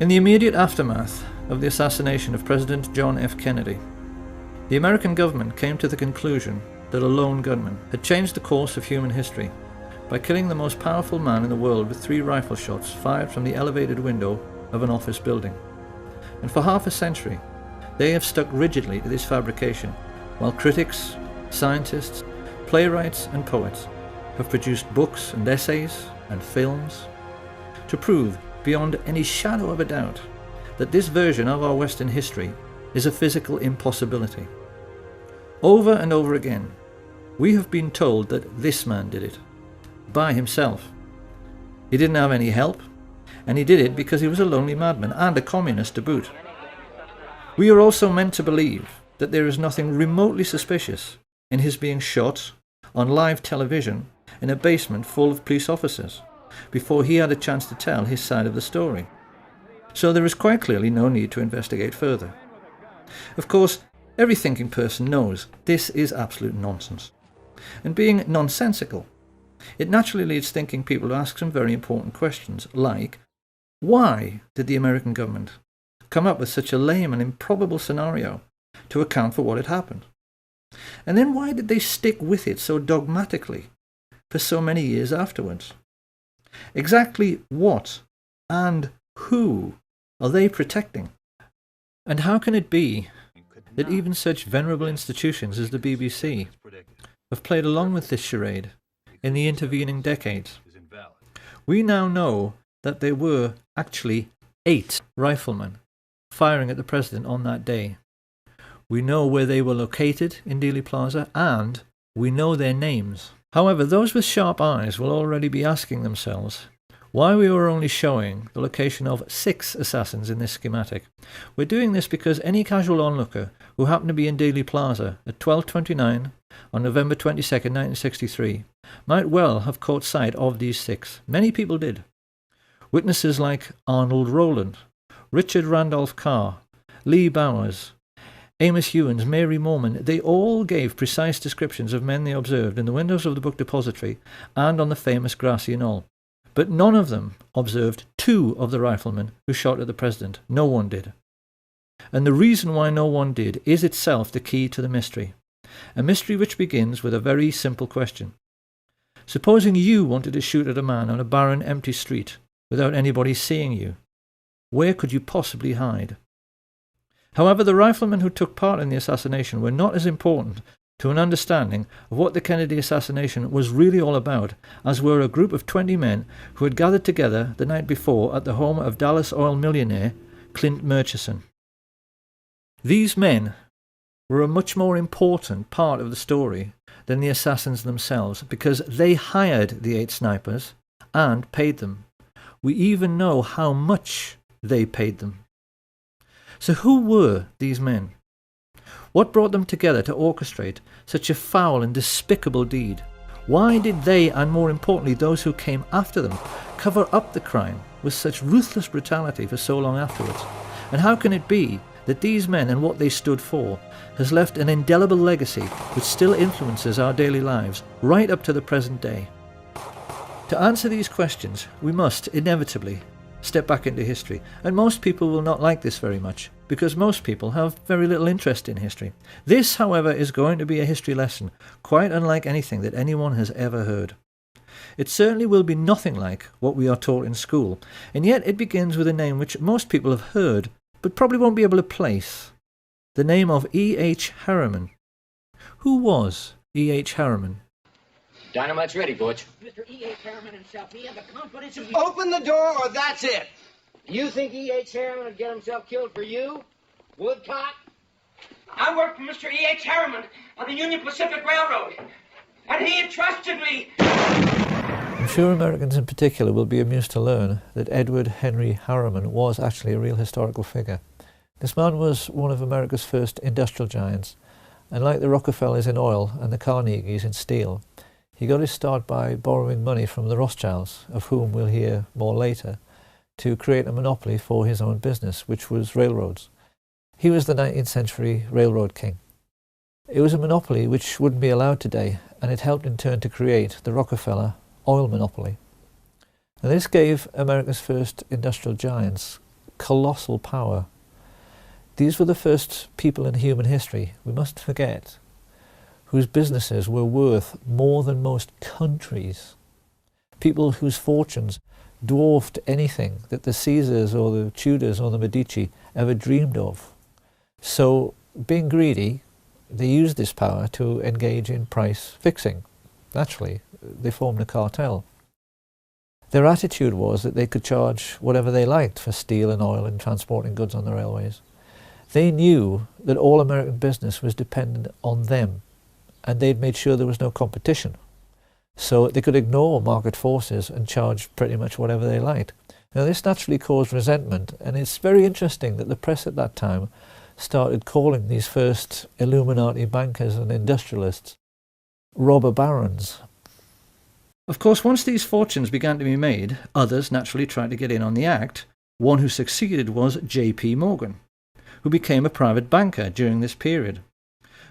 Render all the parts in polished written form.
In the immediate aftermath of the assassination of President John F. Kennedy, the American government came to the conclusion that a lone gunman had changed the course of human history by killing the most powerful man in the world with 3 rifle shots fired from the elevated window of an office building. And for half a century, they have stuck rigidly to this fabrication, while critics, scientists, playwrights and poets have produced books and essays and films to prove beyond any shadow of a doubt that this version of our Western history is a physical impossibility. Over and over again, we have been told that this man did it, by himself. He didn't have any help, and he did it because he was a lonely madman and a communist to boot. We are also meant to believe that there is nothing remotely suspicious in his being shot on live television in a basement full of police officers before he had a chance to tell his side of the story. So there is quite clearly no need to investigate further. Of course, every thinking person knows this is absolute nonsense. And being nonsensical, it naturally leads thinking people to ask some very important questions, like, why did the American government come up with such a lame and improbable scenario to account for what had happened? And then why did they stick with it so dogmatically for so many years afterwards? Exactly what and who are they protecting? And how can it be that even such venerable institutions as the BBC have played along with this charade in the intervening decades? We now know that there were actually 8 riflemen firing at the president on that day. We know where they were located in Dealey Plaza, and we know their names. However, those with sharp eyes will already be asking themselves why we were only showing the location of 6 assassins in this schematic. We're doing this because any casual onlooker who happened to be in Dealey Plaza at 12:29 on November 22nd, 1963, might well have caught sight of these 6. Many people did. Witnesses like Arnold Rowland, Richard Randolph Carr, Lee Bowers, Amos Hewins, Mary Moorman, they all gave precise descriptions of men they observed in the windows of the book depository and on the famous grassy knoll. But none of them observed 2 of the riflemen who shot at the president. No one did. And the reason why no one did is itself the key to the mystery. A mystery which begins with a very simple question. Supposing you wanted to shoot at a man on a barren, empty street without anybody seeing you, where could you possibly hide? However, the riflemen who took part in the assassination were not as important to an understanding of what the Kennedy assassination was really all about as were a group of 20 men who had gathered together the night before at the home of Dallas oil millionaire Clint Murchison. These men were a much more important part of the story than the assassins themselves, because they hired the 8 snipers and paid them. We even know how much they paid them. So who were these men? What brought them together to orchestrate such a foul and despicable deed? Why did they, and more importantly those who came after them, cover up the crime with such ruthless brutality for so long afterwards? And how can it be that these men and what they stood for has left an indelible legacy which still influences our daily lives right up to the present day? To answer these questions, we must inevitably step back into history, and most people will not like this very much, because most people have very little interest in history. This, however, is going to be a history lesson quite unlike anything that anyone has ever heard. It certainly will be nothing like what we are taught in school, and yet it begins with a name which most people have heard, but probably won't be able to place. The name of E.H. Harriman. Who was E.H. Harriman? Dynamite's ready, Butch. Mr. E.H. Harriman himself, he had the confidence of... Open the door or that's it! You think E.H. Harriman would get himself killed for you? Woodcock? I worked for Mr. E.H. Harriman on the Union Pacific Railroad, and he entrusted me. I'm sure Americans in particular will be amused to learn that Edward Henry Harriman was actually a real historical figure. This man was one of America's first industrial giants, and like the Rockefellers in oil and the Carnegies in steel, he got his start by borrowing money from the Rothschilds, of whom we'll hear more later, to create a monopoly for his own business, which was railroads. He was the 19th century railroad king. It was a monopoly which wouldn't be allowed today, and it helped in turn to create the Rockefeller oil monopoly. And this gave America's first industrial giants colossal power. These were the first people in human history, we mustn't forget, whose businesses were worth more than most countries. People whose fortunes dwarfed anything that the Caesars or the Tudors or the Medici ever dreamed of. So, being greedy, they used this power to engage in price fixing. Naturally, they formed a cartel. Their attitude was that they could charge whatever they liked for steel and oil and transporting goods on the railways. They knew that all American business was dependent on them, and they'd made sure there was no competition. So they could ignore market forces and charge pretty much whatever they liked. Now this naturally caused resentment, and it's very interesting that the press at that time started calling these first Illuminati bankers and industrialists robber barons. Of course, once these fortunes began to be made, others naturally tried to get in on the act. One who succeeded was J.P. Morgan, who became a private banker during this period.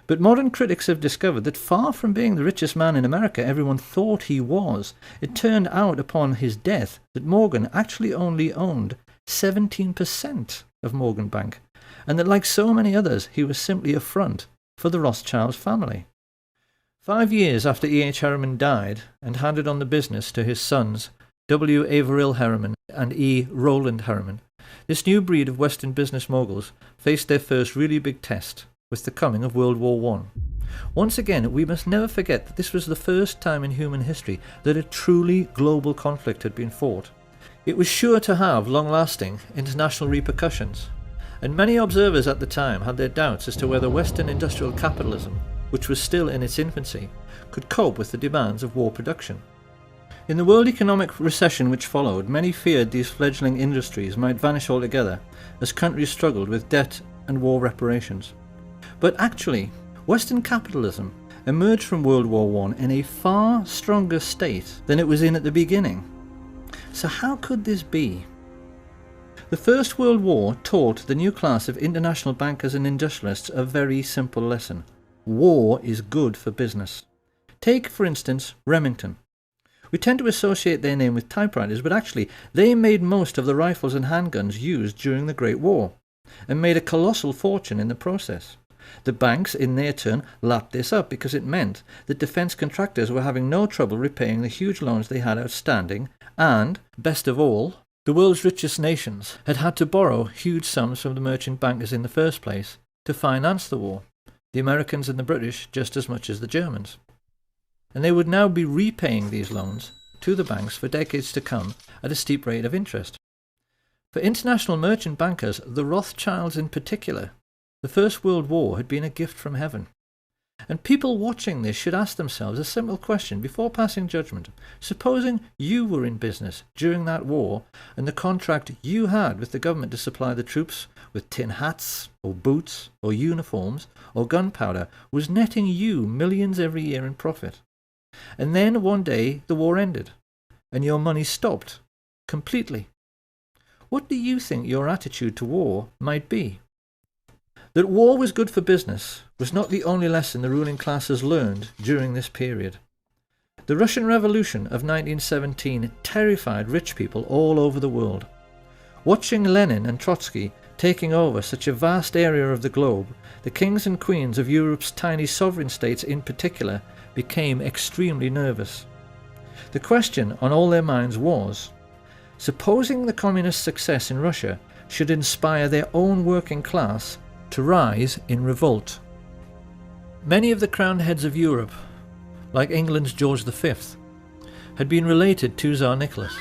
But modern critics have discovered that far from being the richest man in America everyone thought he was, it turned out upon his death that Morgan actually only owned 17% of Morgan Bank, and that like so many others he was simply a front for the Rothschild family. 5 years after E.H. Harriman died and handed on the business to his sons W. Averill Harriman and E. Rowland Harriman, this new breed of Western business moguls faced their first really big test with the coming of World War I. Once again, we must never forget that this was the first time in human history that a truly global conflict had been fought. It was sure to have long-lasting international repercussions, and many observers at the time had their doubts as to whether Western industrial capitalism, which was still in its infancy, could cope with the demands of war production. In the world economic recession which followed, many feared these fledgling industries might vanish altogether as countries struggled with debt and war reparations. But actually, Western capitalism emerged from World War I in a far stronger state than it was in at the beginning. So how could this be? The First World War taught the new class of international bankers and industrialists a very simple lesson. War is good for business. Take, for instance, Remington. We tend to associate their name with typewriters, but actually they made most of the rifles and handguns used during the Great War, and made a colossal fortune in the process. The banks, in their turn, lapped this up because it meant that defence contractors were having no trouble repaying the huge loans they had outstanding, and, best of all, the world's richest nations had had to borrow huge sums from the merchant bankers in the first place to finance the war, the Americans and the British just as much as the Germans. And they would now be repaying these loans to the banks for decades to come at a steep rate of interest. For international merchant bankers, the Rothschilds in particular, the First World War had been a gift from heaven. And people watching this should ask themselves a simple question before passing judgment. Supposing you were in business during that war and the contract you had with the government to supply the troops with tin hats or boots or uniforms or gunpowder was netting you millions every year in profit. And then one day the war ended and your money stopped completely. What do you think your attitude to war might be? That war was good for business was not the only lesson the ruling classes learned during this period. The Russian Revolution of 1917 terrified rich people all over the world. Watching Lenin and Trotsky taking over such a vast area of the globe, the kings and queens of Europe's tiny sovereign states in particular became extremely nervous. The question on all their minds was, supposing the communist success in Russia should inspire their own working class to rise in revolt. Many of the crowned heads of Europe, like England's George V, had been related to Tsar Nicholas,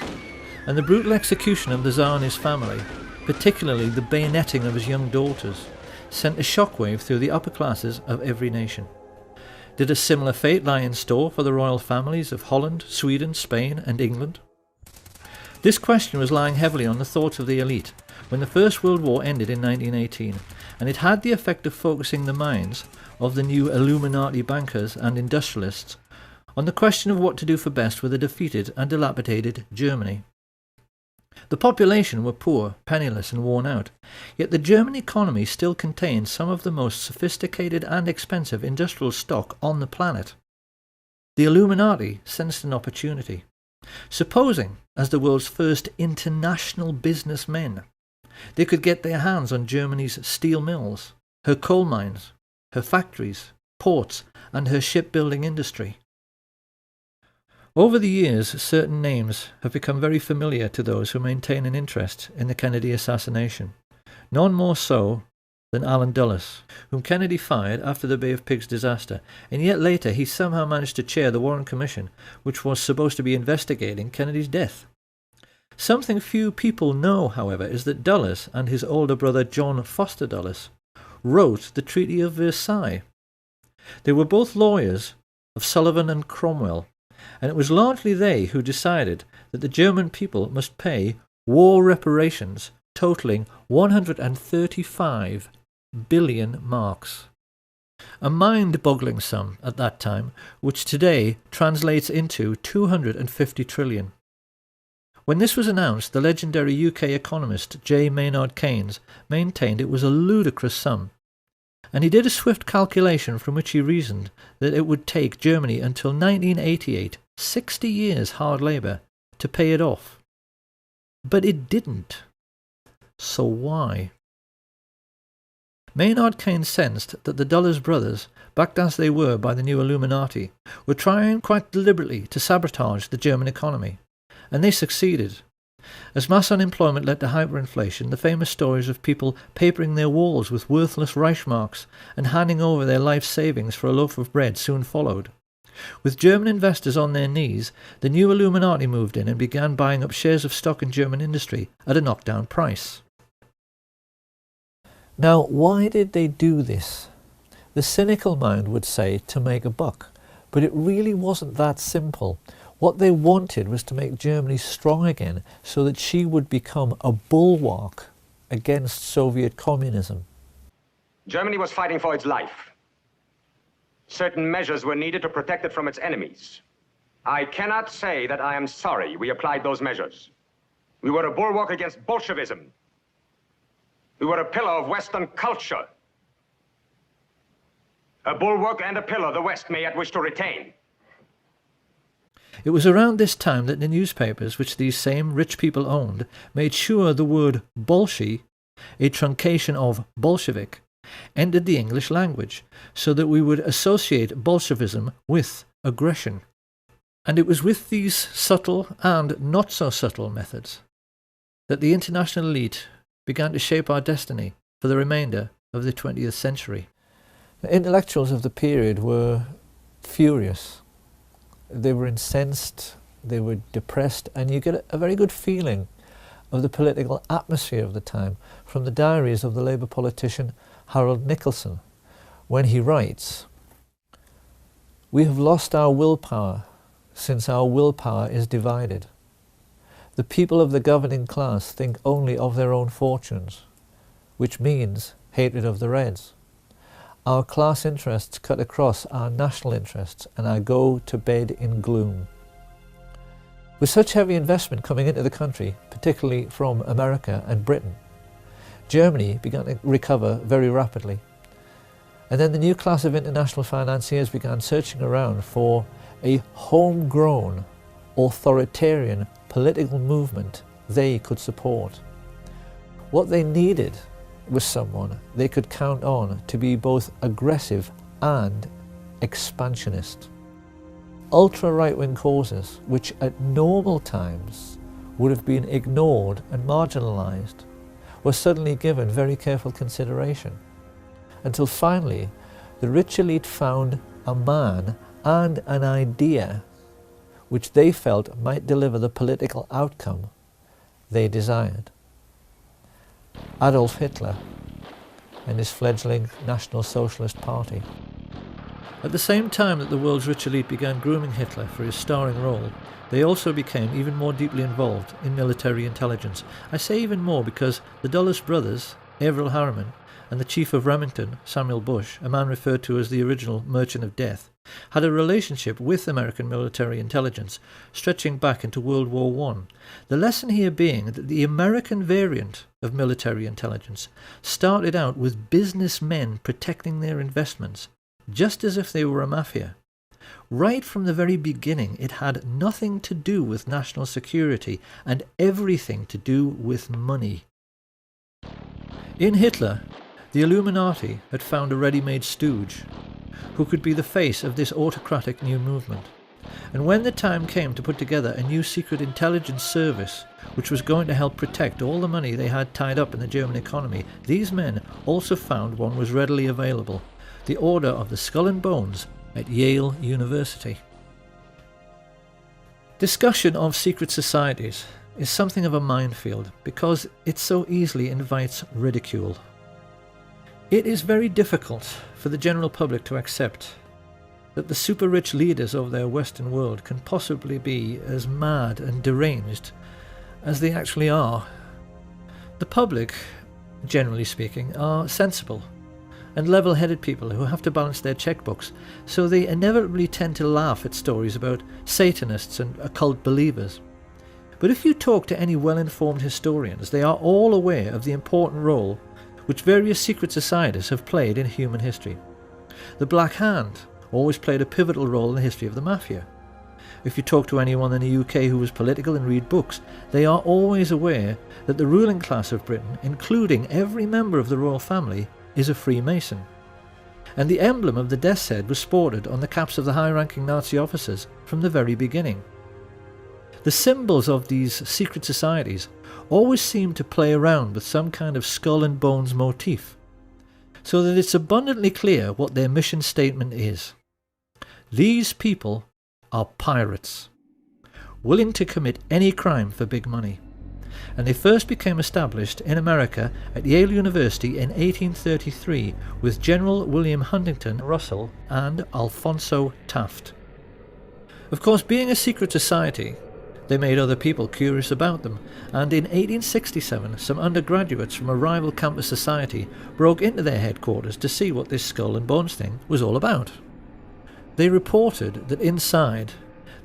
and the brutal execution of the Tsar and his family, particularly the bayoneting of his young daughters, sent a shockwave through the upper classes of every nation. Did a similar fate lie in store for the royal families of Holland, Sweden, Spain and England? This question was lying heavily on the thoughts of the elite when the First World War ended in 1918, and it had the effect of focusing the minds of the new Illuminati bankers and industrialists on the question of what to do for best with a defeated and dilapidated Germany. The population were poor, penniless and worn out, yet the German economy still contained some of the most sophisticated and expensive industrial stock on the planet. The Illuminati sensed an opportunity. Supposing, as the world's first international businessmen, They could get their hands on Germany's steel mills, her coal mines, her factories, ports, and her shipbuilding industry. Over the years, certain names have become very familiar to those who maintain an interest in the Kennedy assassination. None more so than Allen Dulles, whom Kennedy fired after the Bay of Pigs disaster, and yet later he somehow managed to chair the Warren Commission, which was supposed to be investigating Kennedy's death. Something few people know, however, is that Dulles and his older brother John Foster Dulles wrote the Treaty of Versailles. They were both lawyers of Sullivan and Cromwell, and it was largely they who decided that the German people must pay war reparations totaling 135 billion marks. A mind-boggling sum at that time, which today translates into 250 trillion. When this was announced, the legendary UK economist J. Maynard Keynes maintained it was a ludicrous sum, and he did a swift calculation from which he reasoned that it would take Germany until 1988, 60 years hard labour, to pay it off. But it didn't. So why? Maynard Keynes sensed that the Dulles brothers, backed as they were by the new Illuminati, were trying quite deliberately to sabotage the German economy, and they succeeded. As mass unemployment led to hyperinflation, the famous stories of people papering their walls with worthless Reichsmarks and handing over their life savings for a loaf of bread soon followed. With German investors on their knees, the new Illuminati moved in and began buying up shares of stock in German industry at a knockdown price. Now, why did they do this? The cynical mind would say to make a buck, but it really wasn't that simple. What they wanted was to make Germany strong again so that she would become a bulwark against Soviet communism. Germany was fighting for its life. Certain measures were needed to protect it from its enemies. I cannot say that I am sorry we applied those measures. We were a bulwark against Bolshevism. We were a pillar of Western culture. A bulwark and a pillar the West may yet wish to retain. It was around this time that the newspapers, which these same rich people owned, made sure the word Bolshi, a truncation of Bolshevik, entered the English language, so that we would associate Bolshevism with aggression. And it was with these subtle and not so subtle methods that the international elite began to shape our destiny for the remainder of the 20th century. The intellectuals of the period were furious. They were incensed, they were depressed, and you get a very good feeling of the political atmosphere of the time from the diaries of the Labour politician Harold Nicolson, when he writes, "We have lost our willpower since our willpower is divided. The people of the governing class think only of their own fortunes, which means hatred of the Reds. Our class interests cut across our national interests, and I go to bed in gloom." With such heavy investment coming into the country, particularly from America and Britain, Germany began to recover very rapidly. And then the new class of international financiers began searching around for a homegrown, authoritarian political movement they could support. What they needed was someone they could count on to be both aggressive and expansionist. Ultra-right-wing causes, which at normal times would have been ignored and marginalised, were suddenly given very careful consideration, until finally the rich elite found a man and an idea which they felt might deliver the political outcome they desired. Adolf Hitler and his fledgling National Socialist Party. At the same time that the world's rich elite began grooming Hitler for his starring role, they also became even more deeply involved in military intelligence. I say even more because the Dulles brothers, Averell Harriman, and the chief of Remington, Samuel Bush, a man referred to as the original Merchant of Death, had a relationship with American military intelligence stretching back into World War I. The lesson here being that the American variant of military intelligence started out with businessmen protecting their investments, just as if they were a mafia. Right from the very beginning, it had nothing to do with national security and everything to do with money. In Hitler, the Illuminati had found a ready-made stooge who could be the face of this autocratic new movement. And when the time came to put together a new secret intelligence service which was going to help protect all the money they had tied up in the German economy, these men also found one was readily available: the Order of the Skull and Bones at Yale University. Discussion of secret societies is something of a minefield because it so easily invites ridicule. It is very difficult for the general public to accept that the super-rich leaders of their Western world can possibly be as mad and deranged as they actually are. The public, generally speaking, are sensible and level-headed people who have to balance their checkbooks, so they inevitably tend to laugh at stories about Satanists and occult believers. But if you talk to any well-informed historians, they are all aware of the important role which various secret societies have played in human history. The Black Hand always played a pivotal role in the history of the Mafia. If you talk to anyone in the UK who was political and read books, they are always aware that the ruling class of Britain, including every member of the royal family, is a Freemason. And the emblem of the death's head was sported on the caps of the high-ranking Nazi officers from the very beginning. The symbols of these secret societies always seem to play around with some kind of skull and bones motif, so that it's abundantly clear what their mission statement is. These people are pirates, willing to commit any crime for big money. And they first became established in America at Yale University in 1833 with General William Huntington Russell and Alphonso Taft. Of course, being a secret society, they made other people curious about them, and in 1867 some undergraduates from a rival campus society broke into their headquarters to see what this skull and bones thing was all about. They reported that inside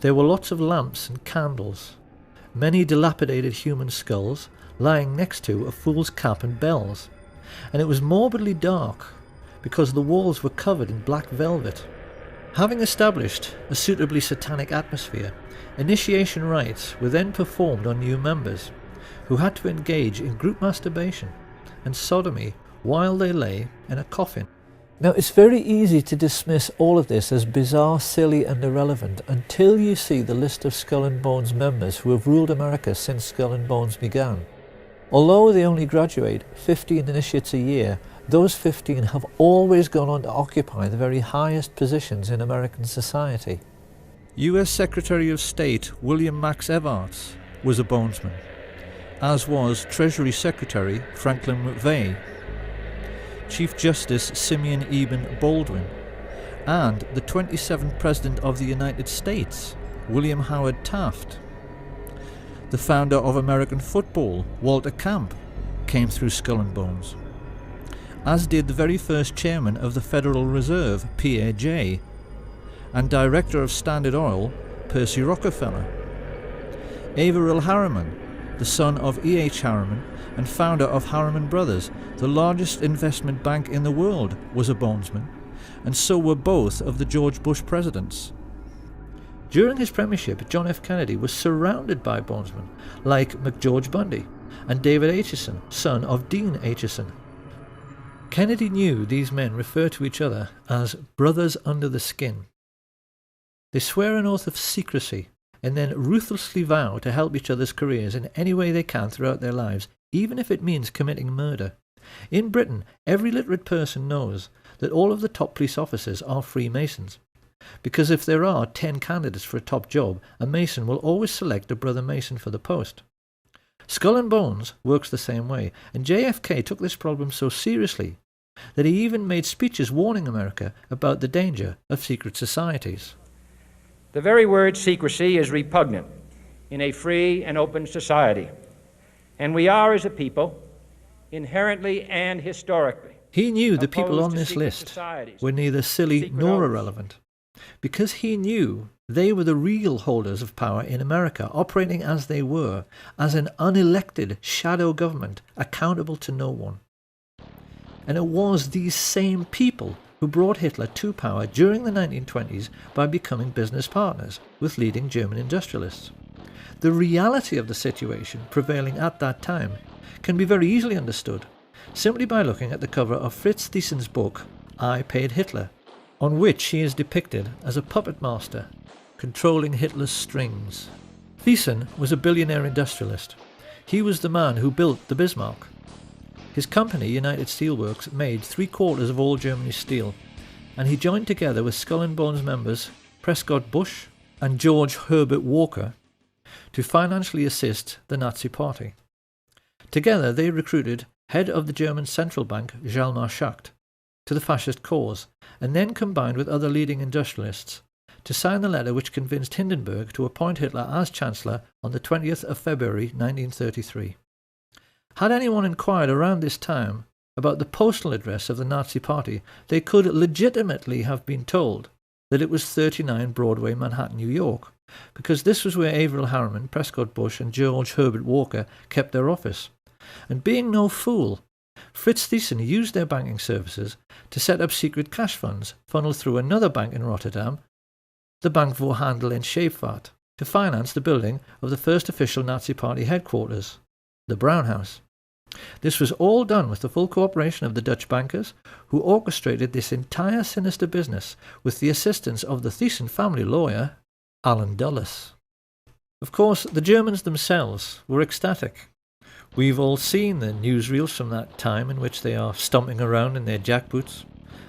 there were lots of lamps and candles, many dilapidated human skulls lying next to a fool's cap and bells, and it was morbidly dark because the walls were covered in black velvet. Having established a suitably satanic atmosphere, initiation rites were then performed on new members, who had to engage in group masturbation and sodomy while they lay in a coffin. Now, it's very easy to dismiss all of this as bizarre, silly and irrelevant until you see the list of Skull and Bones members who have ruled America since Skull and Bones began. Although they only graduate 15 initiates a year, those 15 have always gone on to occupy the very highest positions in American society. US Secretary of State William Max Evarts was a Bonesman, as was Treasury Secretary Franklin McVeigh, Chief Justice Simeon Eben Baldwin, and the 27th President of the United States, William Howard Taft. The founder of American football, Walter Camp, came through Skull and Bones, as did the very first chairman of the Federal Reserve, Pierre Jay, and director of Standard Oil, Percy Rockefeller. Averell Harriman, the son of E.H. Harriman and founder of Harriman Brothers, the largest investment bank in the world, was a Bonesman, and so were both of the George Bush presidents. During his premiership, John F. Kennedy was surrounded by Bonesmen like McGeorge Bundy and David Acheson, son of Dean Acheson. Kennedy knew these men refer to each other as brothers under the skin. They swear an oath of secrecy and then ruthlessly vow to help each other's careers in any way they can throughout their lives, even if it means committing murder. In Britain, every literate person knows that all of the top police officers are Freemasons, because if there are 10 candidates for a top job, a Mason will always select a brother Mason for the post. Skull and Bones works the same way, and JFK took this problem so seriously that he even made speeches warning America about the danger of secret societies. The very word secrecy is repugnant in a free and open society, and we are, as a people, inherently and historically. He knew the people on this list were neither silly nor irrelevant, because he knew they were the real holders of power in America, operating as they were, as an unelected shadow government accountable to no one. And it was these same people who brought Hitler to power during the 1920s by becoming business partners with leading German industrialists. The reality of the situation prevailing at that time can be very easily understood, simply by looking at the cover of Fritz Thiesen's book, I Paid Hitler, on which he is depicted as a puppet master, controlling Hitler's strings. Thiesen was a billionaire industrialist. He was the man who built the Bismarck. His company, United Steelworks, made 3/4 of all Germany's steel, and he joined together with Skull and Bones members Prescott Bush and George Herbert Walker to financially assist the Nazi Party. Together they recruited head of the German central bank Hjalmar Schacht to the fascist cause, and then combined with other leading industrialists to sign the letter which convinced Hindenburg to appoint Hitler as Chancellor on the 20th of February 1933. Had anyone inquired around this time about the postal address of the Nazi Party, they could legitimately have been told that it was 39 Broadway, Manhattan, New York, because this was where Averell Harriman, Prescott Bush and George Herbert Walker kept their office. And being no fool, Fritz Thyssen used their banking services to set up secret cash funds funneled through another bank in Rotterdam, the Bank voor Handel en Scheepvaart, to finance the building of the first official Nazi Party headquarters, the Brown House. This was all done with the full cooperation of the Dutch bankers, who orchestrated this entire sinister business with the assistance of the Thyssen family lawyer, Allen Dulles. Of course, the Germans themselves were ecstatic. We've all seen the newsreels from that time in which they are stomping around in their jackboots,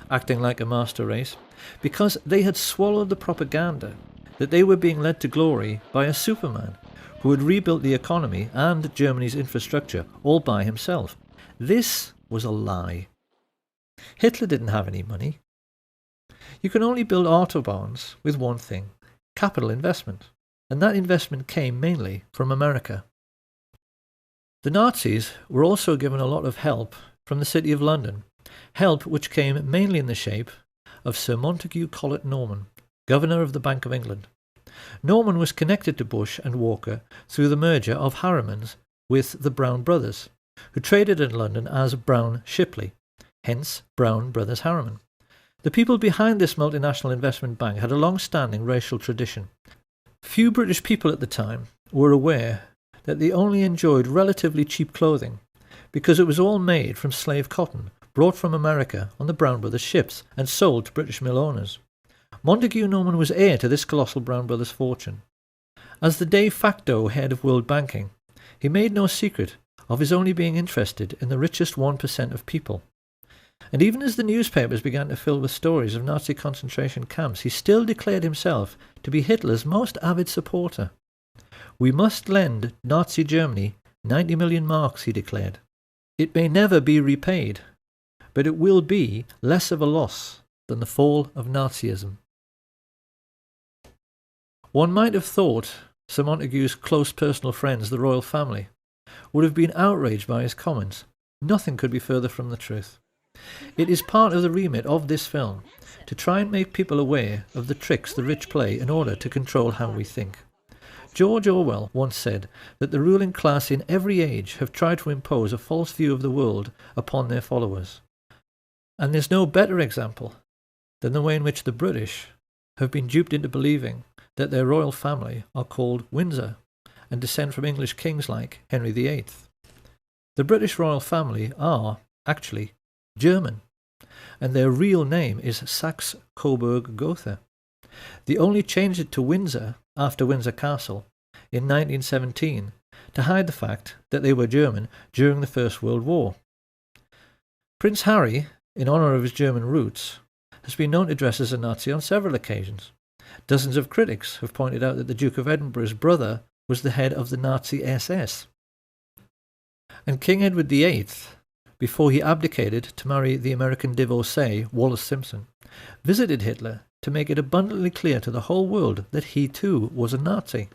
acting like a master race, because they had swallowed the propaganda that they were being led to glory by a Superman who had rebuilt the economy and Germany's infrastructure all by himself. This was a lie. Hitler didn't have any money. You can only build autobahns with one thing: capital investment, and that investment came mainly from America. The Nazis were also given a lot of help from the City of London, help which came mainly in the shape of Sir Montague Collett Norman, Governor of the Bank of England. Norman was connected to Bush and Walker through the merger of Harriman's with the Brown Brothers, who traded in London as Brown Shipley, hence Brown Brothers Harriman. The people behind this multinational investment bank had a long-standing racial tradition. Few British people at the time were aware that they only enjoyed relatively cheap clothing, because it was all made from slave cotton brought from America on the Brown Brothers ships and sold to British mill owners. Montague Norman was heir to this colossal Brown Brothers fortune. As the de facto head of world banking, he made no secret of his only being interested in the richest 1% of people. And even as the newspapers began to fill with stories of Nazi concentration camps, he still declared himself to be Hitler's most avid supporter. "We must lend Nazi Germany 90 million marks, he declared. It may never be repaid, but it will be less of a loss than the fall of Nazism." One might have thought Sir Montague's close personal friends, the royal family, would have been outraged by his comments. Nothing could be further from the truth. It is part of the remit of this film to try and make people aware of the tricks the rich play in order to control how we think. George Orwell once said that the ruling class in every age have tried to impose a false view of the world upon their followers. And there's no better example than the way in which the British have been duped into believing that their royal family are called Windsor and descend from English kings like Henry VIII. The British royal family are, actually, German, and their real name is Saxe-Coburg-Gotha. They only changed it to Windsor after Windsor Castle in 1917 to hide the fact that they were German during the First World War. Prince Harry, in honour of his German roots, has been known to dress as a Nazi on several occasions. Dozens of critics have pointed out that the Duke of Edinburgh's brother was the head of the Nazi SS. And King Edward VIII, before he abdicated to marry the American divorcee Wallis Simpson, visited Hitler to make it abundantly clear to the whole world that he too was a Nazi.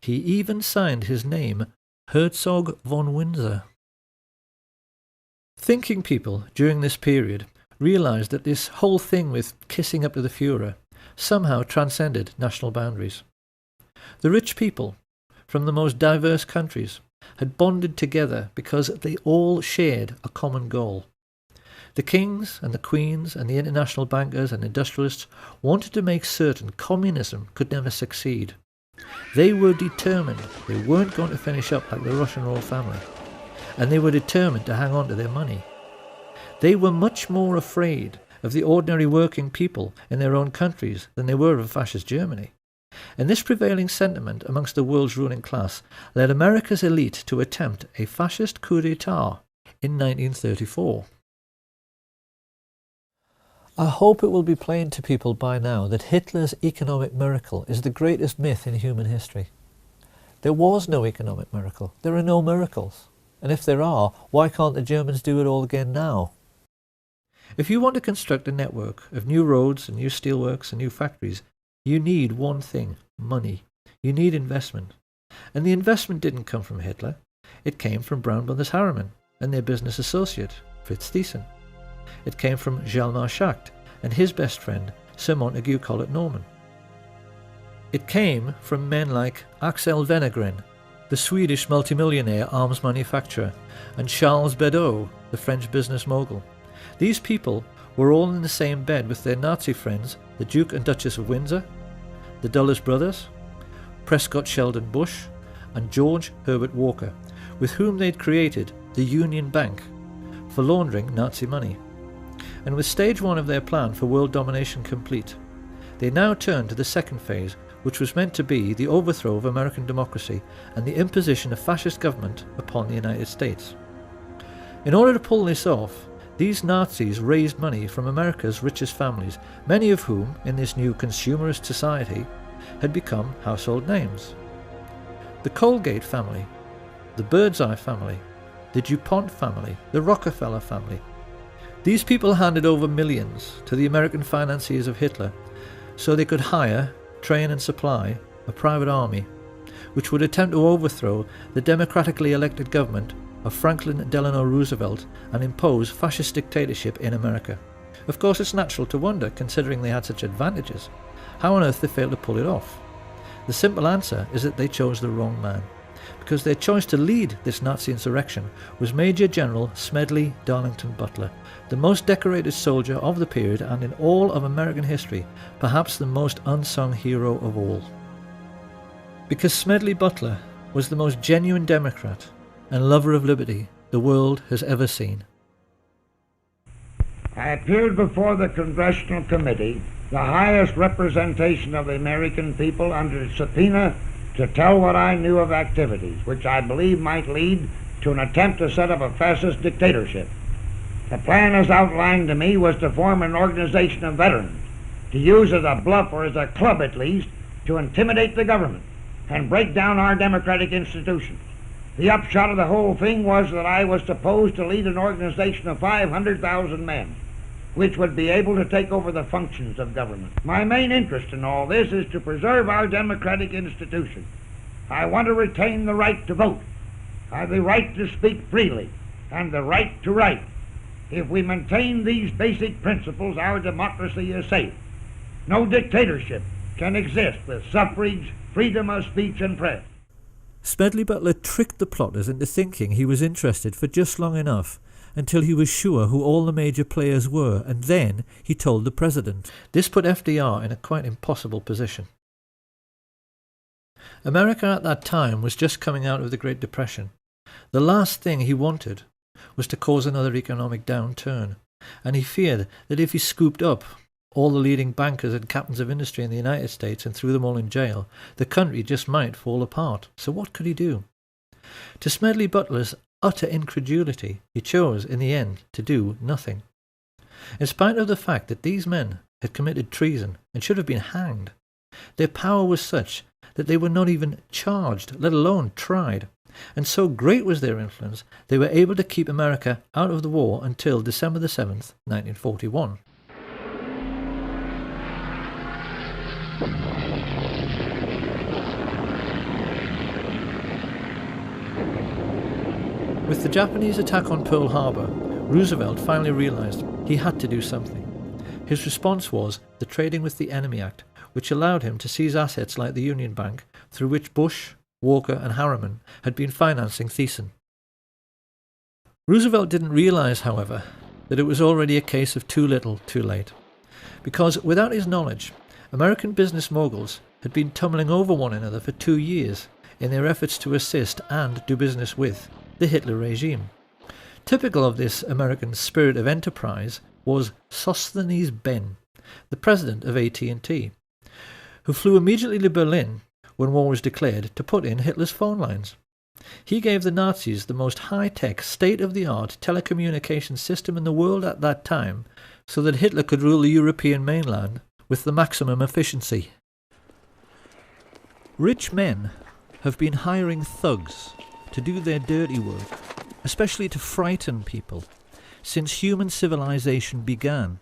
He even signed his name Herzog von Windsor. Thinking people during this period realised that this whole thing with kissing up to the Führer somehow transcended national boundaries. The rich people from the most diverse countries had bonded together because they all shared a common goal. The kings and the queens and the international bankers and industrialists wanted to make certain communism could never succeed. They were determined they weren't going to finish up like the Russian royal family. and they were determined to hang on to their money. They were much more afraid of the ordinary working people in their own countries than they were of fascist Germany. And this prevailing sentiment amongst the world's ruling class led America's elite to attempt a fascist coup d'etat in 1934. I hope it will be plain to people by now that Hitler's economic miracle is the greatest myth in human history. There was no economic miracle. There are no miracles. And if there are, why can't the Germans do it all again now? If you want to construct a network of new roads and new steelworks and new factories, you need one thing: money. You need investment. And the investment didn't come from Hitler. It came from Brown Brothers Harriman and their business associate, Fritz Thyssen. It came from Hjalmar Schacht and his best friend, Sir Montague Collett Norman. It came from men like Axel Wenner-Gren, the Swedish multimillionaire arms manufacturer, and Charles Beddoes, the French business mogul. These people were all in the same bed with their Nazi friends, the Duke and Duchess of Windsor, the Dulles brothers, Prescott Sheldon Bush, and George Herbert Walker, with whom they'd created the Union Bank for laundering Nazi money. And with stage one of their plan for world domination complete, they now turned to the second phase, which was meant to be the overthrow of American democracy and the imposition of fascist government upon the United States. In order to pull this off, these Nazis raised money from America's richest families, many of whom, in this new consumerist society, had become household names. The Colgate family, the Birdseye family, the DuPont family, the Rockefeller family. These people handed over millions to the American financiers of Hitler so they could hire, train and supply a private army which would attempt to overthrow the democratically elected government of Franklin Delano Roosevelt and impose fascist dictatorship in America. Of course, it's natural to wonder, considering they had such advantages, how on earth they failed to pull it off. The simple answer is that they chose the wrong man, because their choice to lead this Nazi insurrection was Major General Smedley Darlington Butler, the most decorated soldier of the period and in all of American history, perhaps the most unsung hero of all. Because Smedley Butler was the most genuine Democrat and lover of liberty the world has ever seen. I appeared before the Congressional Committee, the highest representation of the American people, under subpoena to tell what I knew of activities which I believe might lead to an attempt to set up a fascist dictatorship. The plan as outlined to me was to form an organization of veterans, to use as a bluff, or as a club at least, to intimidate the government and break down our democratic institutions. The upshot of the whole thing was that I was supposed to lead an organization of 500,000 men, which would be able to take over the functions of government. My main interest in all this is to preserve our democratic institutions. I want to retain the right to vote, the right to speak freely, and the right to write. If we maintain these basic principles, our democracy is safe. No dictatorship can exist with suffrage, freedom of speech and press. Smedley Butler tricked the plotters into thinking he was interested for just long enough until he was sure who all the major players were, and then he told the president. This put FDR in a quite impossible position. America at that time was just coming out of the Great Depression. The last thing he wanted was to cause another economic downturn, and he feared that if he scooped up all the leading bankers and captains of industry in the United States and threw them all in jail, the country just might fall apart. So what could he do? To Smedley Butler's utter incredulity, he chose, in the end, to do nothing. In spite of the fact that these men had committed treason and should have been hanged, their power was such that they were not even charged, let alone tried. And so great was their influence, they were able to keep America out of the war until December the 7th, 1941. With the Japanese attack on Pearl Harbor, Roosevelt finally realized he had to do something. His response was the Trading with the Enemy Act, which allowed him to seize assets like the Union Bank, through which Bush, Walker and Harriman had been financing Thyssen. Roosevelt didn't realize, however, that it was already a case of too little, too late. Because without his knowledge, American business moguls had been tumbling over one another for 2 years in their efforts to assist and do business with the Hitler regime. Typical of this American spirit of enterprise was Sosthenes Benn, the president of AT&T, who flew immediately to Berlin when war was declared to put in Hitler's phone lines. He gave the Nazis the most high-tech, state-of-the-art telecommunications system in the world at that time, so that Hitler could rule the European mainland with the maximum efficiency. Rich men have been hiring thugs to do their dirty work, especially to frighten people, since human civilization began.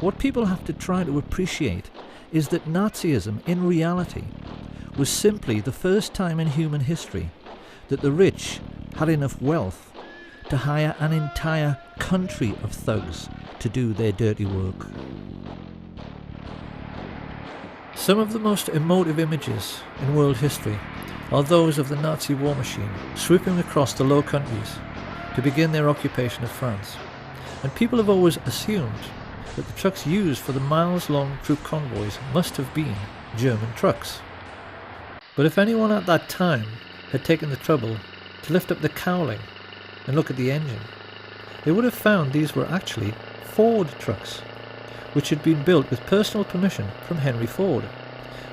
What people have to try to appreciate is that Nazism, in reality, was simply the first time in human history that the rich had enough wealth to hire an entire country of thugs to do their dirty work. Some of the most emotive images in world history are those of the Nazi war machine swooping across the Low Countries to begin their occupation of France, and people have always assumed that the trucks used for the miles-long troop convoys must have been German trucks. But if anyone at that time had taken the trouble to lift up the cowling and look at the engine, they would have found these were actually Ford trucks, which had been built with personal permission from Henry Ford,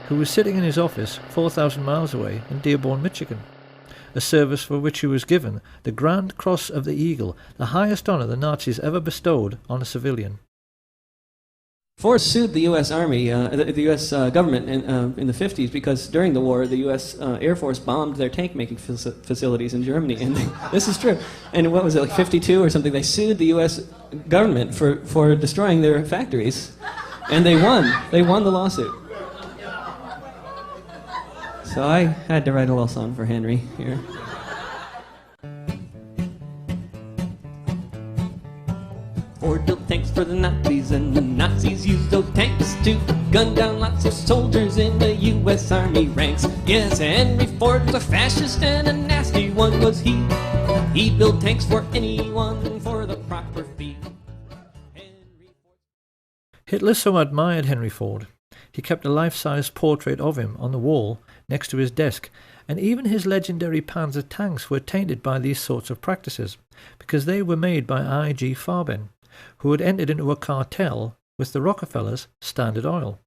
who was sitting in his office 4,000 miles away in Dearborn, Michigan, a service for which he was given the Grand Cross of the Eagle, the highest honor the Nazis ever bestowed on a civilian. Ford sued the U.S. Army, the U.S. government in the 50s because during the war the U.S. Air Force bombed their tank-making facilities in Germany, and this is true. And what was it, like 52 or something? They sued the U.S. government for destroying their factories, and they won. They won the lawsuit. So I had to write a little song for Henry here. Ford built tanks for the Nazis, and the Nazis used those tanks to gun down lots of soldiers in the U.S. Army ranks. Yes, Henry Ford was a fascist, and a nasty one was he. He built tanks for anyone for the proper fee. Hitler so admired Henry Ford, he kept a life-size portrait of him on the wall next to his desk, and even his legendary Panzer tanks were tainted by these sorts of practices, because they were made by I.G. Farben, who had entered into a cartel with the Rockefellers' Standard Oil.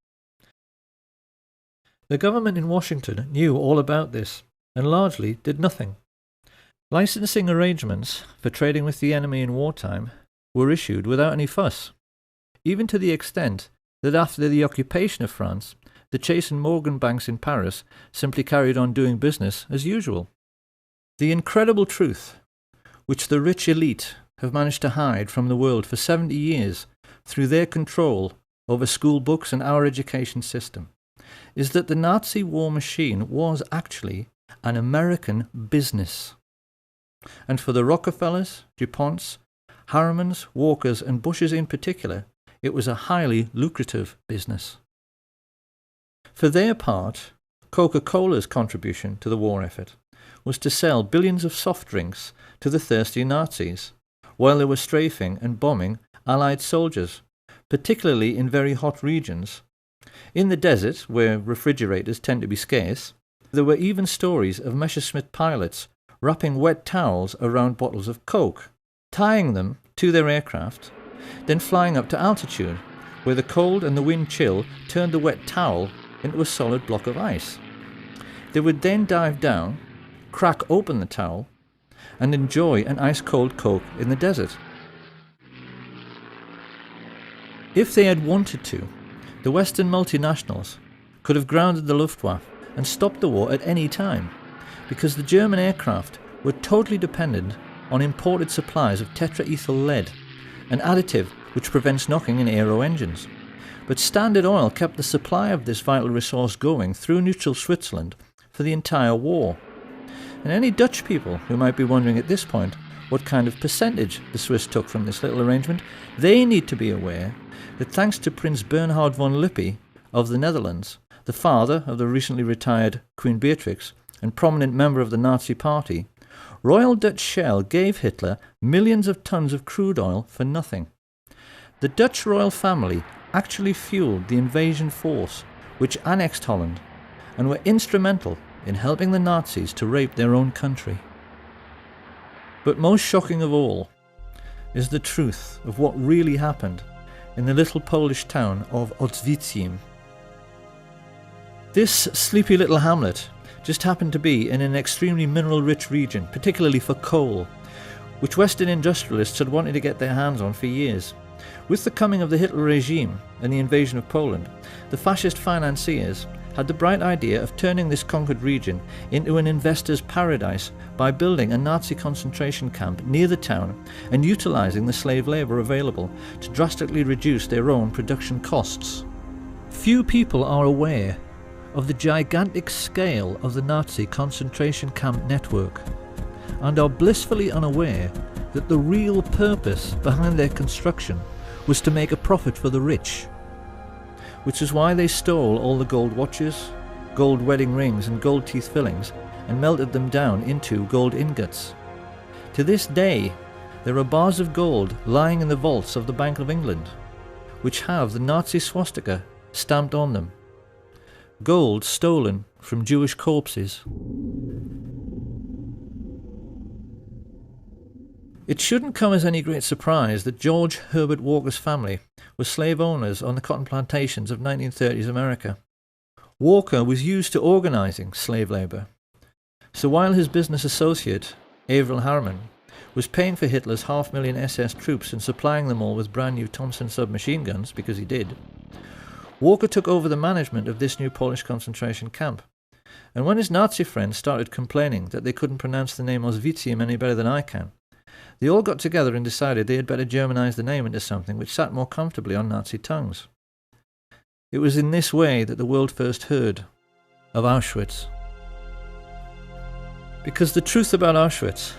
The government in Washington knew all about this, and largely did nothing. Licensing arrangements for trading with the enemy in wartime were issued without any fuss, even to the extent that after the occupation of France, the Chase and Morgan banks in Paris simply carried on doing business as usual. The incredible truth, which the rich elite have managed to hide from the world for 70 years through their control over school books and our education system, is that the Nazi war machine was actually an American business. And for the Rockefellers, DuPonts, Harrimans, Walkers and Bushes in particular, it was a highly lucrative business. For their part, Coca-Cola's contribution to the war effort was to sell billions of soft drinks to the thirsty Nazis, while they were strafing and bombing Allied soldiers, particularly in very hot regions. In the desert, where refrigerators tend to be scarce, there were even stories of Messerschmitt pilots wrapping wet towels around bottles of Coke, tying them to their aircraft, then flying up to altitude, where the cold and the wind chill turned the wet towel into a solid block of ice. They would then dive down, crack open the towel, and enjoy an ice-cold Coke in the desert. If they had wanted to, the Western multinationals could have grounded the Luftwaffe and stopped the war at any time, because the German aircraft were totally dependent on imported supplies of tetraethyl lead, an additive which prevents knocking in aero engines. But Standard Oil kept the supply of this vital resource going through neutral Switzerland for the entire war. And any Dutch people who might be wondering at this point what kind of percentage the Swiss took from this little arrangement, they need to be aware that thanks to Prince Bernhard von Lippe of the Netherlands, the father of the recently retired Queen Beatrix and prominent member of the Nazi Party, Royal Dutch Shell gave Hitler millions of tons of crude oil for nothing. The Dutch royal family actually fueled the invasion force which annexed Holland and were instrumental in helping the Nazis to rape their own country. But most shocking of all is the truth of what really happened in the little Polish town of Oświęcim. This sleepy little hamlet just happened to be in an extremely mineral-rich region, particularly for coal, which Western industrialists had wanted to get their hands on for years. With the coming of the Hitler regime and the invasion of Poland, the fascist financiers had the bright idea of turning this conquered region into an investor's paradise by building a Nazi concentration camp near the town and utilising the slave labour available to drastically reduce their own production costs. Few people are aware of the gigantic scale of the Nazi concentration camp network and are blissfully unaware that the real purpose behind their construction was to make a profit for the rich, which is why they stole all the gold watches, gold wedding rings and gold teeth fillings and melted them down into gold ingots. To this day, there are bars of gold lying in the vaults of the Bank of England, which have the Nazi swastika stamped on them. Gold stolen from Jewish corpses. It shouldn't come as any great surprise that George Herbert Walker's family were slave owners on the cotton plantations of 1930s America. Walker was used to organising slave labour. So while his business associate, Averell Harriman, was paying for Hitler's 500,000 SS troops and supplying them all with brand new Thompson submachine guns, because he did, Walker took over the management of this new Polish concentration camp. And when his Nazi friends started complaining that they couldn't pronounce the name Oświęcim any better than I can, they all got together and decided they had better Germanize the name into something which sat more comfortably on Nazi tongues. It was in this way that the world first heard of Auschwitz. Because the truth about Auschwitz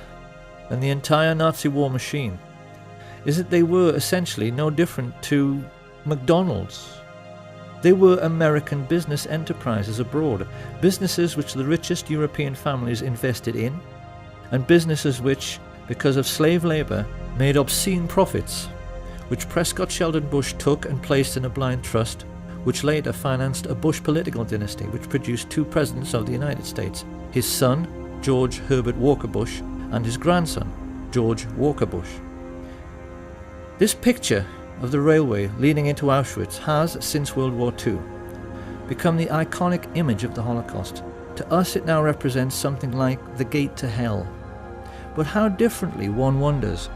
and the entire Nazi war machine is that they were essentially no different to McDonald's. They were American business enterprises abroad, businesses which the richest European families invested in, and businesses which, because of slave labour, made obscene profits, which Prescott Sheldon Bush took and placed in a blind trust, which later financed a Bush political dynasty which produced two presidents of the United States, his son, George Herbert Walker Bush, and his grandson, George Walker Bush. This picture of the railway leading into Auschwitz has, since World War II, become the iconic image of the Holocaust. To us it now represents something like the gate to hell. But how differently, one wonders,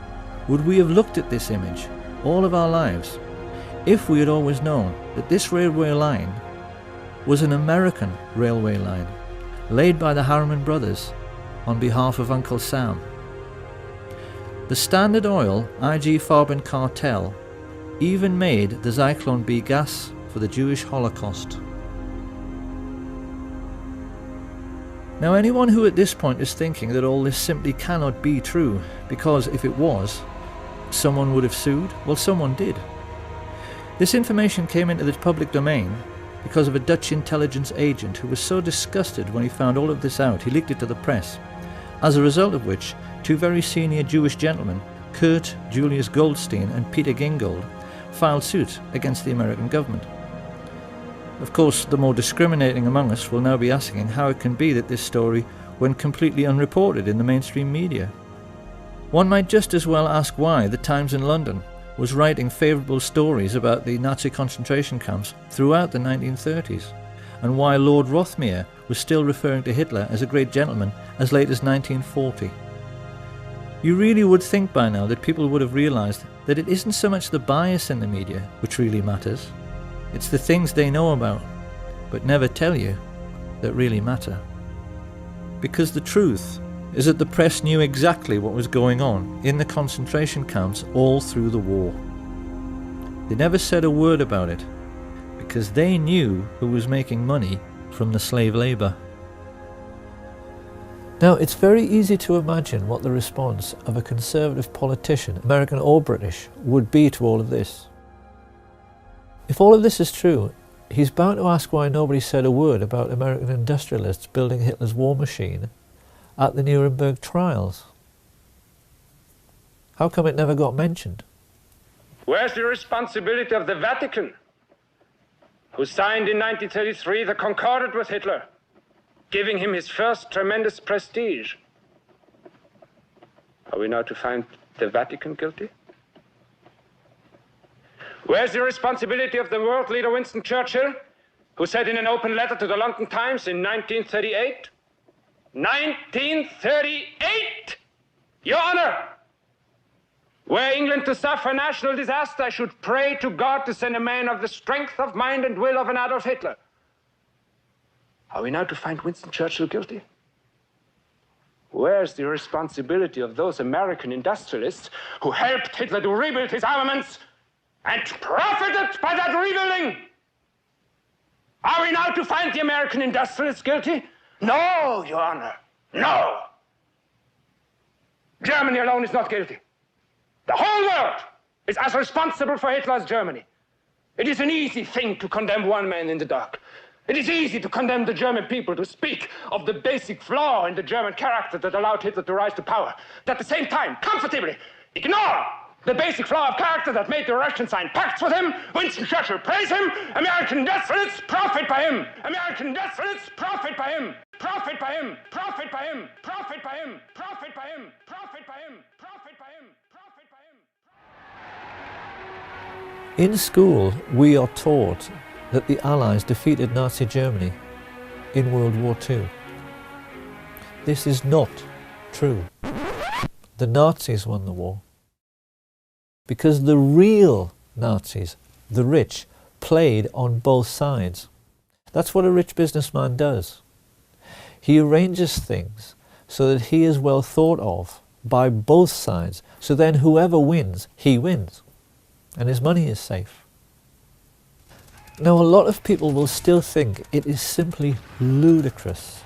would we have looked at this image all of our lives if we had always known that this railway line was an American railway line laid by the Harriman brothers on behalf of Uncle Sam. The Standard Oil IG Farben cartel even made the Zyklon B gas for the Jewish Holocaust. Now, anyone who at this point is thinking that all this simply cannot be true, because if it was, someone would have sued, well, someone did. This information came into the public domain because of a Dutch intelligence agent who was so disgusted when he found all of this out, he leaked it to the press, as a result of which two very senior Jewish gentlemen, Kurt Julius Goldstein and Peter Gingold, filed suit against the American government. Of course, the more discriminating among us will now be asking how it can be that this story went completely unreported in the mainstream media. One might just as well ask why the Times in London was writing favourable stories about the Nazi concentration camps throughout the 1930s, and why Lord Rothermere was still referring to Hitler as a great gentleman as late as 1940. You really would think by now that people would have realised that it isn't so much the bias in the media which really matters. It's the things they know about, but never tell you, that really matter. Because the truth is that the press knew exactly what was going on in the concentration camps all through the war. They never said a word about it, because they knew who was making money from the slave labour. Now, it's very easy to imagine what the response of a conservative politician, American or British, would be to all of this. If all of this is true, he's bound to ask why nobody said a word about American industrialists building Hitler's war machine at the Nuremberg trials. How come it never got mentioned? Where's the responsibility of the Vatican, who signed in 1933 the Concordat with Hitler, giving him his first tremendous prestige. Are we now to find the Vatican guilty? Where's the responsibility of the world leader Winston Churchill, who said in an open letter to the London Times in 1938, 1938, Your Honor, were England to suffer national disaster, I should pray to God to send a man of the strength of mind and will of an Adolf Hitler. Are we now to find Winston Churchill guilty? Where's the responsibility of those American industrialists who helped Hitler to rebuild his armaments and profited by that rebuilding? Are we now to find the American industrialists guilty? No, Your Honor, no. Germany alone is not guilty. The whole world is as responsible for Hitler as Germany. It is an easy thing to condemn one man in the dark. It is easy to condemn the German people, to speak of the basic flaw in the German character that allowed Hitler to rise to power. But at the same time, comfortably ignore the basic flaw of character that made the Russians sign pacts with him. Winston Churchill praise him. American industrialists profit by him. American industrialists profit by him. Profit by him. Profit by him. Profit by him. Profit by him. Profit by him. Profit by him. Profit by him. In school, we are taught that the Allies defeated Nazi Germany in World War II. This is not true. The Nazis won the war because the real Nazis, the rich, played on both sides. That's what a rich businessman does. He arranges things so that he is well thought of by both sides, so then whoever wins, he wins, and his money is safe. Now, a lot of people will still think it is simply ludicrous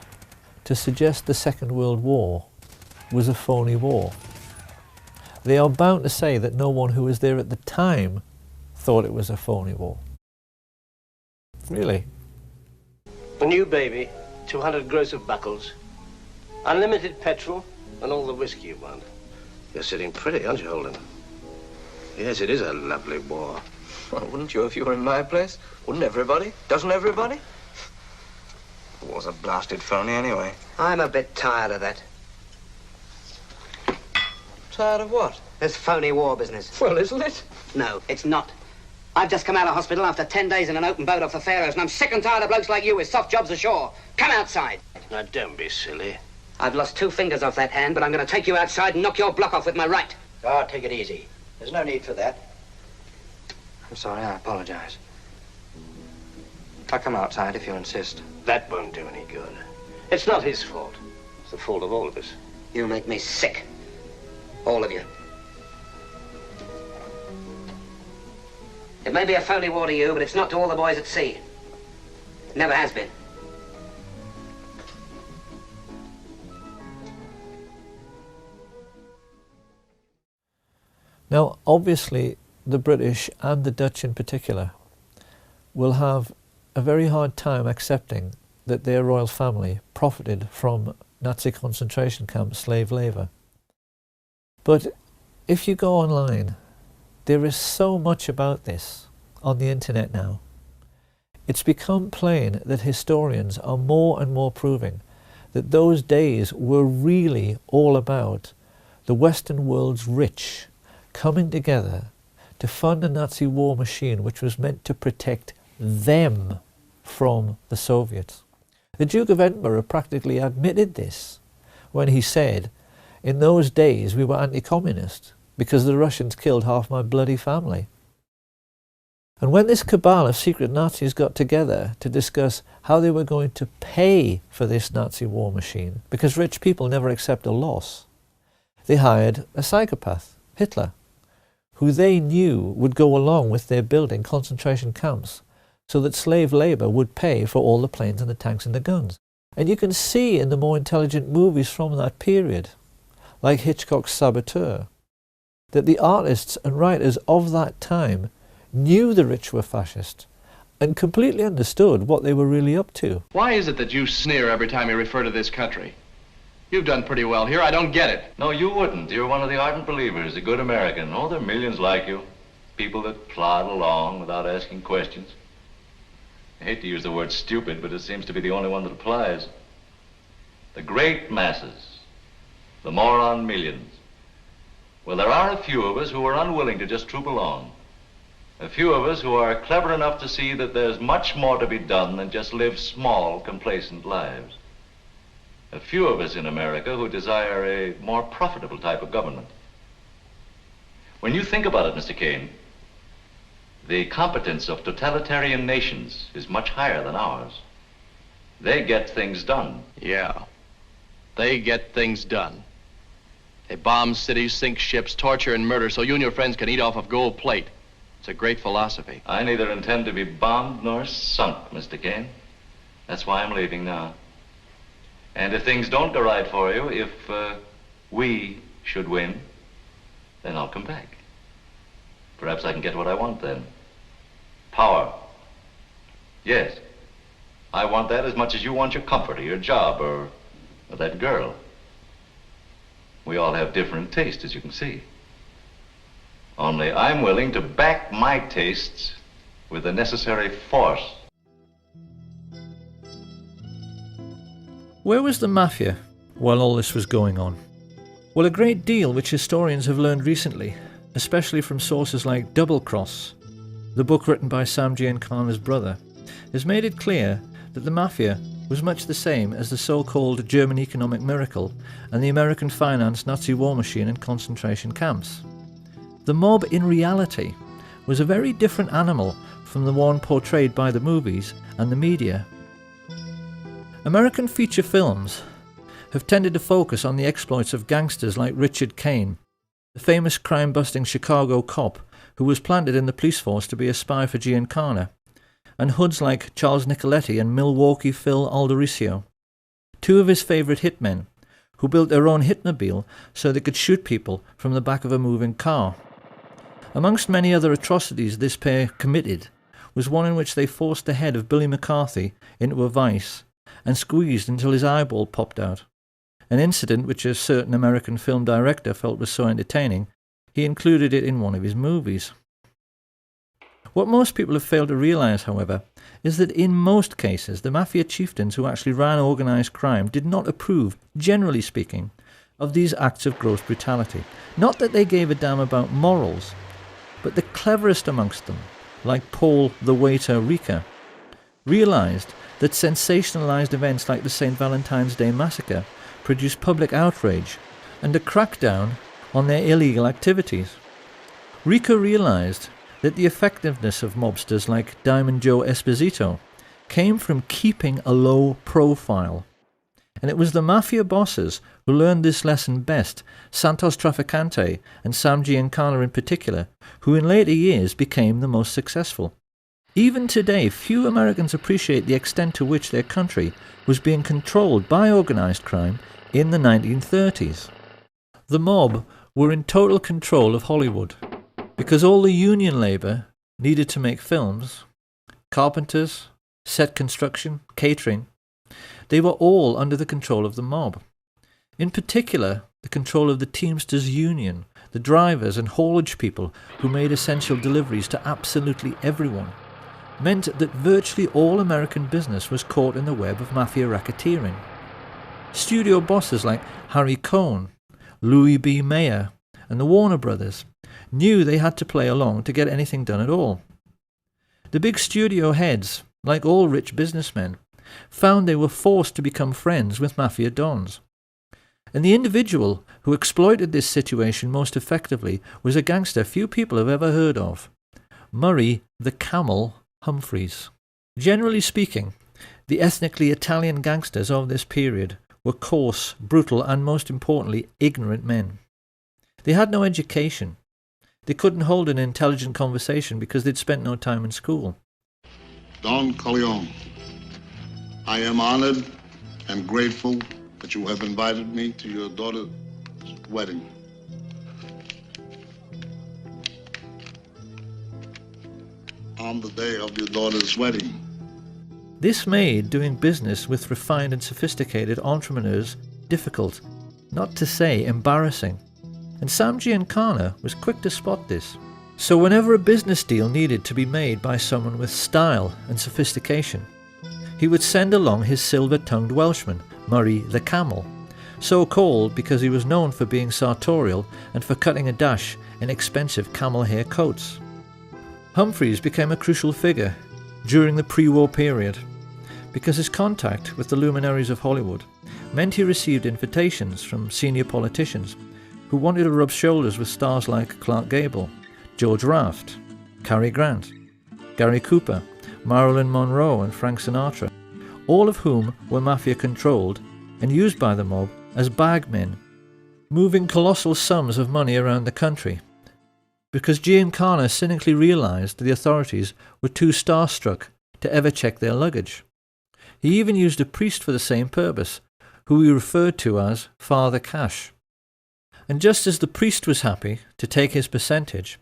to suggest the Second World War was a phony war. They are bound to say that no one who was there at the time thought it was a phony war. Really? A new baby, 200 gross of buckles, unlimited petrol, and all the whiskey you want. You're sitting pretty, aren't you, Holden? Yes, it is a lovely war. Well, wouldn't you if you were in my place? Wouldn't everybody? Doesn't everybody? The war's a blasted phony anyway. I'm a bit tired of that. Tired of what? This phony war business. Well, isn't it? No, it's not. I've just come out of hospital after 10 days in an open boat off the Faroes, and I'm sick and tired of blokes like you with soft jobs ashore. Come outside. Now, don't be silly. I've lost 2 fingers off that hand, but I'm going to take you outside and knock your block off with my right. Ah, take it easy. There's no need for that. I'm sorry, I apologize. I'll come outside if you insist. That won't do any good. It's not his fault. It's the fault of all of us. You make me sick. All of you. It may be a phony war to you, but it's not to all the boys at sea. It never has been. Now, obviously, the British and the Dutch in particular will have a very hard time accepting that their royal family profited from Nazi concentration camp slave labour. But if you go online, there is so much about this on the internet now. It's become plain that historians are more and more proving that those days were really all about the Western world's rich coming together to fund a Nazi war machine which was meant to protect them from the Soviets. The Duke of Edinburgh practically admitted this when he said, "In those days we were anti-communist because the Russians killed half my bloody family." And when this cabal of secret Nazis got together to discuss how they were going to pay for this Nazi war machine, because rich people never accept a loss, they hired a psychopath, Hitler, who they knew would go along with their building concentration camps so that slave labour would pay for all the planes and the tanks and the guns. And you can see in the more intelligent movies from that period, like Hitchcock's Saboteur, that the artists and writers of that time knew the rich were fascist and completely understood what they were really up to. Why is it that you sneer every time you refer to this country? You've done pretty well here. I don't get it. No, you wouldn't. You're one of the ardent believers, a good American. Oh, there are millions like you. People that plod along without asking questions. I hate to use the word stupid, but it seems to be the only one that applies. The great masses, the moron millions. Well, there are a few of us who are unwilling to just troop along. A few of us who are clever enough to see that there's much more to be done than just live small, complacent lives. A few of us in America who desire a more profitable type of government. When you think about it, Mr. Kane, the competence of totalitarian nations is much higher than ours. They get things done. Yeah, they get things done. They bomb cities, sink ships, torture and murder so you and your friends can eat off of gold plate. It's a great philosophy. I neither intend to be bombed nor sunk, Mr. Kane. That's why I'm leaving now. And if things don't go right for you, if we should win, then I'll come back. Perhaps I can get what I want then. Power. Yes. I want that as much as you want your comfort or your job or that girl. We all have different tastes, as you can see. Only I'm willing to back my tastes with the necessary force. Where was the mafia while all this was going on? Well, a great deal which historians have learned recently, especially from sources like Double Cross, the book written by Sam Giancana's brother, has made it clear that the mafia was much the same as the so-called German economic miracle and the American financed Nazi war machine in concentration camps. The mob in reality was a very different animal from the one portrayed by the movies and the media. American feature films have tended to focus on the exploits of gangsters like Richard Kane, the famous crime-busting Chicago cop who was planted in the police force to be a spy for Giancana, and hoods like Charles Nicoletti and Milwaukee Phil Aldericio, two of his favourite hitmen, who built their own hitmobile so they could shoot people from the back of a moving car. Amongst many other atrocities this pair committed was one in which they forced the head of Billy McCarthy into a vice and squeezed until his eyeball popped out, an incident which a certain American film director felt was so entertaining he included it in one of his movies. What most people have failed to realise, however, is that in most cases the mafia chieftains who actually ran organised crime did not approve, generally speaking, of these acts of gross brutality. Not that they gave a damn about morals, but the cleverest amongst them, like Paul the Waiter Ricca, realised that sensationalised events like the St. Valentine's Day massacre produced public outrage and a crackdown on their illegal activities. Ricca realised that the effectiveness of mobsters like Diamond Joe Esposito came from keeping a low profile. And it was the mafia bosses who learned this lesson best, Santos Trafficante and Sam Giancana in particular, who in later years became the most successful. Even today, few Americans appreciate the extent to which their country was being controlled by organised crime in the 1930s. The mob were in total control of Hollywood, because all the union labour needed to make films, carpenters, set construction, catering, they were all under the control of the mob. In particular, the control of the Teamsters Union, the drivers and haulage people who made essential deliveries to absolutely everyone, meant that virtually all American business was caught in the web of mafia racketeering. Studio bosses like Harry Cohn, Louis B. Mayer, and the Warner Brothers knew they had to play along to get anything done at all. The big studio heads, like all rich businessmen, found they were forced to become friends with mafia dons. And the individual who exploited this situation most effectively was a gangster few people have ever heard of, Murray the Camel Humphreys. Generally speaking, the ethnically Italian gangsters of this period were coarse, brutal, and most importantly, ignorant men. They had no education. They couldn't hold an intelligent conversation because they'd spent no time in school. Don Corleone, I am honored and grateful that you have invited me to your daughter's wedding. On the day of your daughter's wedding. This made doing business with refined and sophisticated entrepreneurs difficult, not to say embarrassing. And Sam Giancana was quick to spot this. So whenever a business deal needed to be made by someone with style and sophistication, he would send along his silver-tongued Welshman, Murray the Camel, so called because he was known for being sartorial and for cutting a dash in expensive camel hair coats. Humphreys became a crucial figure during the pre-war period because his contact with the luminaries of Hollywood meant he received invitations from senior politicians who wanted to rub shoulders with stars like Clark Gable, George Raft, Cary Grant, Gary Cooper, Marilyn Monroe and Frank Sinatra, all of whom were mafia-controlled and used by the mob as bagmen, moving colossal sums of money around the country, because Giancana cynically realized the authorities were too starstruck to ever check their luggage. He even used a priest for the same purpose, who he referred to as Father Cash. And just as the priest was happy to take his percentage,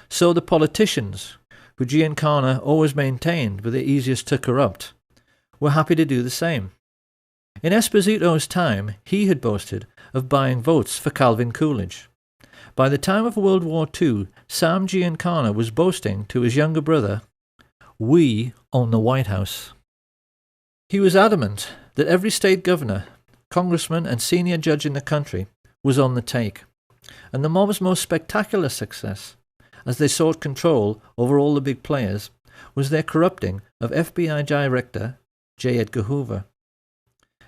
so the politicians, who Giancana always maintained were the easiest to corrupt, were happy to do the same. In Esposito's time, he had boasted of buying votes for Calvin Coolidge. By the time of World War II, Sam Giancana was boasting to his younger brother, "We own the White House." He was adamant that every state governor, congressman and senior judge in the country was on the take, and the mob's most spectacular success, as they sought control over all the big players, was their corrupting of FBI Director J. Edgar Hoover.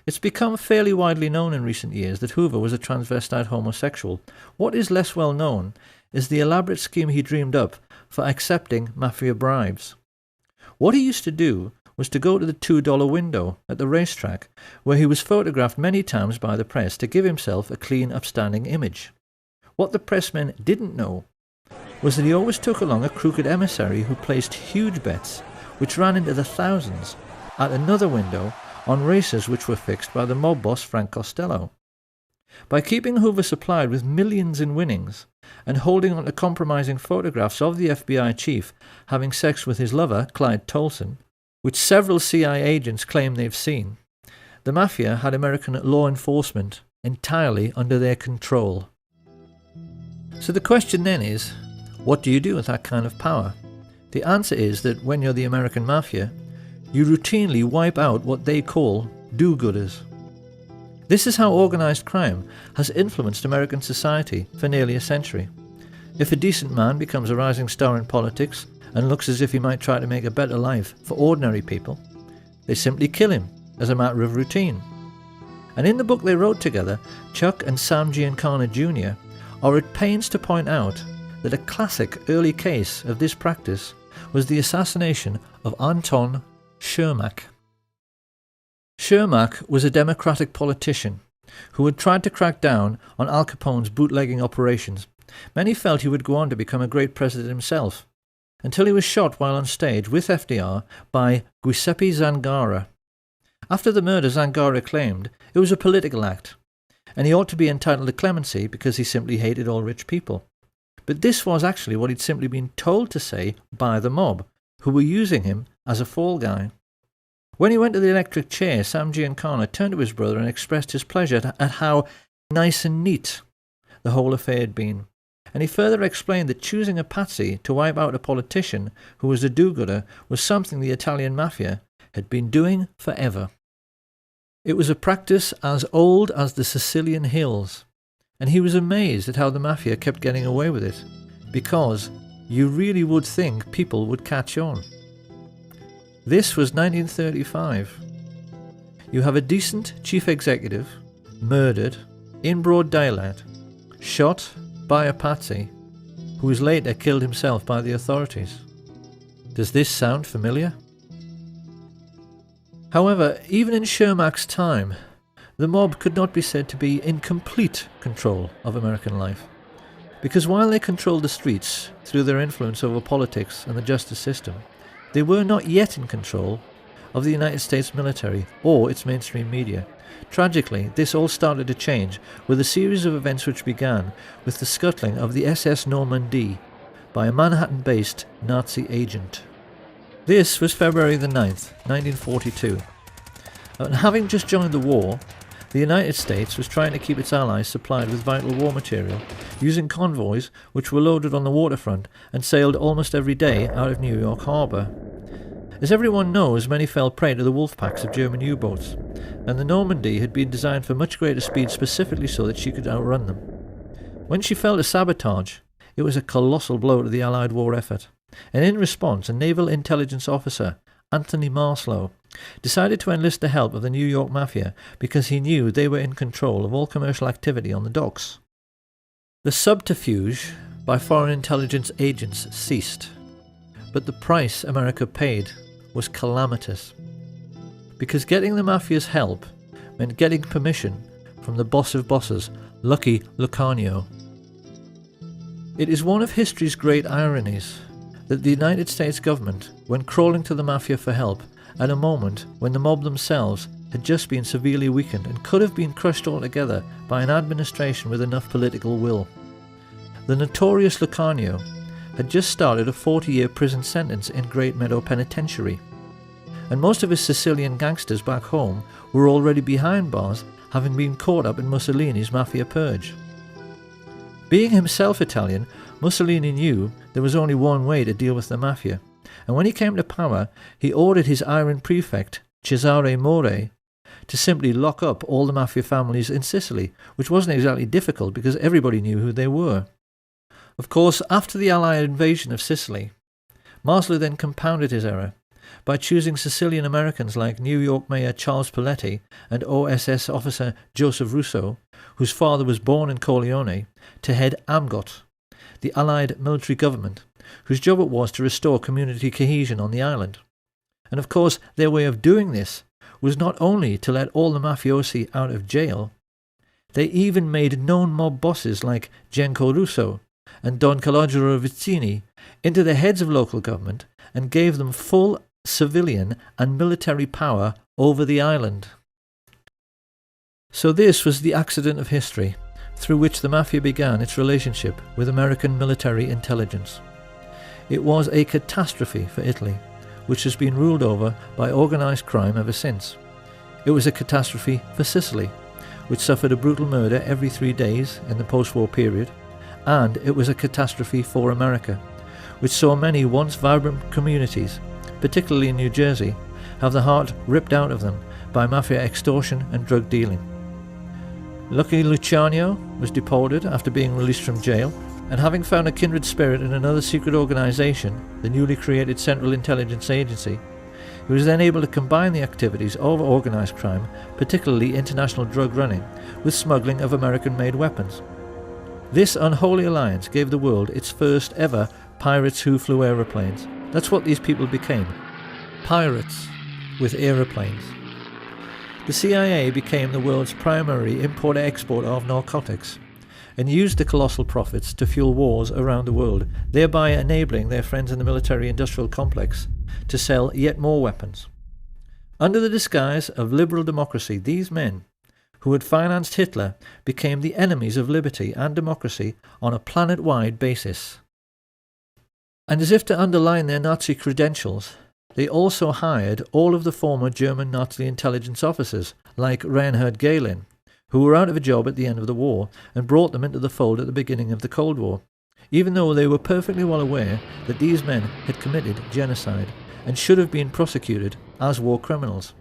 It's become fairly widely known in recent years that Hoover was a transvestite homosexual. What is less well known is the elaborate scheme he dreamed up for accepting mafia bribes. What he used to do was to go to the $2 window at the racetrack, where he was photographed many times by the press to give himself a clean, upstanding image. What the pressmen didn't know was that he always took along a crooked emissary who placed huge bets, which ran into the thousands, at another window on races which were fixed by the mob boss Frank Costello. By keeping Hoover supplied with millions in winnings and holding on to compromising photographs of the FBI chief having sex with his lover, Clyde Tolson, which several CIA agents claim they've seen, the mafia had American law enforcement entirely under their control. So the question then is, what do you do with that kind of power? The answer is that when you're the American mafia, you routinely wipe out what they call do-gooders. This is how organized crime has influenced American society for nearly a century. If a decent man becomes a rising star in politics and looks as if he might try to make a better life for ordinary people, they simply kill him as a matter of routine. And in the book they wrote together, Chuck and Sam Giancana Jr. are at pains to point out that a classic early case of this practice was the assassination of Anton Shermack. Shermack was a Democratic politician who had tried to crack down on Al Capone's bootlegging operations. Many felt he would go on to become a great president himself, until he was shot while on stage with FDR by Giuseppe Zangara. After the murder, Zangara claimed it was a political act, and he ought to be entitled to clemency because he simply hated all rich people. But this was actually what he'd simply been told to say by the mob, who were using him as a fall guy. When he went to the electric chair, Sam Giancana turned to his brother and expressed his pleasure at how nice and neat the whole affair had been. And he further explained that choosing a patsy to wipe out a politician who was a do-gooder was something the Italian mafia had been doing forever. It was a practice as old as the Sicilian hills, and he was amazed at how the mafia kept getting away with it, because you really would think people would catch on. This was 1935. You have a decent chief executive murdered in broad daylight, shot by a patsy, who was later killed himself by the authorities. Does this sound familiar? However, even in Shermack's time, the mob could not be said to be in complete control of American life, because while they controlled the streets through their influence over politics and the justice system, they were not yet in control of the United States military or its mainstream media. Tragically, this all started to change with a series of events which began with the scuttling of the SS Normandie by a Manhattan-based Nazi agent. This was February the 9th, 1942. And having just joined the war, the United States was trying to keep its allies supplied with vital war material, using convoys which were loaded on the waterfront and sailed almost every day out of New York Harbor. As everyone knows, many fell prey to the wolf packs of German U-boats, and the Normandy had been designed for much greater speed specifically so that she could outrun them. When she fell to sabotage, it was a colossal blow to the Allied war effort, and in response a naval intelligence officer, Anthony Marslow, decided to enlist the help of the New York Mafia because he knew they were in control of all commercial activity on the docks. The subterfuge by foreign intelligence agents ceased, but the price America paid was calamitous, because getting the Mafia's help meant getting permission from the boss of bosses, Lucky Lucanio. It is one of history's great ironies that the United States government went crawling to the Mafia for help at a moment when the mob themselves had just been severely weakened and could have been crushed altogether by an administration with enough political will. The notorious Lucanio had just started a 40-year prison sentence in Great Meadow Penitentiary, and most of his Sicilian gangsters back home were already behind bars, having been caught up in Mussolini's Mafia purge. Being himself Italian, Mussolini knew there was only one way to deal with the Mafia, and when he came to power, he ordered his iron prefect, Cesare More, to simply lock up all the Mafia families in Sicily, which wasn't exactly difficult because everybody knew who they were. Of course, after the Allied invasion of Sicily, Marslow then compounded his error by choosing Sicilian Americans like New York Mayor Charles Paletti and OSS officer Joseph Russo, whose father was born in Corleone, to head AMGOT, the Allied military government, whose job it was to restore community cohesion on the island. And of course, their way of doing this was not only to let all the mafiosi out of jail, they even made known mob bosses like Genco Russo and Don Calogero Vizzini into the heads of local government and gave them full civilian and military power over the island. So this was the accident of history through which the Mafia began its relationship with American military intelligence. It was a catastrophe for Italy, which has been ruled over by organised crime ever since. It was a catastrophe for Sicily, which suffered a brutal murder every 3 days in the post-war period, and it was a catastrophe for America, which saw many once vibrant communities, particularly in New Jersey, have the heart ripped out of them by Mafia extortion and drug dealing. Lucky Lucanio was deported after being released from jail, and having found a kindred spirit in another secret organisation, the newly created Central Intelligence Agency, he was then able to combine the activities of organised crime, particularly international drug running, with smuggling of American-made weapons. This unholy alliance gave the world its first ever pirates who flew aeroplanes. That's what these people became. Pirates with aeroplanes. The CIA became the world's primary import-export of narcotics and used the colossal profits to fuel wars around the world, thereby enabling their friends in the military-industrial complex to sell yet more weapons. Under the disguise of liberal democracy, these men, who had financed Hitler, became the enemies of liberty and democracy on a planet-wide basis. And as if to underline their Nazi credentials, they also hired all of the former German Nazi intelligence officers, like Reinhard Gehlen, who were out of a job at the end of the war, and brought them into the fold at the beginning of the Cold War, even though they were perfectly well aware that these men had committed genocide and should have been prosecuted as war criminals.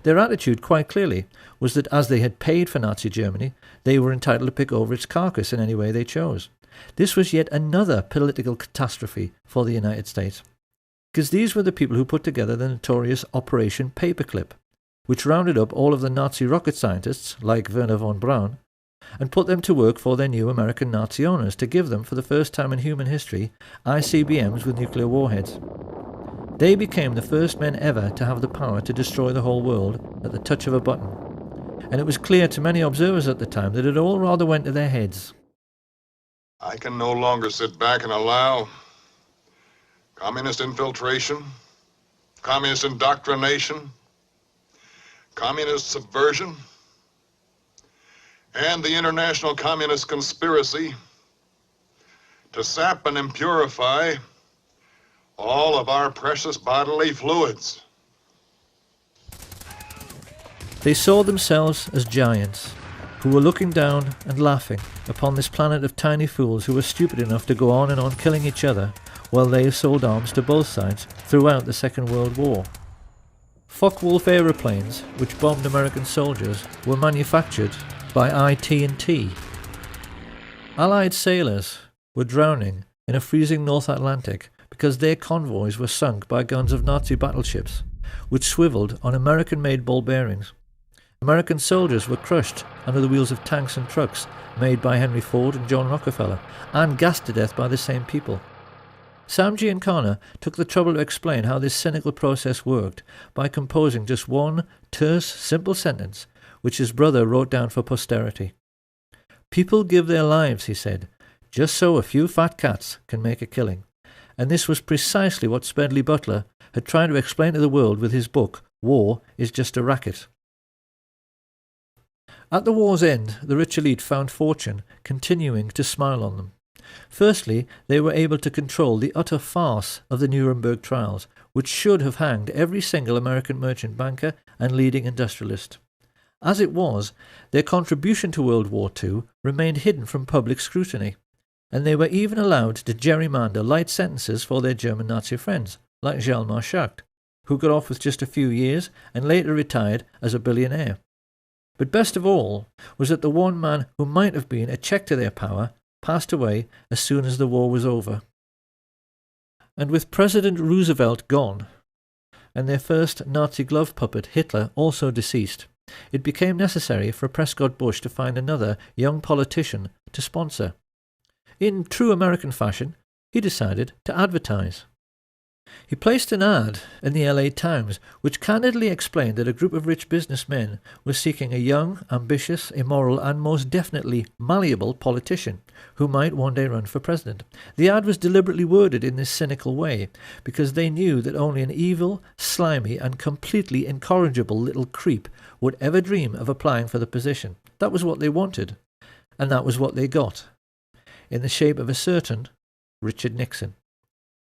Their attitude, quite clearly, was that as they had paid for Nazi Germany, they were entitled to pick over its carcass in any way they chose. This was yet another political catastrophe for the United States, because these were the people who put together the notorious Operation Paperclip, which rounded up all of the Nazi rocket scientists, like Wernher von Braun, and put them to work for their new American Nazi owners to give them, for the first time in human history, ICBMs with nuclear warheads. They became the first men ever to have the power to destroy the whole world at the touch of a button, and it was clear to many observers at the time that it all rather went to their heads. I can no longer sit back and allow communist infiltration, communist indoctrination, communist subversion, and the international communist conspiracy to sap and impurify all of our precious bodily fluids. They saw themselves as giants, who were looking down and laughing upon this planet of tiny fools who were stupid enough to go on and on killing each other while they sold arms to both sides throughout the Second World War. Focke-Wulf aeroplanes, which bombed American soldiers, were manufactured by IT&T. Allied sailors were drowning in a freezing North Atlantic because their convoys were sunk by guns of Nazi battleships, which swiveled on American-made ball bearings. American soldiers were crushed under the wheels of tanks and trucks made by Henry Ford and John Rockefeller, and gassed to death by the same people. Sam Giancana took the trouble to explain how this cynical process worked by composing just one terse, simple sentence, which his brother wrote down for posterity. "People give their lives," he said, "just so a few fat cats can make a killing." And this was precisely what Smedley Butler had tried to explain to the world with his book, War is Just a Racket. At the war's end, the rich elite found fortune continuing to smile on them. Firstly, they were able to control the utter farce of the Nuremberg trials, which should have hanged every single American merchant banker and leading industrialist. As it was, their contribution to World War II remained hidden from public scrutiny, and they were even allowed to gerrymander light sentences for their German Nazi friends, like Hjalmar Schacht, who got off with just a few years and later retired as a billionaire. But best of all was that the one man who might have been a check to their power passed away as soon as the war was over. And with President Roosevelt gone, and their first Nazi glove puppet Hitler also deceased, it became necessary for Prescott Bush to find another young politician to sponsor. In true American fashion, he decided to advertise. He placed an ad in the LA Times which candidly explained that a group of rich businessmen was seeking a young, ambitious, immoral and most definitely malleable politician who might one day run for president. The ad was deliberately worded in this cynical way because they knew that only an evil, slimy and completely incorrigible little creep would ever dream of applying for the position. That was what they wanted, and that was what they got, in the shape of a certain Richard Nixon.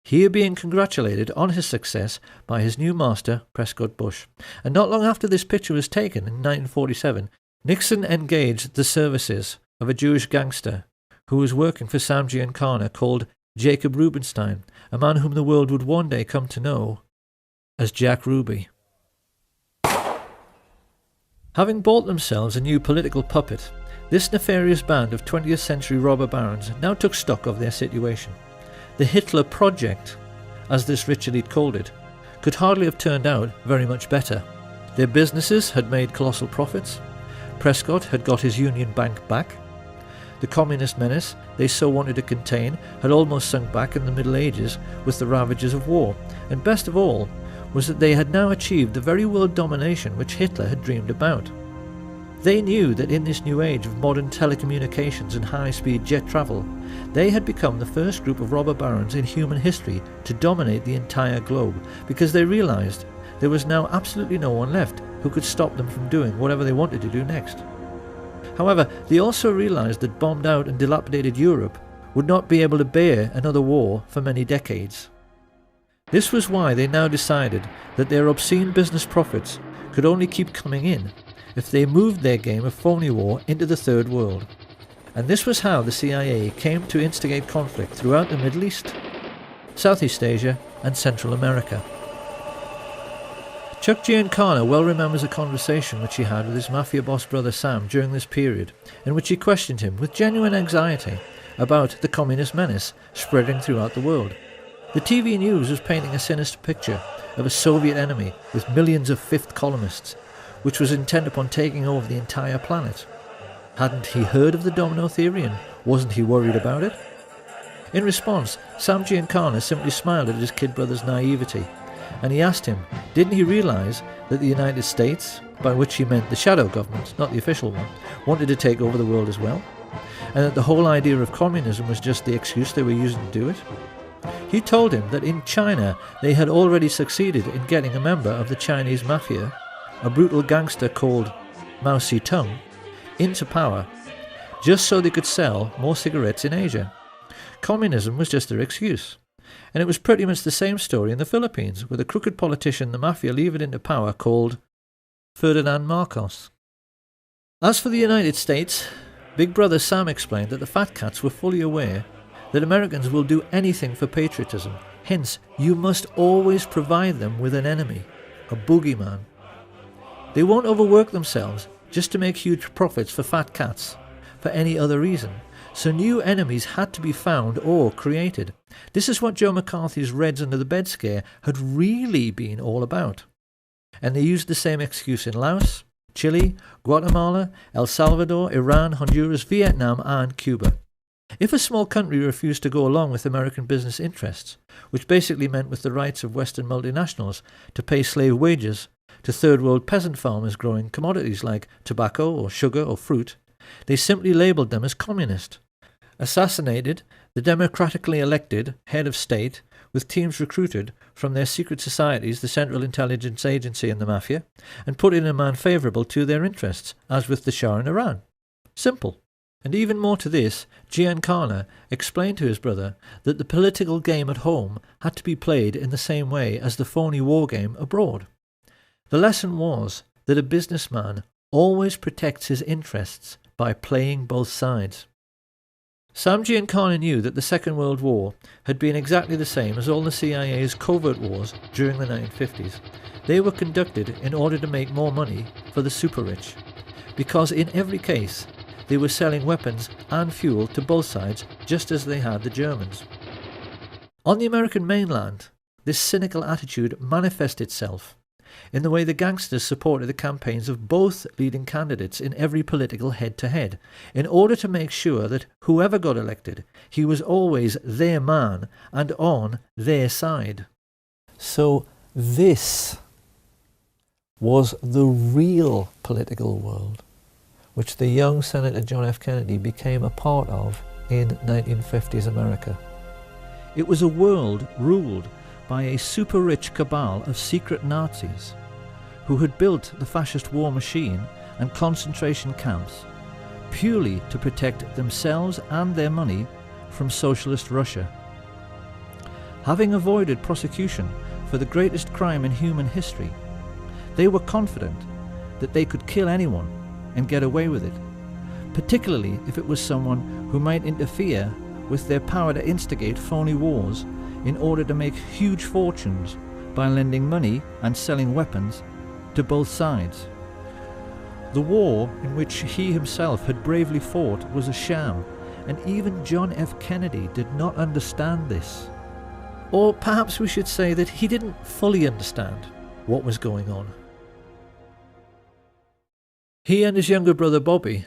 Here being congratulated on his success by his new master, Prescott Bush. And not long after this picture was taken in 1947, Nixon engaged the services of a Jewish gangster who was working for Sam Giancana called Jacob Rubenstein, a man whom the world would one day come to know as Jack Ruby. Having bought themselves a new political puppet, this nefarious band of 20th century robber barons now took stock of their situation. The Hitler Project, as this rich elite called it, could hardly have turned out very much better. Their businesses had made colossal profits. Prescott had got his Union Bank back. The communist menace they so wanted to contain had almost sunk back in the Middle Ages with the ravages of war. And best of all was that they had now achieved the very world domination which Hitler had dreamed about. They knew that in this new age of modern telecommunications and high-speed jet travel, they had become the first group of robber barons in human history to dominate the entire globe, because they realized there was now absolutely no one left who could stop them from doing whatever they wanted to do next. However, they also realized that bombed out and dilapidated Europe would not be able to bear another war for many decades. This was why they now decided that their obscene business profits could only keep coming in if they moved their game of phony war into the Third World. And this was how the CIA came to instigate conflict throughout the Middle East, Southeast Asia and Central America. Chuck Giancana well remembers a conversation which he had with his mafia boss brother Sam during this period, in which he questioned him with genuine anxiety about the communist menace spreading throughout the world. The TV news was painting a sinister picture of a Soviet enemy with millions of fifth columnists, which was intent upon taking over the entire planet. Hadn't he heard of the domino theory, and wasn't he worried about it? In response, Sam Giancana simply smiled at his kid brother's naivety, and he asked him, didn't he realize that the United States, by which he meant the shadow government, not the official one, wanted to take over the world as well, and that the whole idea of communism was just the excuse they were using to do it? He told him that in China they had already succeeded in getting a member of the Chinese mafia, a brutal gangster called Mao Zedong, into power, just so they could sell more cigarettes in Asia. Communism was just their excuse. And it was pretty much the same story in the Philippines, with a crooked politician the mafia levered into power called Ferdinand Marcos. As for the United States, Big Brother Sam explained that the fat cats were fully aware that Americans will do anything for patriotism. Hence, you must always provide them with an enemy, a boogeyman. They won't overwork themselves just to make huge profits for fat cats, for any other reason. So new enemies had to be found or created. This is what Joe McCarthy's Reds under the bed scare had really been all about. And they used the same excuse in Laos, Chile, Guatemala, El Salvador, Iran, Honduras, Vietnam and Cuba. If a small country refused to go along with American business interests, which basically meant with the rights of Western multinationals to pay slave wages to third world peasant farmers growing commodities like tobacco or sugar or fruit, they simply labelled them as communist, assassinated the democratically elected head of state with teams recruited from their secret societies, the Central Intelligence Agency and the Mafia, and put in a man favourable to their interests, as with the Shah in Iran. Simple. And even more to this, Giancana explained to his brother that the political game at home had to be played in the same way as the phony war game abroad. The lesson was that a businessman always protects his interests by playing both sides. Sam Giancana knew that the Second World War had been exactly the same as all the CIA's covert wars during the 1950s. They were conducted in order to make more money for the super-rich, because in every case they were selling weapons and fuel to both sides just as they had the Germans. On the American mainland, this cynical attitude manifested itself in the way the gangsters supported the campaigns of both leading candidates in every political head-to-head, in order to make sure that whoever got elected, he was always their man and on their side. So this was the real political world which the young Senator John F. Kennedy became a part of in 1950s America. It was a world ruled by a super-rich cabal of secret Nazis who had built the fascist war machine and concentration camps purely to protect themselves and their money from socialist Russia. Having avoided prosecution for the greatest crime in human history, they were confident that they could kill anyone and get away with it, particularly if it was someone who might interfere with their power to instigate phony wars in order to make huge fortunes by lending money and selling weapons to both sides. The war in which he himself had bravely fought was a sham, and even John F. Kennedy did not understand this. Or perhaps we should say that he didn't fully understand what was going on. He and his younger brother Bobby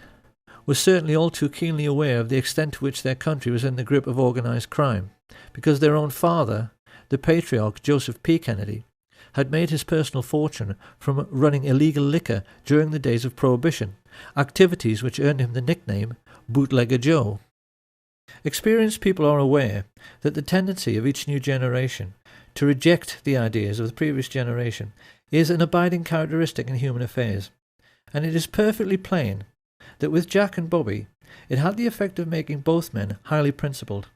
were certainly all too keenly aware of the extent to which their country was in the grip of organised crime, because their own father, the patriarch Joseph P. Kennedy, had made his personal fortune from running illegal liquor during the days of Prohibition, activities which earned him the nickname Bootlegger Joe. Experienced people are aware that the tendency of each new generation to reject the ideas of the previous generation is an abiding characteristic in human affairs, and it is perfectly plain that with Jack and Bobby it had the effect of making both men highly principled.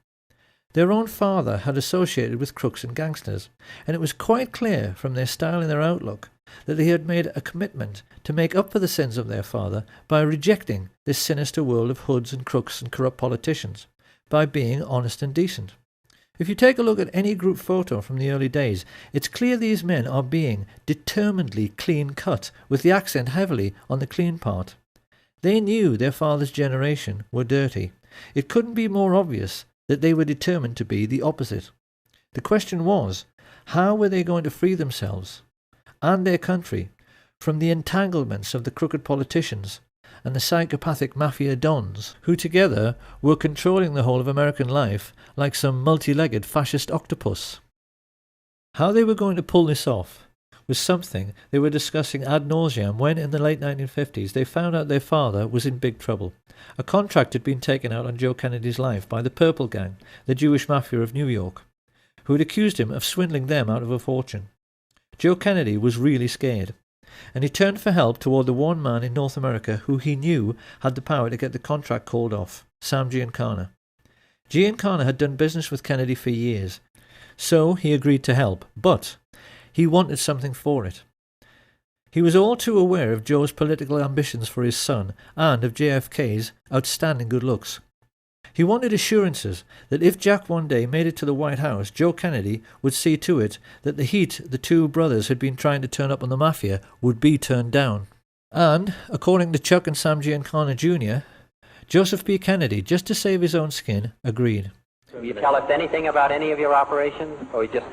Their own father had associated with crooks and gangsters, and it was quite clear from their style and their outlook that they had made a commitment to make up for the sins of their father by rejecting this sinister world of hoods and crooks and corrupt politicians, by being honest and decent. If you take a look at any group photo from the early days, it's clear these men are being determinedly clean-cut, with the accent heavily on the clean part. They knew their father's generation were dirty. It couldn't be more obvious that they were determined to be the opposite. The question was, how were they going to free themselves and their country from the entanglements of the crooked politicians and the psychopathic mafia dons, who together were controlling the whole of American life like some multi-legged fascist octopus? How they were going to pull this off was something they were discussing ad nauseam when, in the late 1950s, they found out their father was in big trouble. A contract had been taken out on Joe Kennedy's life by the Purple Gang, the Jewish mafia of New York, who had accused him of swindling them out of a fortune. Joe Kennedy was really scared, and he turned for help toward the one man in North America who he knew had the power to get the contract called off, Sam Giancana. Giancana had done business with Kennedy for years, so he agreed to help, but he wanted something for it. He was all too aware of Joe's political ambitions for his son and of JFK's outstanding good looks. He wanted assurances that if Jack one day made it to the White House, Joe Kennedy would see to it that the heat the two brothers had been trying to turn up on the Mafia would be turned down. And, according to Chuck and Sam Giancana Jr., Joseph P. Kennedy, just to save his own skin, agreed. Will you tell us anything about any of your operations, or you just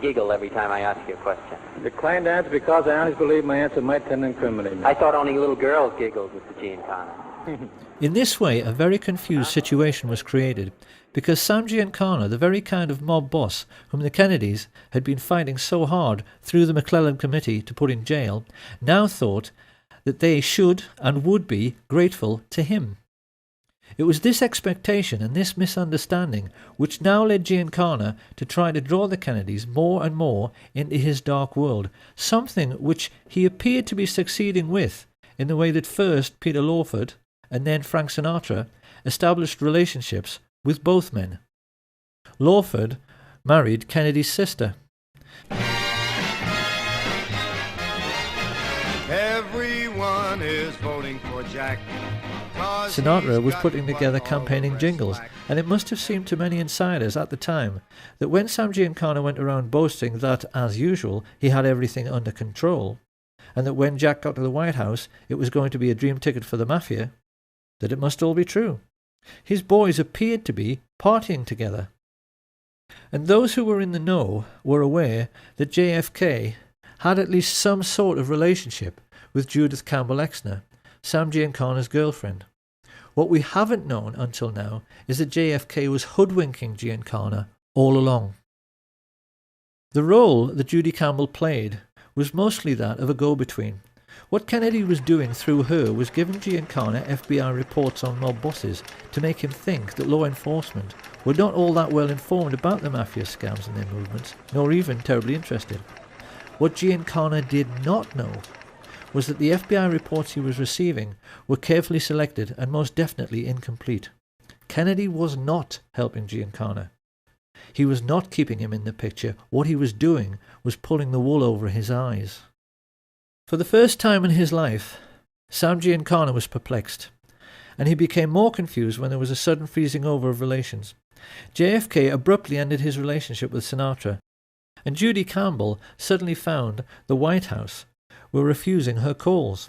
giggle every time I ask you a question? Declined to answer because I honestly believe my answer might tend to incriminate me. I thought only little girls giggled with the Giancana. In this way, a very confused situation was created, because Sam Giancana, the very kind of mob boss whom the Kennedys had been fighting so hard through the McClellan Committee to put in jail, now thought that they should and would be grateful to him. It was this expectation and this misunderstanding which now led Giancana to try to draw the Kennedys more and more into his dark world, something which he appeared to be succeeding with in the way that first Peter Lawford and then Frank Sinatra established relationships with both men. Lawford married Kennedy's sister. Everyone is voting for Jack. Sinatra was putting together campaigning jingles, and it must have seemed to many insiders at the time that when Sam Giancana went around boasting that, as usual, he had everything under control, and that when Jack got to the White House it was going to be a dream ticket for the Mafia, that it must all be true. His boys appeared to be partying together. And those who were in the know were aware that JFK had at least some sort of relationship with Judith Campbell Exner, Sam Giancana's girlfriend. What we haven't known until now is that JFK was hoodwinking Giancana all along. The role that Judy Campbell played was mostly that of a go-between. What Kennedy was doing through her was giving Giancana FBI reports on mob bosses to make him think that law enforcement were not all that well informed about the Mafia scams and their movements, nor even terribly interested. What Giancana did not know was that the FBI reports he was receiving were carefully selected and most definitely incomplete. Kennedy was not helping Giancana. He was not keeping him in the picture. What he was doing was pulling the wool over his eyes. For the first time in his life, Sam Giancana was perplexed, and he became more confused when there was a sudden freezing over of relations. JFK abruptly ended his relationship with Sinatra, and Judy Campbell suddenly found the White House were refusing her calls.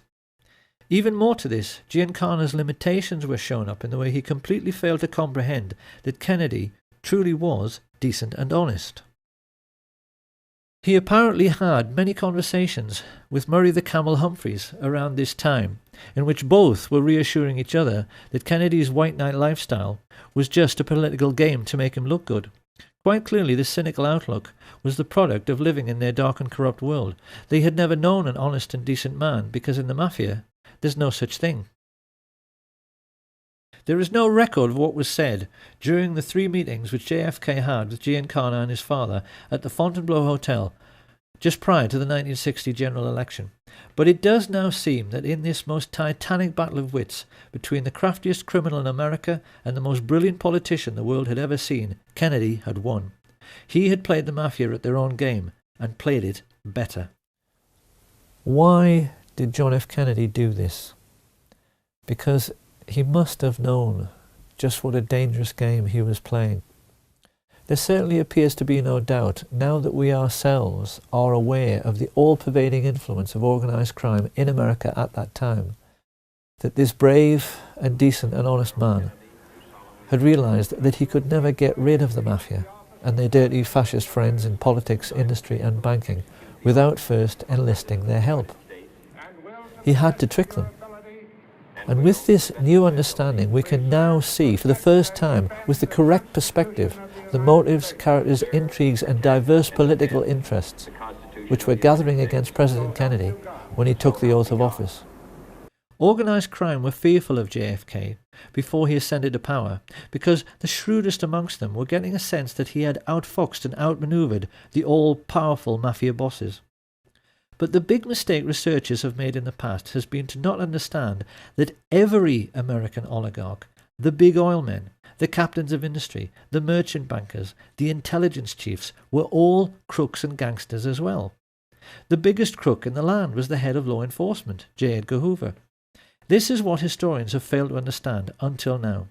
Even more to this, Giancana's limitations were shown up in the way he completely failed to comprehend that Kennedy truly was decent and honest. He apparently had many conversations with Murray the Camel Humphreys around this time, in which both were reassuring each other that Kennedy's white knight lifestyle was just a political game to make him look good. Quite clearly, this cynical outlook was the product of living in their dark and corrupt world. They had never known an honest and decent man, because in the Mafia, there's no such thing. There is no record of what was said during the 3 meetings which JFK had with Giancana and his father at the Fontainebleau Hotel just prior to the 1960 general election. But it does now seem that in this most titanic battle of wits between the craftiest criminal in America and the most brilliant politician the world had ever seen, Kennedy had won. He had played the Mafia at their own game, and played it better. Why did John F. Kennedy do this? Because he must have known just what a dangerous game he was playing. There certainly appears to be no doubt, now that we ourselves are aware of the all-pervading influence of organised crime in America at that time, that this brave and decent and honest man had realised that he could never get rid of the Mafia and their dirty fascist friends in politics, industry and banking without first enlisting their help. He had to trick them. And with this new understanding, we can now see for the first time, with the correct perspective, the motives, characters, intrigues and diverse political interests which were gathering against President Kennedy when he took the oath of office. Organised crime were fearful of JFK before he ascended to power, because the shrewdest amongst them were getting a sense that he had outfoxed and outmanoeuvred the all-powerful Mafia bosses. But the big mistake researchers have made in the past has been to not understand that every American oligarch, the big oil men, the captains of industry, the merchant bankers, the intelligence chiefs, were all crooks and gangsters as well. The biggest crook in the land was the head of law enforcement, J. Edgar Hoover. This is what historians have failed to understand until now.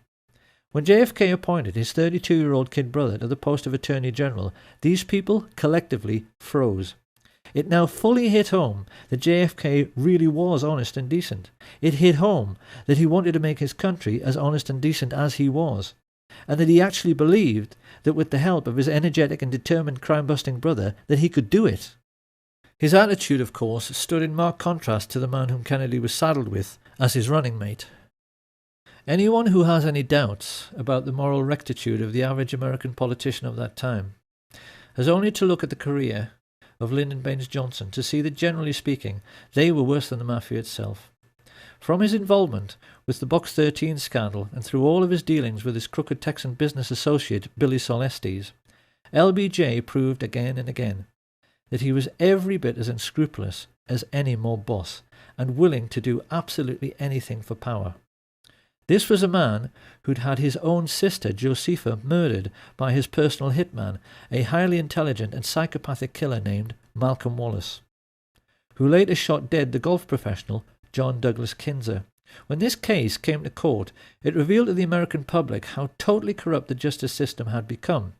When JFK appointed his 32-year-old kid brother to the post of Attorney General, these people collectively froze. It now fully hit home that JFK really was honest and decent. It hit home that he wanted to make his country as honest and decent as he was, and that he actually believed that with the help of his energetic and determined crime-busting brother that he could do it. His attitude, of course, stood in marked contrast to the man whom Kennedy was saddled with as his running mate. Anyone who has any doubts about the moral rectitude of the average American politician of that time has only to look at the career of Lyndon Baines Johnson to see that, generally speaking, they were worse than the Mafia itself. From his involvement with the Box 13 scandal and through all of his dealings with his crooked Texan business associate Billy Solestes, LBJ proved again and again that he was every bit as unscrupulous as any mob boss and willing to do absolutely anything for power. This was a man who'd had his own sister, Josepha, murdered by his personal hitman, a highly intelligent and psychopathic killer named Malcolm Wallace, who later shot dead the golf professional John Douglas Kinzer. When this case came to court, it revealed to the American public how totally corrupt the justice system had become,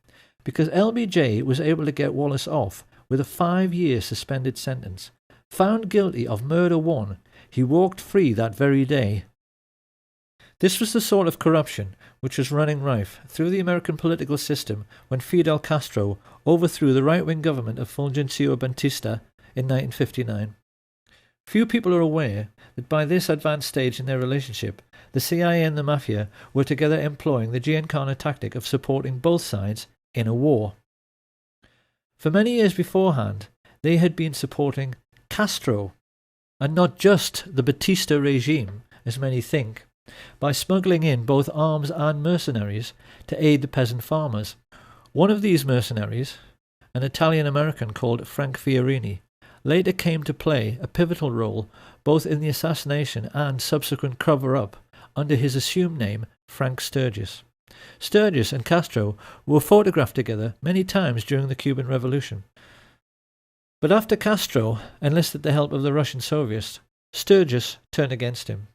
because LBJ was able to get Wallace off with a 5-year suspended sentence. Found guilty of murder one, he walked free that very day. This was the sort of corruption which was running rife through the American political system when Fidel Castro overthrew the right-wing government of Fulgencio Batista in 1959. Few people are aware that by this advanced stage in their relationship, the CIA and the Mafia were together employing the Giancana tactic of supporting both sides in a war. For many years beforehand, they had been supporting Castro, and not just the Batista regime, as many think, by smuggling in both arms and mercenaries to aid the peasant farmers. One of these mercenaries, an Italian-American called Frank Fiorini, later came to play a pivotal role both in the assassination and subsequent cover-up under his assumed name Frank Sturgis. Sturgis and Castro were photographed together many times during the Cuban Revolution. But after Castro enlisted the help of the Russian Soviets, Sturgis turned against him.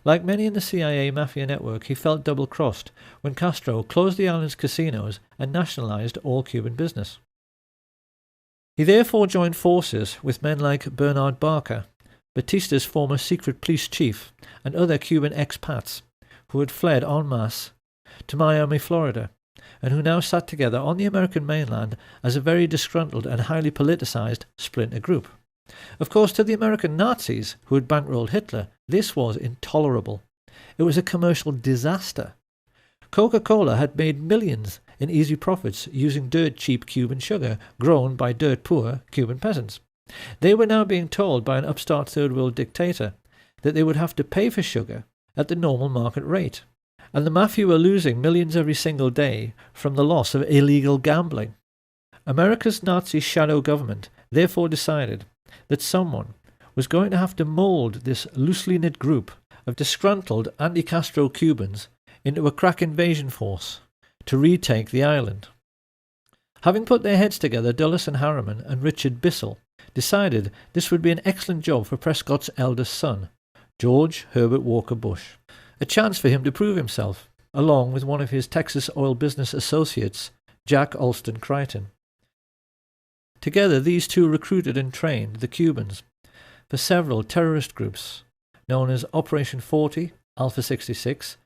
Like many in the CIA Mafia network, he felt double-crossed when Castro closed the island's casinos and nationalized all Cuban business. He therefore joined forces with men like Bernard Barker, Batista's former secret police chief, and other Cuban expats who had fled en masse to Miami, Florida, and who now sat together on the American mainland as a very disgruntled and highly politicized splinter group. Of course, to the American Nazis who had bankrolled Hitler, this was intolerable. It was a commercial disaster. Coca-Cola had made millions in easy profits using dirt-cheap Cuban sugar grown by dirt-poor Cuban peasants. They were now being told by an upstart third-world dictator that they would have to pay for sugar at the normal market rate, and the Mafia were losing millions every single day from the loss of illegal gambling. America's Nazi shadow government therefore decided that someone was going to have to mould this loosely knit group of disgruntled anti-Castro Cubans into a crack invasion force to retake the island. Having put their heads together, Dulles and Harriman and Richard Bissell decided this would be an excellent job for Prescott's eldest son, George Herbert Walker Bush, a chance for him to prove himself, along with one of his Texas oil business associates, Jack Alston Crichton. Together, these two recruited and trained the Cubans for several terrorist groups known as Operation 40, Alpha 66,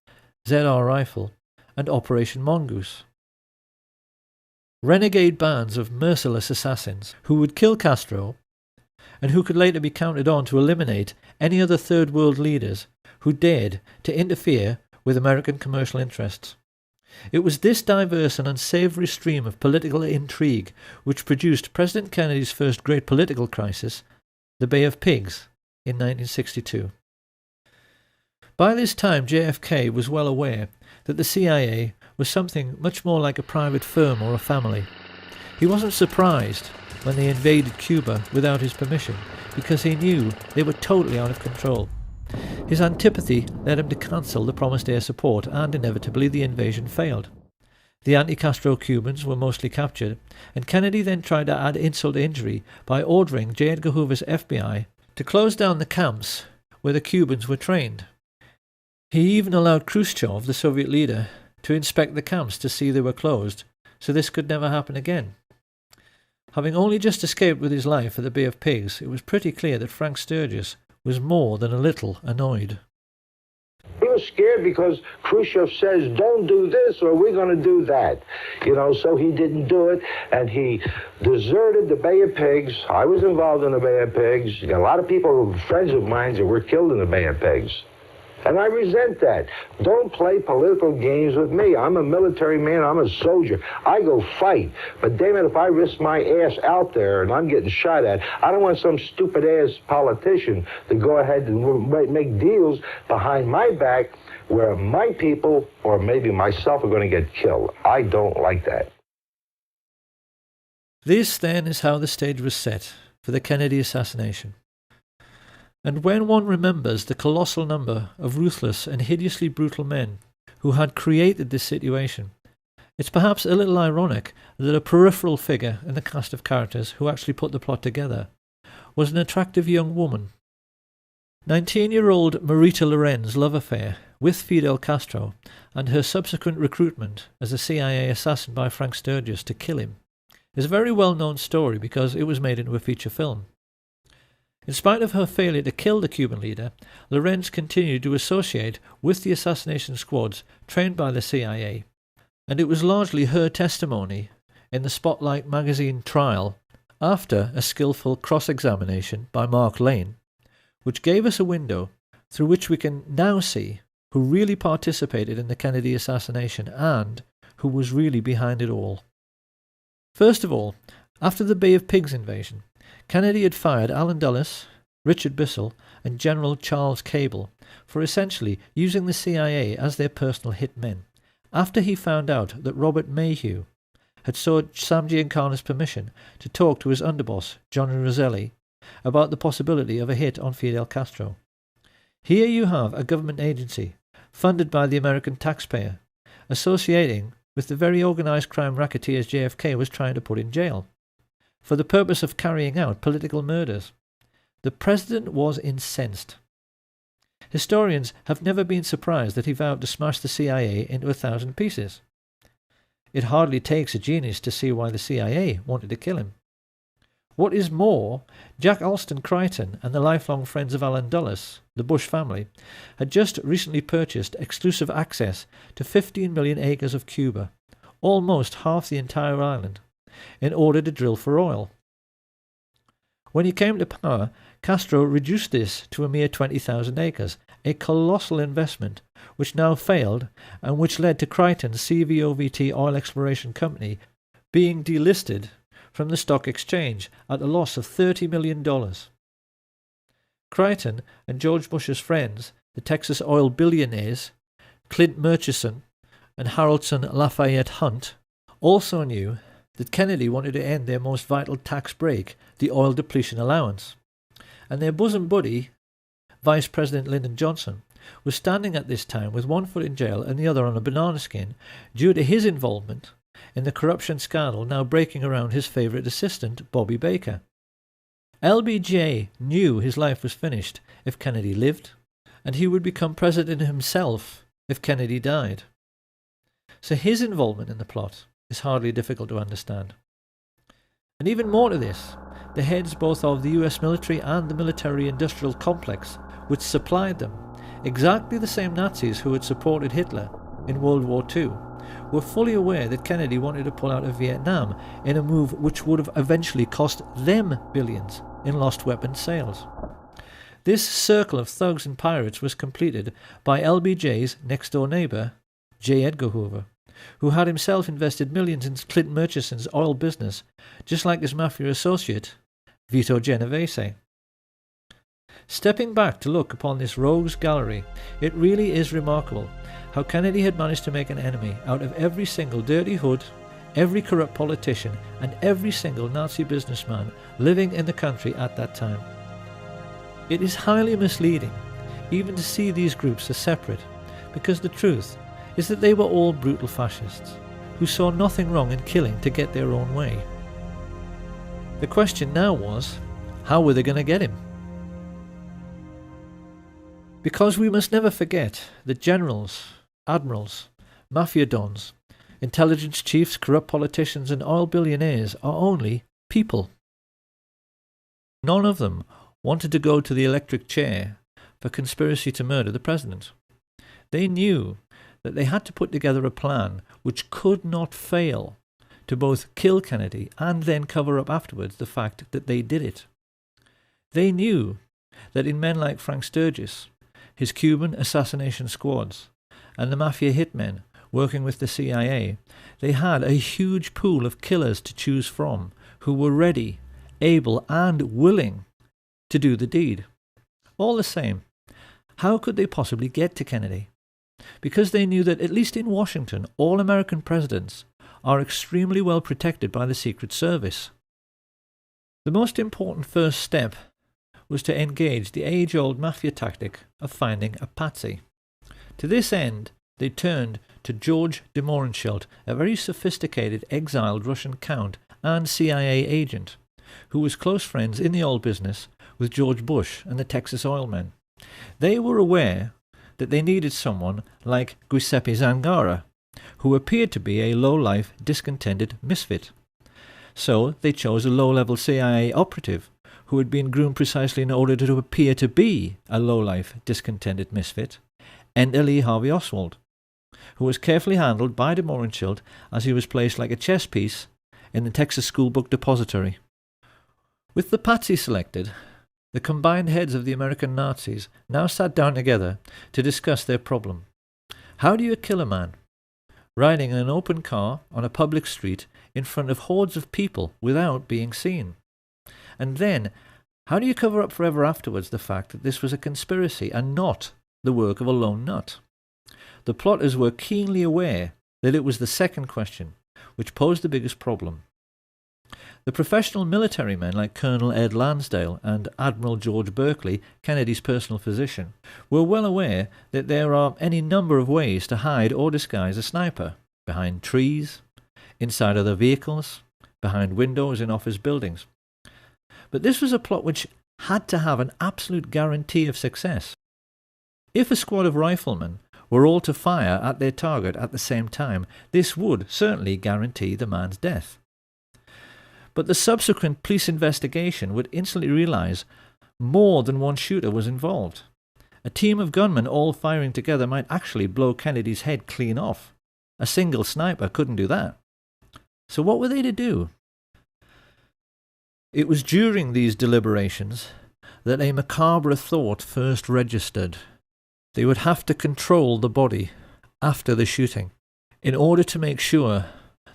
ZR Rifle, and Operation Mongoose. Renegade bands of merciless assassins who would kill Castro and who could later be counted on to eliminate any other third world leaders who dared to interfere with American commercial interests. It was this diverse and unsavory stream of political intrigue which produced President Kennedy's first great political crisis, the Bay of Pigs, in 1962. By this time, JFK was well aware that the CIA was something much more like a private firm or a family. He wasn't surprised when they invaded Cuba without his permission, because he knew they were totally out of control. His antipathy led him to cancel the promised air support, and inevitably the invasion failed. The anti-Castro Cubans were mostly captured, and Kennedy then tried to add insult to injury by ordering J. Edgar Hoover's FBI to close down the camps where the Cubans were trained. He even allowed Khrushchev, the Soviet leader, to inspect the camps to see they were closed, so this could never happen again. Having only just escaped with his life at the Bay of Pigs, it was pretty clear that Frank Sturgis was more than a little annoyed. He was scared because Khrushchev says, don't do this or we're going to do that. So he didn't do it, and he deserted the Bay of Pigs. I was involved in the Bay of Pigs. A lot of people, friends of mine, that were killed in the Bay of Pigs. And I resent that. Don't play political games with me. I'm a military man. I'm a soldier. I go fight. But damn it, if I risk my ass out there and I'm getting shot at, I don't want some stupid-ass politician to go ahead and make deals behind my back where my people, or maybe myself, are going to get killed. I don't like that. This, then, is how the stage was set for the Kennedy assassination. And when one remembers the colossal number of ruthless and hideously brutal men who had created this situation, it's perhaps a little ironic that a peripheral figure in the cast of characters who actually put the plot together was an attractive young woman. 19-year-old Marita Loren's love affair with Fidel Castro and her subsequent recruitment as a CIA assassin by Frank Sturgis to kill him is a very well-known story because it was made into a feature film. In spite of her failure to kill the Cuban leader, Lorenz continued to associate with the assassination squads trained by the CIA, and it was largely her testimony in the Spotlight magazine trial after a skillful cross-examination by Mark Lane, which gave us a window through which we can now see who really participated in the Kennedy assassination and who was really behind it all. First of all, after the Bay of Pigs invasion, Kennedy had fired Allen Dulles, Richard Bissell, and General Charles Cable for essentially using the CIA as their personal hitmen, after he found out that Robert Mayhew had sought Sam Giancana's permission to talk to his underboss, Johnny Roselli, about the possibility of a hit on Fidel Castro. Here you have a government agency, funded by the American taxpayer, associating with the very organised crime racketeers JFK was trying to put in jail, for the purpose of carrying out political murders. The president was incensed. Historians have never been surprised that he vowed to smash the CIA into 1,000 pieces. It hardly takes a genius to see why the CIA wanted to kill him. What is more, Jack Alston Crichton and the lifelong friends of Allen Dulles, the Bush family, had just recently purchased exclusive access to 15 million acres of Cuba, almost half the entire island, in order to drill for oil. When he came to power, Castro reduced this to a mere 20,000 acres, a colossal investment which now failed and which led to Crichton's CVOVT Oil Exploration Company being delisted from the stock exchange at a loss of $30 million. Crichton and George Bush's friends, the Texas oil billionaires, Clint Murchison and Haroldson Lafayette Hunt, also knew that Kennedy wanted to end their most vital tax break, the oil depletion allowance, and their bosom buddy, Vice President Lyndon Johnson, was standing at this time with one foot in jail and the other on a banana skin due to his involvement in the corruption scandal now breaking around his favourite assistant, Bobby Baker. LBJ knew his life was finished if Kennedy lived, and he would become president himself if Kennedy died. So his involvement in the plot is hardly difficult to understand. And even more to this, the heads both of the US military and the military-industrial complex which supplied them, exactly the same Nazis who had supported Hitler in World War II, were fully aware that Kennedy wanted to pull out of Vietnam in a move which would have eventually cost them billions in lost weapons sales. This circle of thugs and pirates was completed by LBJ's next-door neighbour, J. Edgar Hoover, who had himself invested millions in Clint Murchison's oil business, just like his mafia associate, Vito Genovese. Stepping back to look upon this rogues gallery, it really is remarkable how Kennedy had managed to make an enemy out of every single dirty hood, every corrupt politician, and every single Nazi businessman living in the country at that time. It is highly misleading even to see these groups as separate, because the truth is that they were all brutal fascists, who saw nothing wrong in killing to get their own way. The question now was, how were they going to get him? Because we must never forget that generals, admirals, mafia dons, intelligence chiefs, corrupt politicians and oil billionaires are only people. None of them wanted to go to the electric chair for conspiracy to murder the president. They knew that they had to put together a plan which could not fail to both kill Kennedy and then cover up afterwards the fact that they did it. They knew that in men like Frank Sturgis, his Cuban assassination squads, and the mafia hitmen working with the CIA, they had a huge pool of killers to choose from who were ready, able, and willing to do the deed. All the same, how could they possibly get to Kennedy? Because they knew that, at least in Washington, all American presidents are extremely well protected by the Secret Service. The most important first step was to engage the age-old mafia tactic of finding a patsy. To this end, they turned to George de Mohrenschildt, a very sophisticated exiled Russian count and CIA agent, who was close friends in the oil business with George Bush and the Texas oil men. They were aware that they needed someone like Giuseppe Zangara, who appeared to be a low-life, discontented misfit. So they chose a low-level CIA operative who had been groomed precisely in order to appear to be a low-life, discontented misfit, Enter Lee Harvey Oswald, who was carefully handled by de Mohrenschildt as he was placed like a chess piece in the Texas School Book Depository. With the patsy selected, the combined heads of the American Nazis now sat down together to discuss their problem. How do you kill a man? Riding in an open car on a public street in front of hordes of people without being seen. And then, how do you cover up forever afterwards the fact that this was a conspiracy and not the work of a lone nut? The plotters were keenly aware that it was the second question which posed the biggest problem. The professional military men like Colonel Ed Lansdale and Admiral George Berkeley, Kennedy's personal physician, were well aware that there are any number of ways to hide or disguise a sniper: behind trees, inside other vehicles, behind windows in office buildings. But this was a plot which had to have an absolute guarantee of success. If a squad of riflemen were all to fire at their target at the same time, this would certainly guarantee the man's death. But the subsequent police investigation would instantly realize more than one shooter was involved. A team of gunmen all firing together might actually blow Kennedy's head clean off. A single sniper couldn't do that. So what were they to do? It was during these deliberations that a macabre thought first registered. They would have to control the body after the shooting in order to make sure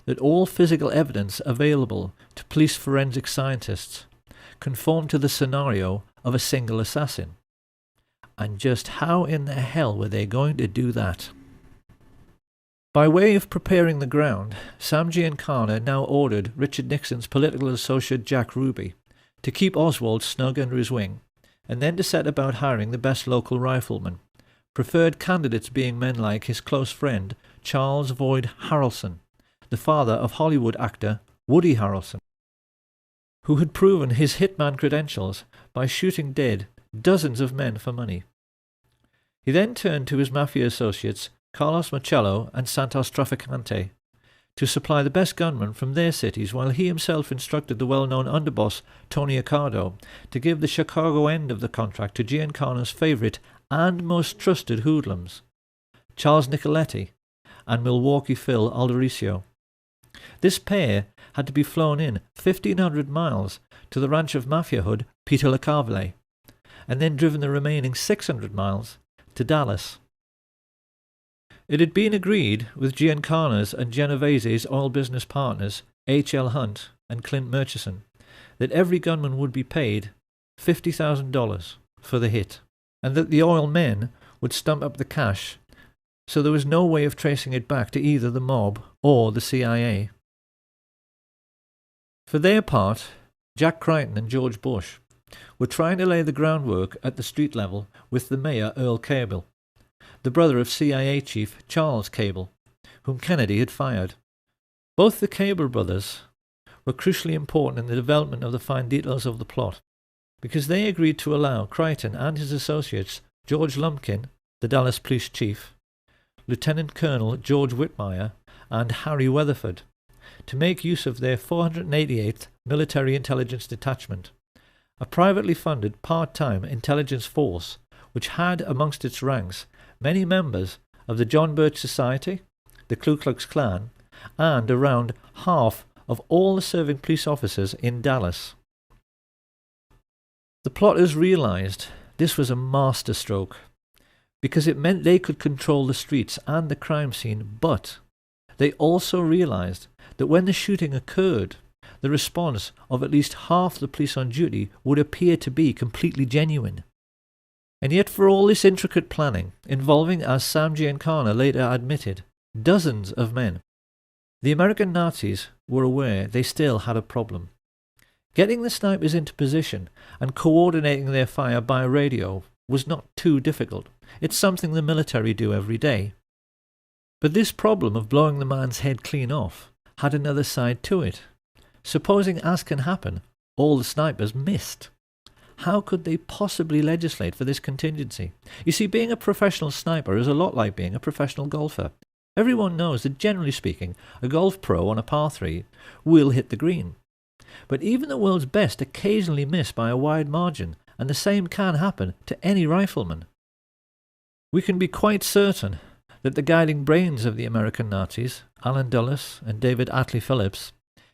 that all physical evidence available to police forensic scientists conformed to the scenario of a single assassin. And just how in the hell were they going to do that? By way of preparing the ground, Sam Giancana now ordered Richard Nixon's political associate Jack Ruby to keep Oswald snug under his wing, and then to set about hiring the best local riflemen, preferred candidates being men like his close friend Charles Boyd Harrelson, the father of Hollywood actor Woody Harrelson, who had proven his hitman credentials by shooting dead dozens of men for money. He then turned to his mafia associates Carlos Marcello and Santos Trafficante to supply the best gunmen from their cities, while he himself instructed the well-known underboss Tony Accardo to give the Chicago end of the contract to Giancana's favourite and most trusted hoodlums, Charles Nicoletti and Milwaukee Phil Aldericio. This pair had to be flown in 1,500 miles to the ranch of mafia hood Peter LeCarvelet, and then driven the remaining 600 miles to Dallas. It had been agreed with Giancana's and Genovese's oil business partners H.L. Hunt and Clint Murchison that every gunman would be paid $50,000 for the hit, and that the oil men would stump up the cash, so there was no way of tracing it back to either the mob or the CIA. For their part, Jack Crichton and George Bush were trying to lay the groundwork at the street level with the mayor Earl Cable, the brother of CIA chief Charles Cable, whom Kennedy had fired. Both the Cable brothers were crucially important in the development of the fine details of the plot, because they agreed to allow Crichton and his associates, George Lumpkin, the Dallas police chief, Lieutenant Colonel George Whitmire and Harry Weatherford, to make use of their 488th Military Intelligence Detachment, a privately funded part-time intelligence force which had amongst its ranks many members of the John Birch Society, the Ku Klux Klan, and around half of all the serving police officers in Dallas. The plotters realized this was a masterstroke, because it meant they could control the streets and the crime scene, but they also realized that when the shooting occurred, the response of at least half the police on duty would appear to be completely genuine. And yet for all this intricate planning, involving, as Sam Giancana later admitted, dozens of men, the American Nazis were aware they still had a problem. Getting the snipers into position and coordinating their fire by radio was not too difficult. It's something the military do every day. But this problem of blowing the man's head clean off had another side to it. Supposing, as can happen, all the snipers missed. How could they possibly legislate for this contingency? You see, being a professional sniper is a lot like being a professional golfer. Everyone knows that, generally speaking, a golf pro on a par 3 will hit the green. But even the world's best occasionally miss by a wide margin, and the same can happen to any rifleman. We can be quite certain that the guiding brains of the American Nazis, Allen Dulles and David Atlee Phillips,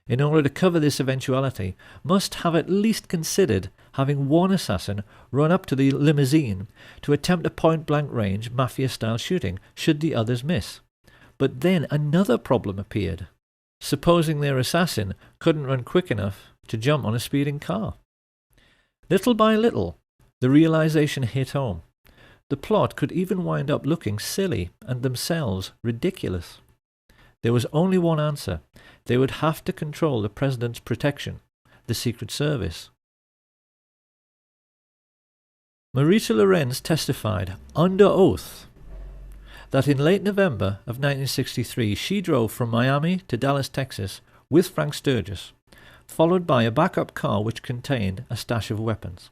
in order to cover this eventuality, must have at least considered having one assassin run up to the limousine to attempt a point-blank range mafia-style shooting should the others miss. But then another problem appeared. Supposing their assassin couldn't run quick enough to jump on a speeding car. Little by little, the realization hit home. The plot could even wind up looking silly and themselves ridiculous. There was only one answer. They would have to control the president's protection, the Secret Service. Marita Lorenz testified under oath that in late November of 1963 she drove from Miami to Dallas, Texas with Frank Sturgis, followed by a backup car which contained a stash of weapons.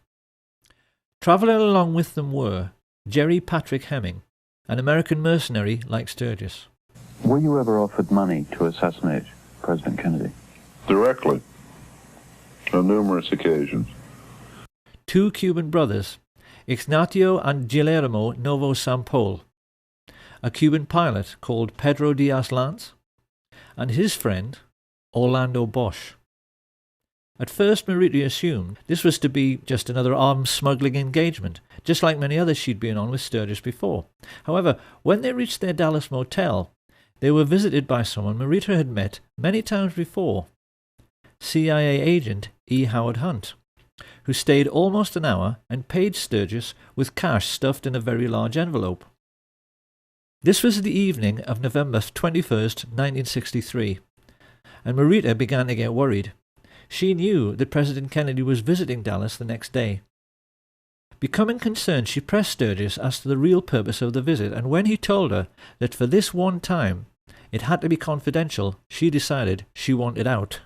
Travelling along with them were Jerry Patrick Hemming, an American mercenary like Sturgis. Were you ever offered money to assassinate President Kennedy? Directly, on numerous occasions. Two Cuban brothers, Ignacio and Guillermo Novo Sampol, a Cuban pilot called Pedro Diaz-Lance, and his friend, Orlando Bosch. At first, Marita assumed this was to be just another arms smuggling engagement, just like many others she'd been on with Sturgis before. However, when they reached their Dallas motel, they were visited by someone Marita had met many times before, CIA agent E. Howard Hunt, who stayed almost an hour and paid Sturgis with cash stuffed in a very large envelope. This was the evening of November 21st, 1963, and Marita began to get worried. She knew that President Kennedy was visiting Dallas the next day. Becoming concerned, she pressed Sturgis as to the real purpose of the visit, and when he told her that for this one time it had to be confidential, she decided she wanted out.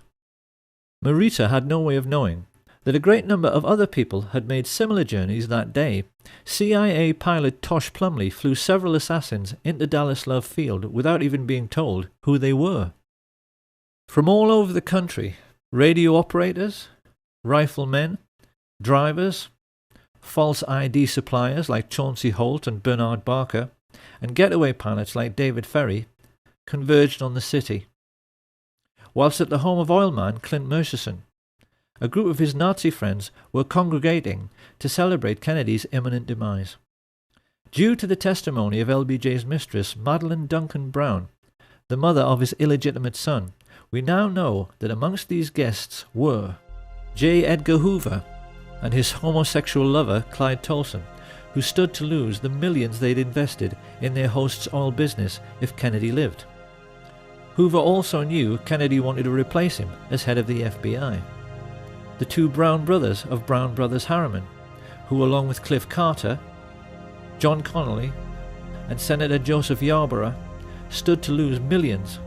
Marita had no way of knowing that a great number of other people had made similar journeys that day. CIA pilot Tosh Plumley flew several assassins into Dallas Love Field without even being told who they were. From all over the country, radio operators, riflemen, drivers, false ID suppliers like Chauncey Holt and Bernard Barker, and getaway pilots like David Ferry converged on the city. Whilst at the home of oilman Clint Murchison, a group of his Nazi friends were congregating to celebrate Kennedy's imminent demise. Due to the testimony of LBJ's mistress, Madeline Duncan Brown, the mother of his illegitimate son, we now know that amongst these guests were J. Edgar Hoover and his homosexual lover Clyde Tolson, who stood to lose the millions they'd invested in their host's oil business if Kennedy lived. Hoover also knew Kennedy wanted to replace him as head of the FBI. The two Brown brothers of Brown Brothers Harriman, who along with Cliff Carter, John Connolly, and Senator Joseph Yarborough stood to lose millions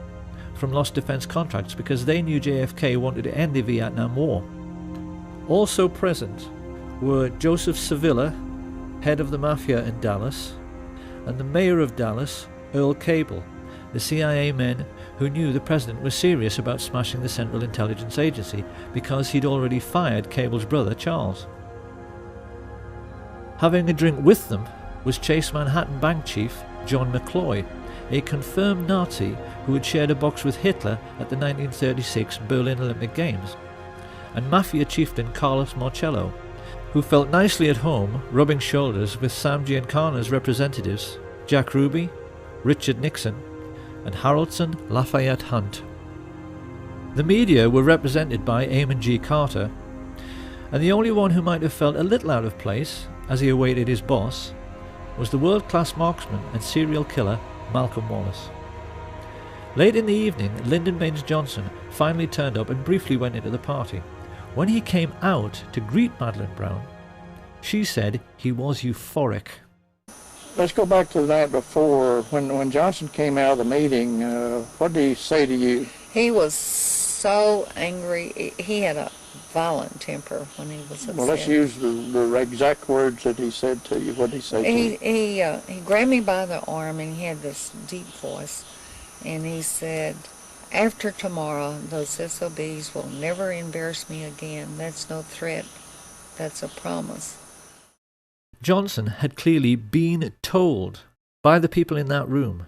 from lost defense contracts because they knew JFK wanted to end the Vietnam War. Also present were Joseph Sevilla, head of the Mafia in Dallas, and the mayor of Dallas, Earl Cable, the CIA men who knew the president was serious about smashing the Central Intelligence Agency because he'd already fired Cable's brother Charles. Having a drink with them was Chase Manhattan bank chief John McCloy, a confirmed Nazi who had shared a box with Hitler at the 1936 Berlin Olympic Games, and Mafia chieftain Carlos Marcello, who felt nicely at home rubbing shoulders with Sam Giancana's representatives Jack Ruby, Richard Nixon, and Harrelson Lafayette Hunt. The media were represented by Eamon G. Carter, and the only one who might have felt a little out of place as he awaited his boss was the world-class marksman and serial killer Malcolm Wallace. Late in the evening, Lyndon Baines Johnson finally turned up and briefly went into the party. When he came out to greet Madeleine Brown, she said he was euphoric. Let's go back to the night before. When Johnson came out of the meeting, what did he say to you? He was so angry. He had a violent temper when he was upset. Well, let's use the exact words that he said to you. What did he say to you? He grabbed me by the arm, and he had this deep voice, and he said, "After tomorrow, those SOBs will never embarrass me again. That's no threat. That's a promise." Johnson had clearly been told by the people in that room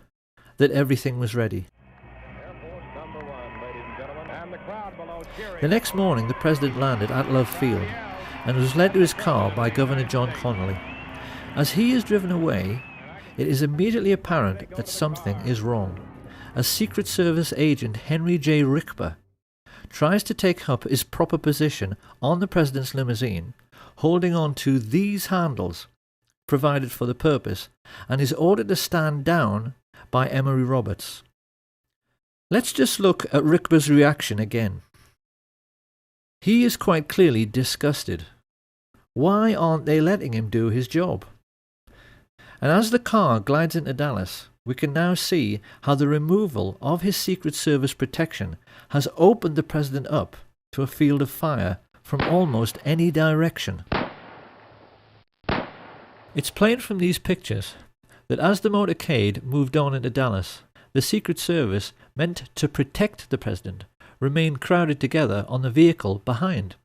that everything was ready. The next morning, the president landed at Love Field and was led to his car by Governor John Connolly. As he is driven away, it is immediately apparent that something is wrong, as Secret Service agent Henry J. Rickber tries to take up his proper position on the president's limousine, holding on to these handles provided for the purpose, and is ordered to stand down by Emory Roberts. Let's just look at Rickber's reaction again. He is quite clearly disgusted. Why aren't they letting him do his job? And as the car glides into Dallas, we can now see how the removal of his Secret Service protection has opened the president up to a field of fire from almost any direction. It's plain from these pictures that as the motorcade moved on into Dallas, the Secret Service, meant to protect the president, remained crowded together on the vehicle behind.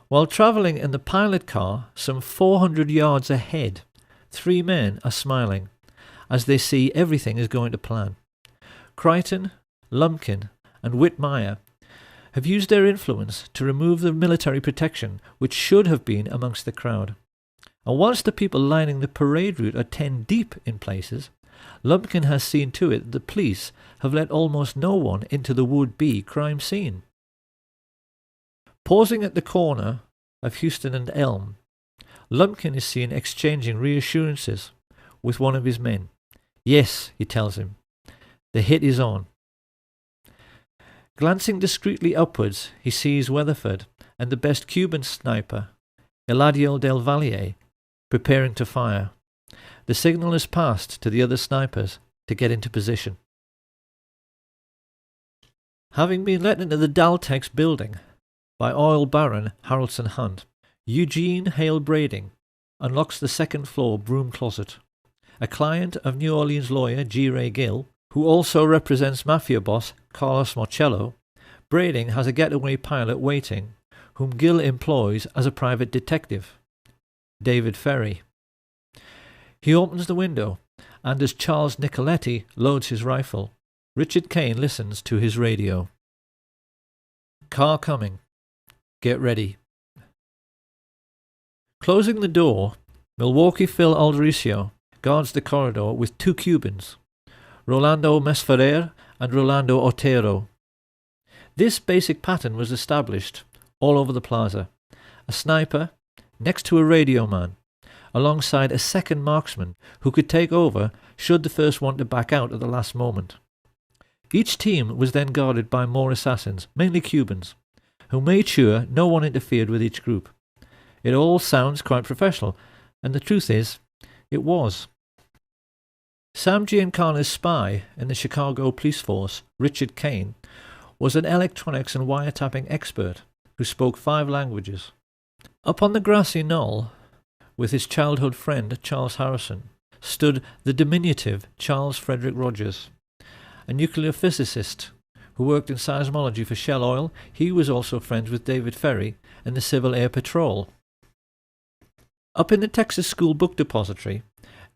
While travelling in the pilot car some 400 yards ahead, 3 men are smiling as they see everything is going to plan. Crichton, Lumpkin, and Whitmire have used their influence to remove the military protection which should have been amongst the crowd. And whilst the people lining the parade route are 10 deep in places, Lumpkin has seen to it that the police have let almost no one into the would-be crime scene. Pausing at the corner of Houston and Elm, Lumpkin is seen exchanging reassurances with one of his men. Yes, he tells him, the hit is on. Glancing discreetly upwards, he sees Weatherford and the best Cuban sniper, Eladio del Valle, preparing to fire. The signal is passed to the other snipers to get into position. Having been let into the Daltex building by oil baron Harrelson Hunt, Eugene Hale Brading unlocks the second-floor broom closet. A client of New Orleans lawyer G. Ray Gill, who also represents mafia boss Carlos Marcello, Brading has a getaway pilot waiting, whom Gill employs as a private detective, David Ferry. He opens the window, and as Charles Nicoletti loads his rifle, Richard Kane listens to his radio. Car coming. Get ready. Closing the door, Milwaukee Phil Aldericio guards the corridor with 2 Cubans, Rolando Mesferrer and Rolando Otero. This basic pattern was established all over the plaza. A sniper next to a radio man, alongside a second marksman who could take over should the first want to back out at the last moment. Each team was then guarded by more assassins, mainly Cubans, who made sure no one interfered with each group. It all sounds quite professional, and the truth is, it was. Sam Giancana's spy in the Chicago police force, Richard Kane, was an electronics and wiretapping expert who spoke 5 languages. Up on the grassy knoll, with his childhood friend Charles Harrison, stood the diminutive Charles Frederick Rogers, a nuclear physicist who worked in seismology for Shell Oil. He was also friends with David Ferry and the Civil Air Patrol. Up in the Texas School Book Depository,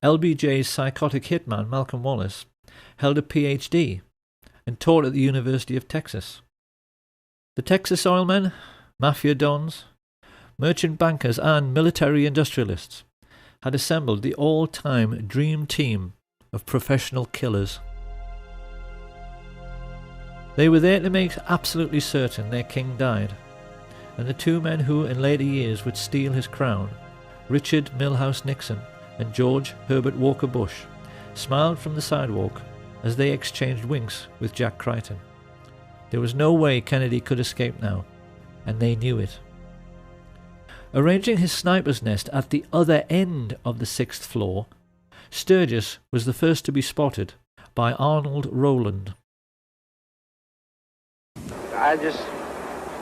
LBJ's psychotic hitman Malcolm Wallace held a PhD and taught at the University of Texas. The Texas oilmen, mafia dons, merchant bankers and military industrialists had assembled the all-time dream team of professional killers. They were there to make absolutely certain their king died, and the two men who in later years would steal his crown, Richard Milhous Nixon and George Herbert Walker Bush, smiled from the sidewalk as they exchanged winks with Jack Crichton. There was no way Kennedy could escape now, and they knew it. Arranging his sniper's nest at the other end of the 6th floor, Sturgis was the first to be spotted by Arnold Rowland. I just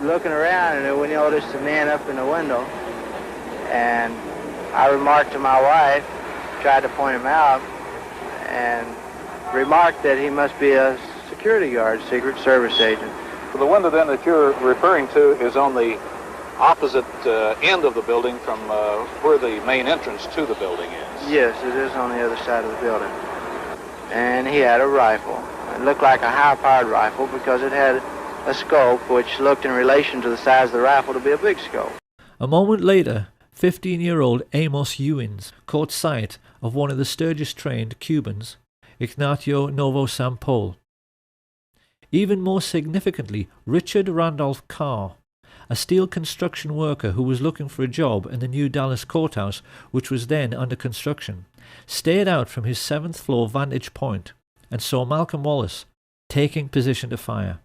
looking around and we noticed a man up in the window, and I remarked to my wife, tried to point him out, and remarked that he must be a security guard, Secret Service agent. So the window then that you're referring to is on the opposite end of the building from where the main entrance to the building is? Yes, it is on the other side of the building. And he had a rifle. It looked like a high-powered rifle because it had a scope which looked in relation to the size of the rifle to be a big scope. A moment later, 15-year-old Amos Ewins caught sight of one of the Sturgis-trained Cubans, Ignacio Novosampol. Even more significantly, Richard Randolph Carr, a steel construction worker who was looking for a job in the new Dallas courthouse, which was then under construction, stared out from his 7th floor vantage point and saw Malcolm Wallace taking position to fire.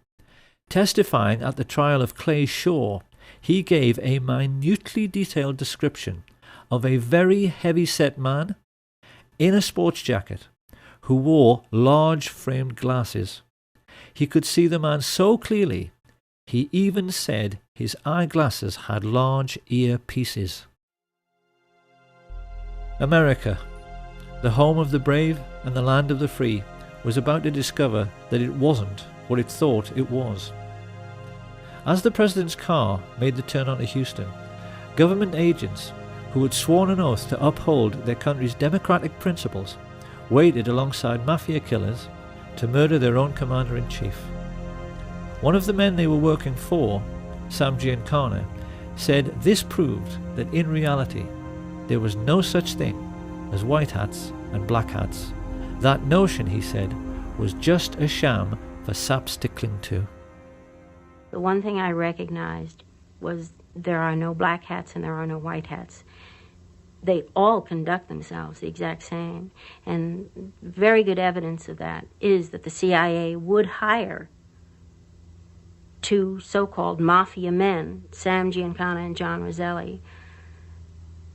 Testifying at the trial of Clay Shaw, he gave a minutely detailed description of a very heavy-set man in a sports jacket who wore large framed glasses. He could see the man so clearly, he even said his eyeglasses had large earpieces. America, the home of the brave and the land of the free, was about to discover that it wasn't what it thought it was. As the president's car made the turn onto Houston, government agents who had sworn an oath to uphold their country's democratic principles waited alongside mafia killers to murder their own commander-in-chief. One of the men they were working for, Sam Giancana, said this proved that in reality there was no such thing as white hats and black hats. That notion, he said, was just a sham for saps to cling to. The one thing I recognized was there are no black hats and there are no white hats. They all conduct themselves the exact same. And very good evidence of that is that the CIA would hire two so-called mafia men, Sam Giancana and John Roselli,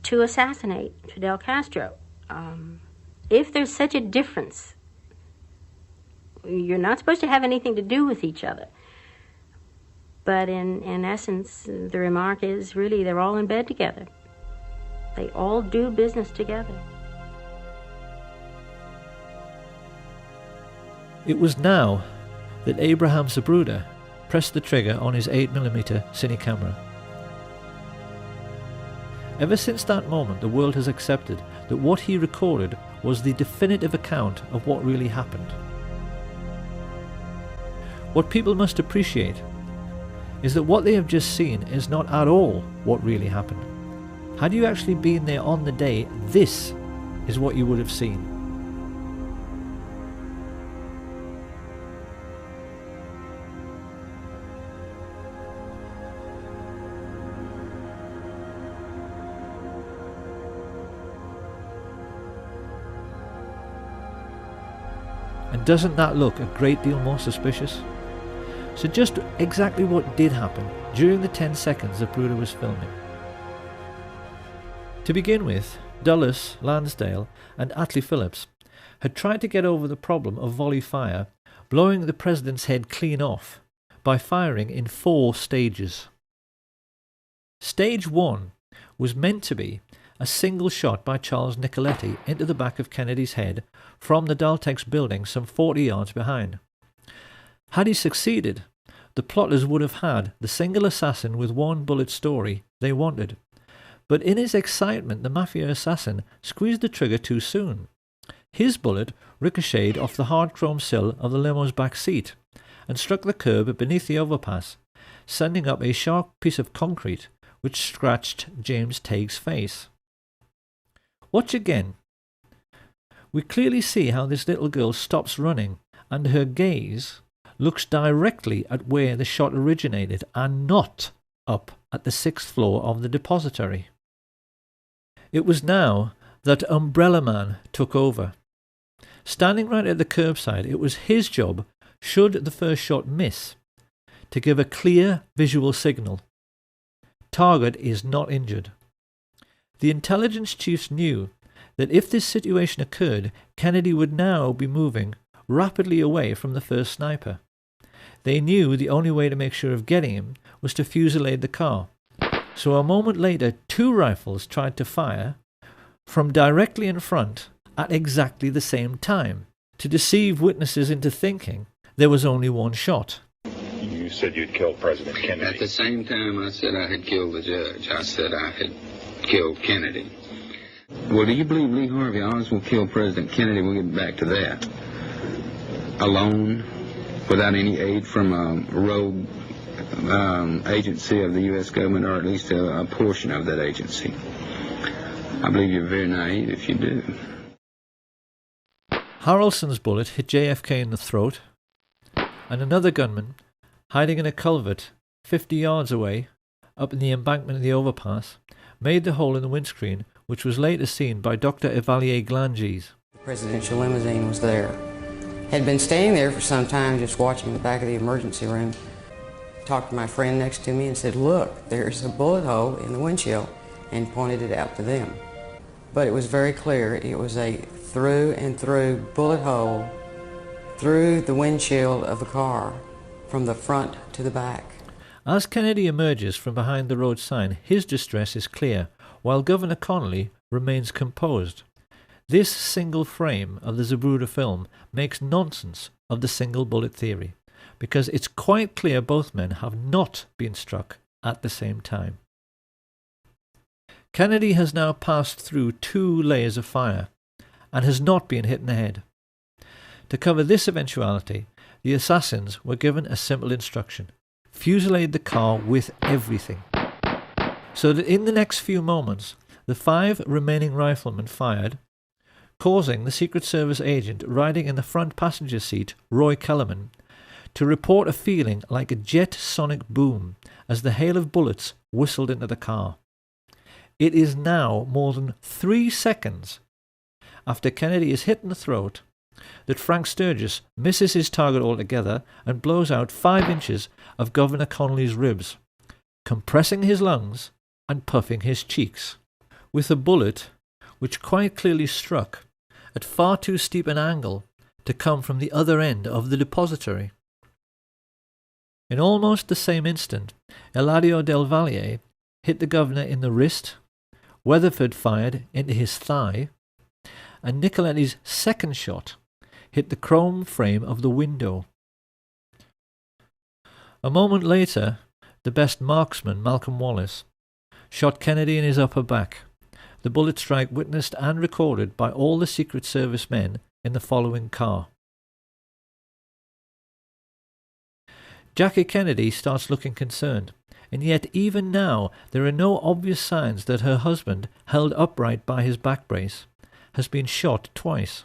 to assassinate Fidel Castro. If there's such a difference, you're not supposed to have anything to do with each other. But in essence, the remark is really they're all in bed together. They all do business together. It was now that Abraham Zapruder pressed the trigger on his 8mm cine camera. Ever since that moment, the world has accepted that what he recorded was the definitive account of what really happened. What people must appreciate is that what they have just seen is not at all what really happened. Had you actually been there on the day, this is what you would have seen. And doesn't that look a great deal more suspicious? So just exactly what did happen during the 10 seconds Zapruder was filming. To begin with, Dulles, Lansdale and Atlee Phillips had tried to get over the problem of volley fire, blowing the president's head clean off by firing in 4 stages. Stage 1 was meant to be a single shot by Charles Nicoletti into the back of Kennedy's head from the Daltex building some 40 yards behind. Had he succeeded, the plotters would have had the single assassin with one bullet story they wanted. But in his excitement, the Mafia assassin squeezed the trigger too soon. His bullet ricocheted off the hard chrome sill of the limo's back seat and struck the curb beneath the overpass, sending up a sharp piece of concrete which scratched James Tague's face. Watch again. We clearly see how this little girl stops running and her gaze looks directly at where the shot originated and not up at the 6th floor of the depository. It was now that Umbrella Man took over. Standing right at the curbside, it was his job, should the first shot miss, to give a clear visual signal. Target is not injured. The intelligence chiefs knew that if this situation occurred, Kennedy would now be moving rapidly away from the first sniper. They knew the only way to make sure of getting him was to fusillade the car. So a moment later, 2 rifles tried to fire from directly in front at exactly the same time, to deceive witnesses into thinking there was only one shot. You said you'd killed President Kennedy. At the same time I said I had killed the judge, I said I had killed Kennedy. Well, do you believe Lee Harvey Oswald killed President Kennedy? We'll get back to that. Alone, without any aid from a rogue agency of the U.S. government, or at least a portion of that agency. I believe you're very naive if you do. Harrelson's bullet hit JFK in the throat, and another gunman, hiding in a culvert 50 yards away, up in the embankment of the overpass, made the hole in the windscreen, which was later seen by Dr. Evalier Glanges. The presidential limousine was there. Had been standing there for some time just watching the back of the emergency room. Talked to my friend next to me and said, "Look, there's a bullet hole in the windshield," and pointed it out to them. But it was very clear. It was a through and through bullet hole through the windshield of the car from the front to the back. As Kennedy emerges from behind the road sign, his distress is clear, while Governor Connolly remains composed. This single frame of the Zapruder film makes nonsense of the single bullet theory, because it's quite clear both men have not been struck at the same time. Kennedy has now passed through 2 layers of fire and has not been hit in the head. To cover this eventuality, the assassins were given a simple instruction: fusillade the car with everything. So that in the next few moments, the 5 remaining riflemen fired, causing the Secret Service agent riding in the front passenger seat, Roy Kellerman, to report a feeling like a jet sonic boom as the hail of bullets whistled into the car. It is now more than 3 seconds after Kennedy is hit in the throat that Frank Sturgis misses his target altogether and blows out 5 inches of Governor Connolly's ribs, compressing his lungs and puffing his cheeks, with a bullet which quite clearly struck at far too steep an angle to come from the other end of the depository. In almost the same instant, Eladio Del Valle hit the governor in the wrist, Weatherford fired into his thigh, and Nicoletti's second shot hit the chrome frame of the window. A moment later, the best marksman, Malcolm Wallace, shot Kennedy in his upper back, the bullet strike witnessed and recorded by all the Secret Service men in the following car. Jackie Kennedy starts looking concerned, and yet even now there are no obvious signs that her husband, held upright by his back brace, has been shot twice.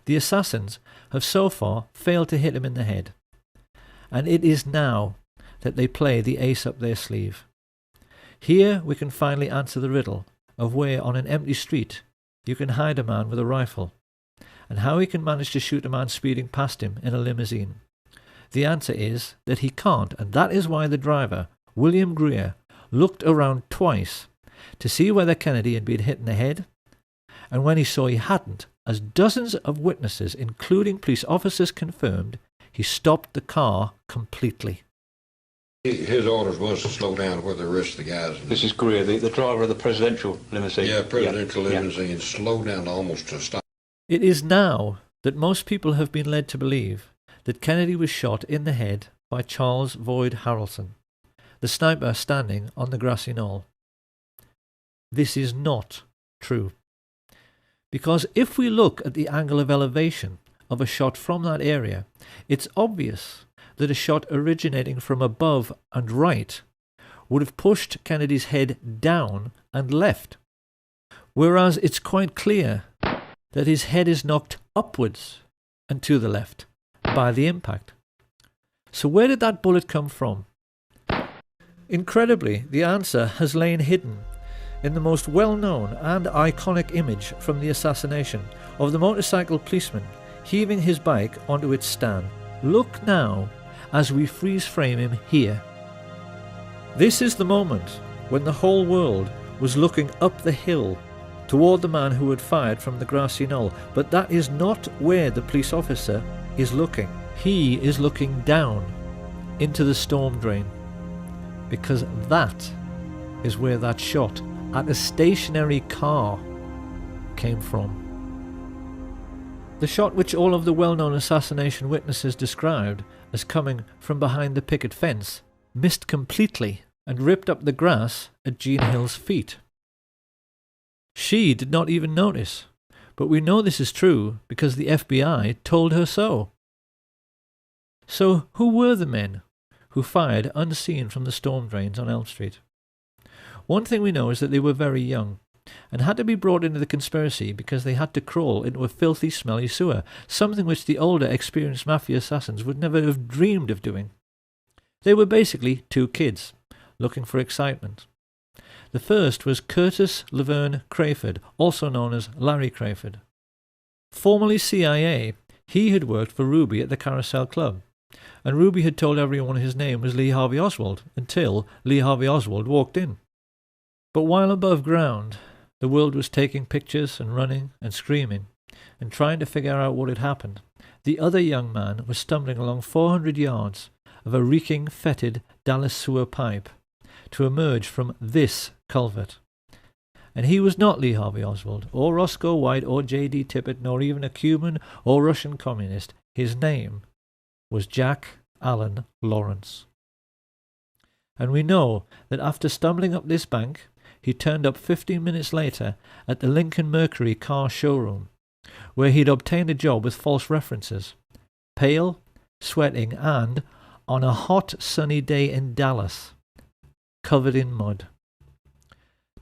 The assassins have so far failed to hit him in the head, and it is now that they play the ace up their sleeve. Here we can finally answer the riddle of where on an empty street you can hide a man with a rifle, and how he can manage to shoot a man speeding past him in a limousine. The answer is that he can't, and that is why the driver, William Greer, looked around twice to see whether Kennedy had been hit in the head, and when he saw he hadn't, as dozens of witnesses, including police officers, confirmed, he stopped the car completely. His orders was to slow down where the rest of the guys... This is Greer, the driver of the presidential limousine. Yeah, presidential limousine. Slow down to almost a stop. It is now that most people have been led to believe that Kennedy was shot in the head by Charles Boyd Harrelson, the sniper standing on the grassy knoll. This is not true. Because if we look at the angle of elevation of a shot from that area, it's obvious that a shot originating from above and right would have pushed Kennedy's head down and left, whereas it's quite clear that his head is knocked upwards and to the left by the impact. So where did that bullet come from? Incredibly, the answer has lain hidden in the most well-known and iconic image from the assassination of the motorcycle policeman heaving his bike onto its stand. Look now as we freeze frame him here. This is the moment when the whole world was looking up the hill toward the man who had fired from the grassy knoll, but that is not where the police officer is looking. He is looking down into the storm drain, because that is where that shot at a stationary car came from. The shot which all of the well-known assassination witnesses described as coming from behind the picket fence missed completely and ripped up the grass at Jean Hill's feet. She did not even notice, but we know this is true because the FBI told her so. So who were the men who fired unseen from the storm drains on Elm Street? One thing we know is that they were very young and had to be brought into the conspiracy because they had to crawl into a filthy, smelly sewer, something which the older, experienced mafia assassins would never have dreamed of doing. They were basically two kids looking for excitement. The first was Curtis Laverne Crayford, also known as Larry Crayford. Formerly CIA, he had worked for Ruby at the Carousel Club, and Ruby had told everyone his name was Lee Harvey Oswald until Lee Harvey Oswald walked in. But while above ground, the world was taking pictures and running and screaming and trying to figure out what had happened, the other young man was stumbling along 400 yards of a reeking, fetid Dallas sewer pipe to emerge from this culvert. And he was not Lee Harvey Oswald, or Roscoe White, or J.D. Tippit, nor even a Cuban or Russian communist. His name was Jack Allen Lawrence. And we know that after stumbling up this bank, he turned up 15 minutes later at the Lincoln Mercury car showroom, where he'd obtained a job with false references, pale, sweating, and, on a hot sunny day in Dallas, covered in mud.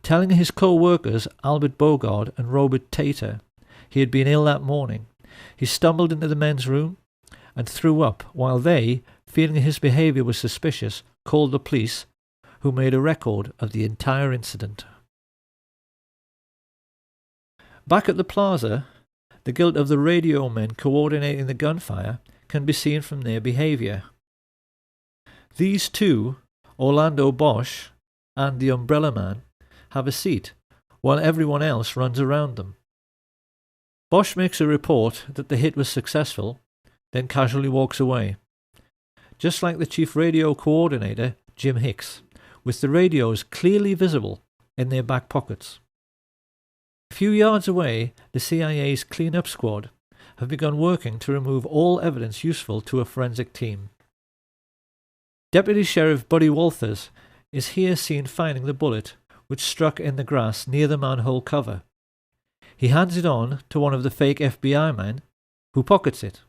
Telling his co-workers Albert Bogard and Robert Tater he had been ill that morning, he stumbled into the men's room and threw up while they, feeling his behaviour was suspicious, called the police, who made a record of the entire incident. Back at the plaza, the guilt of the radio men coordinating the gunfire can be seen from their behaviour. These two, Orlando Bosch and the Umbrella Man, have a seat, while everyone else runs around them. Bosch makes a report that the hit was successful, then casually walks away, just like the chief radio coordinator, Jim Hicks, with the radios clearly visible in their back pockets. A few yards away, the CIA's clean-up squad have begun working to remove all evidence useful to a forensic team. Deputy Sheriff Buddy Walters is here seen finding the bullet which struck in the grass near the manhole cover. He hands it on to one of the fake FBI men, who pockets it.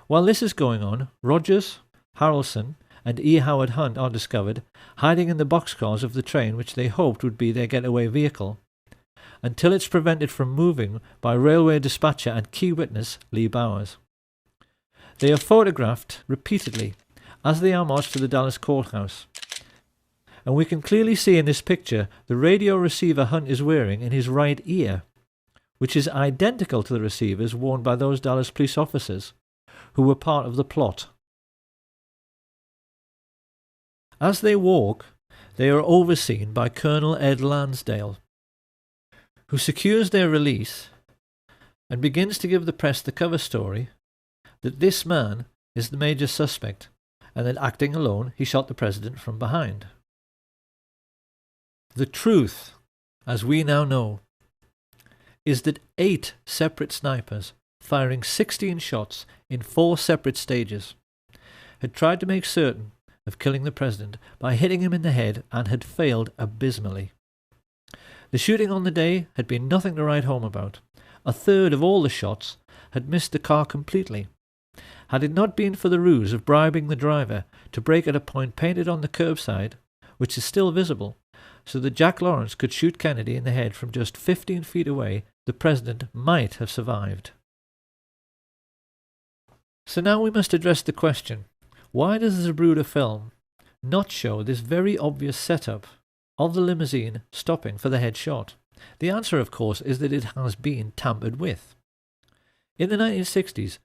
While this is going on, Rogers, Harrelson, and E. Howard Hunt are discovered hiding in the boxcars of the train which they hoped would be their getaway vehicle, until it's prevented from moving by railway dispatcher and key witness Lee Bowers. They are photographed repeatedly as they are marched to the Dallas courthouse, and we can clearly see in this picture the radio receiver Hunt is wearing in his right ear, which is identical to the receivers worn by those Dallas police officers who were part of the plot. As they walk, they are overseen by Colonel Ed Lansdale, who secures their release and begins to give the press the cover story that this man is the major suspect and then acting alone, he shot the president from behind. The truth, as we now know, is that 8 separate snipers, firing 16 shots in 4 separate stages, had tried to make certain of killing the president by hitting him in the head and had failed abysmally. The shooting on the day had been nothing to write home about. A third of all the shots had missed the car completely. Had it not been for the ruse of bribing the driver to brake at a point painted on the curbside, which is still visible, so that Jack Lawrence could shoot Kennedy in the head from just 15 feet away, the president might have survived. So now we must address the question, why does the Zapruder film not show this very obvious setup of the limousine stopping for the headshot? The answer, of course, is that it has been tampered with. In the 1960s,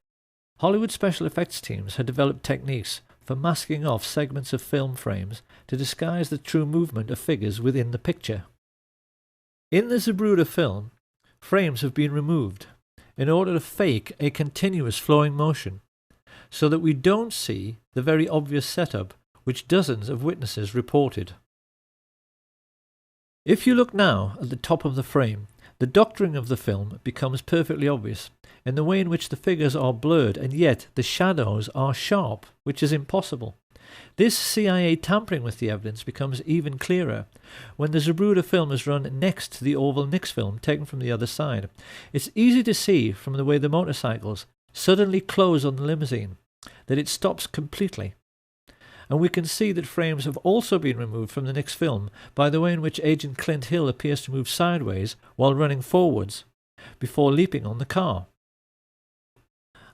Hollywood special effects teams had developed techniques for masking off segments of film frames to disguise the true movement of figures within the picture. In the Zapruder film, frames have been removed in order to fake a continuous flowing motion, so that we don't see the very obvious setup which dozens of witnesses reported. If you look now at the top of the frame, the doctoring of the film becomes perfectly obvious in the way in which the figures are blurred and yet the shadows are sharp, which is impossible. This CIA tampering with the evidence becomes even clearer when the Zapruder film is run next to the Orville Nix film taken from the other side. It's easy to see from the way the motorcycles suddenly close on the limousine that it stops completely. And we can see that frames have also been removed from the Nix film by the way in which Agent Clint Hill appears to move sideways while running forwards before leaping on the car.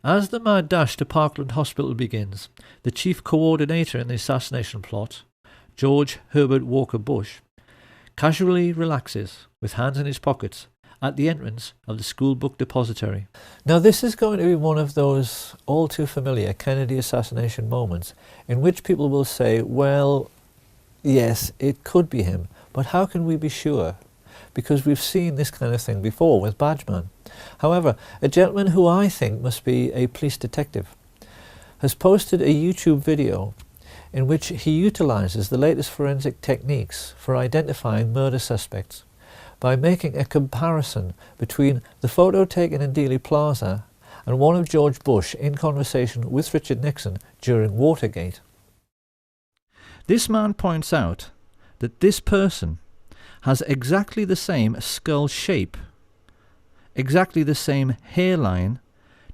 As the mad dash to Parkland Hospital begins, the chief coordinator in the assassination plot, George Herbert Walker Bush, casually relaxes with hands in his pockets at the entrance of the school book depository. Now this is going to be one of those all too familiar Kennedy assassination moments in which people will say, well, yes, it could be him, but how can we be sure? Because we've seen this kind of thing before with Badgeman. However, a gentleman who I think must be a police detective has posted a YouTube video in which he utilizes the latest forensic techniques for identifying murder suspects by making a comparison between the photo taken in Dealey Plaza and one of George Bush in conversation with Richard Nixon during Watergate. This man points out that this person has exactly the same skull shape, exactly the same hairline,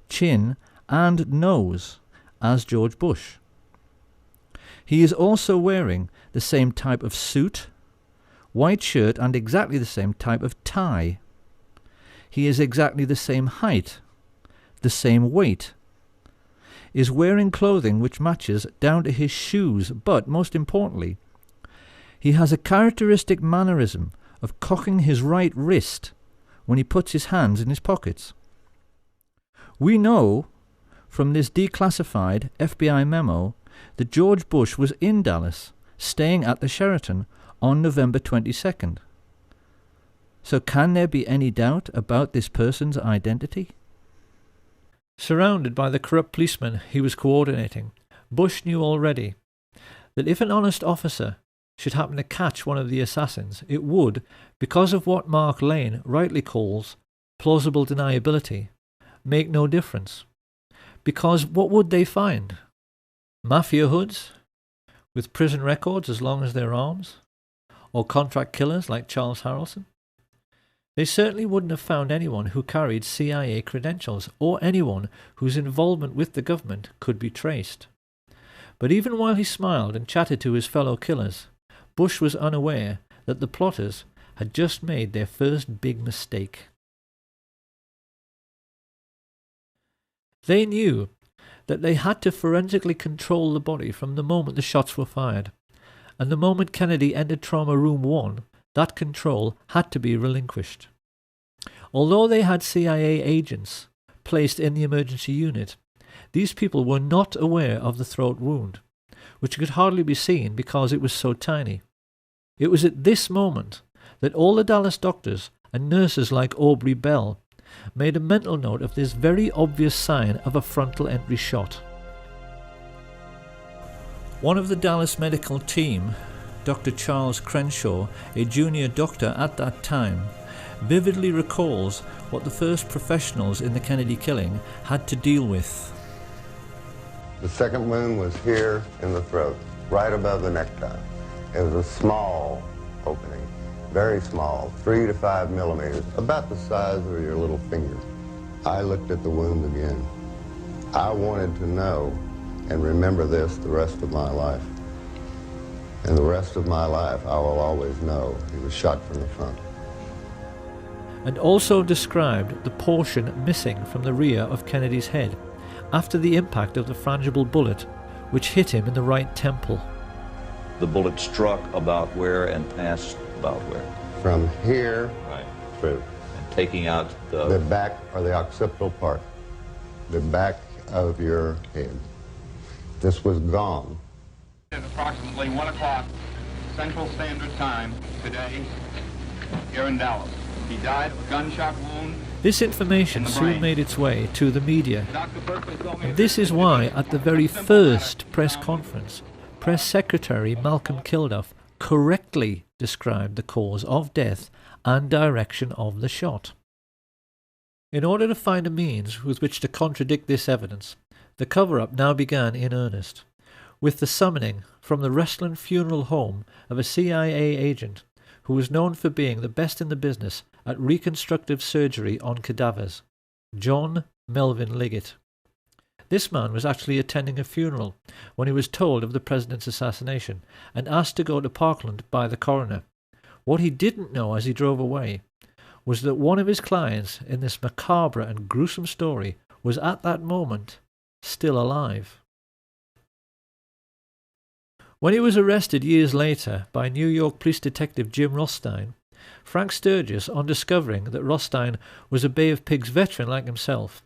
chin and nose as George Bush. He is also wearing the same type of suit, white shirt and exactly the same type of tie. He is exactly the same height, the same weight, is wearing clothing which matches down to his shoes, but most importantly, he has a characteristic mannerism of cocking his right wrist when he puts his hands in his pockets. We know from this declassified FBI memo that George Bush was in Dallas, staying at the Sheraton on November 22nd. So can there be any doubt about this person's identity? Surrounded by the corrupt policemen he was coordinating, Bush knew already that if an honest officer should happen to catch one of the assassins, it would, because of what Mark Lane rightly calls plausible deniability, make no difference. Because what would they find? Mafia hoods with prison records as long as their arms? Or contract killers like Charles Harrelson? They certainly wouldn't have found anyone who carried CIA credentials or anyone whose involvement with the government could be traced. But even while he smiled and chatted to his fellow killers, Bush was unaware that the plotters had just made their first big mistake. They knew that they had to forensically control the body from the moment the shots were fired, and the moment Kennedy entered Trauma Room 1, that control had to be relinquished. Although they had CIA agents placed in the emergency unit, these people were not aware of the throat wound, which could hardly be seen because it was so tiny. It was at this moment that all the Dallas doctors and nurses like Aubrey Bell made a mental note of this very obvious sign of a frontal entry shot. One of the Dallas medical team, Dr. Charles Crenshaw, a junior doctor at that time, vividly recalls what the first professionals in the Kennedy killing had to deal with. The second wound was here in the throat, right above the necktie. It was a small opening, very small, 3 to 5 millimeters, about the size of your little finger. I looked at the wound again. I wanted to know and remember this the rest of my life. And the rest of my life, I will always know he was shot from the front. And also described the portion missing from the rear of Kennedy's head after the impact of the frangible bullet, which hit him in the right temple. The bullet struck about where and passed about where? From here right through. And taking out the back or the occipital part, the back of your head. This was gone. It's approximately 1 o'clock Central Standard Time today here in Dallas. He died of a gunshot wound. This information soon made its way to the media. And this is why, at the very first press conference, Press Secretary Malcolm Kilduff correctly described the cause of death and direction of the shot. In order to find a means with which to contradict this evidence, the cover-up now began in earnest, with the summoning from the Restland Funeral Home of a CIA agent who was known for being the best in the business at reconstructive surgery on cadavers, John Melvin Liggett. This man was actually attending a funeral when he was told of the president's assassination and asked to go to Parkland by the coroner. What he didn't know as he drove away was that one of his clients in this macabre and gruesome story was at that moment still alive. When he was arrested years later by New York police detective Jim Rothstein, Frank Sturgis, on discovering that Rothstein was a Bay of Pigs veteran like himself,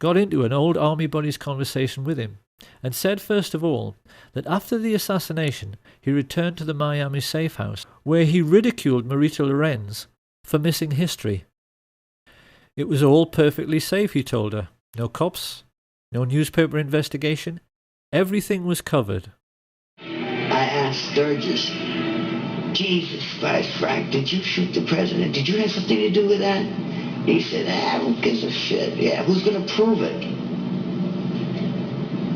got into an old army buddy's conversation with him and said first of all that after the assassination he returned to the Miami safe house where he ridiculed Marita Lorenz for missing history. It was all perfectly safe, he told her. No cops, no newspaper investigation. Everything was covered. I asked Sturgis, Jesus Christ, Frank, did you shoot the president? Did you have something to do with that? He said, who gives a shit? Yeah, who's going to prove it?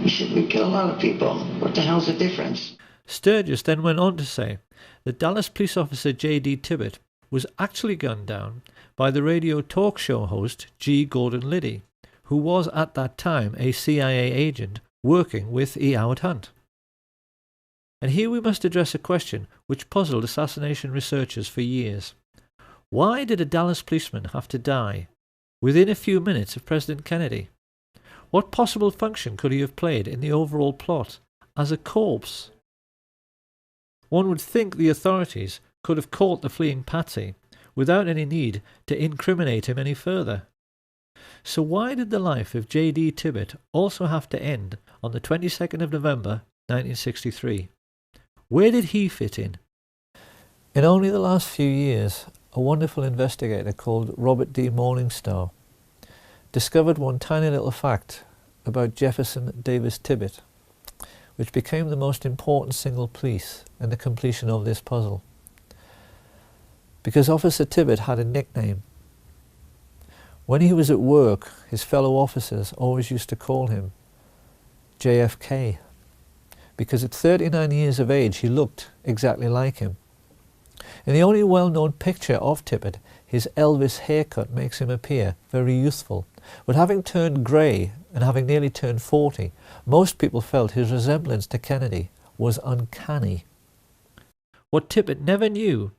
He said, we kill a lot of people. What the hell's the difference? Sturgis then went on to say that Dallas police officer J.D. Tibbett was actually gunned down by the radio talk show host G. Gordon Liddy, who was at that time a CIA agent working with E. Howard Hunt. And here we must address a question which puzzled assassination researchers for years. Why did a Dallas policeman have to die within a few minutes of President Kennedy? What possible function could he have played in the overall plot as a corpse? One would think the authorities could have caught the fleeing patsy without any need to incriminate him any further. So why did the life of J.D. Tibbett also have to end on the 22nd of November 1963? Where did he fit in? In only the last few years, a wonderful investigator called Robert D. Morningstar discovered one tiny little fact about Jefferson Davis Tibbett, which became the most important single piece in the completion of this puzzle. Because Officer Tibbett had a nickname. When he was at work, his fellow officers always used to call him JFK, because at 39 years of age he looked exactly like him. In the only well-known picture of Tibbett, his Elvis haircut makes him appear very youthful, but having turned grey and having nearly turned 40, most people felt his resemblance to Kennedy was uncanny. What Tibbett never knew,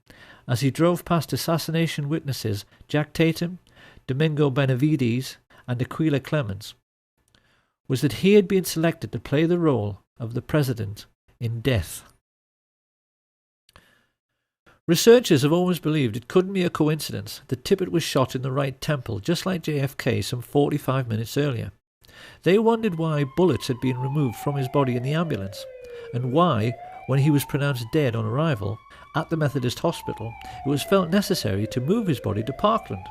as he drove past assassination witnesses Jack Tatum, Domingo Benavides and Aquila Clemens, was that he had been selected to play the role of the president in death. Researchers have always believed it couldn't be a coincidence that Tibbett was shot in the right temple, just like JFK some 45 minutes earlier. They wondered why bullets had been removed from his body in the ambulance, and why, when he was pronounced dead on arrival at the Methodist Hospital, it was felt necessary to move his body to Parkland.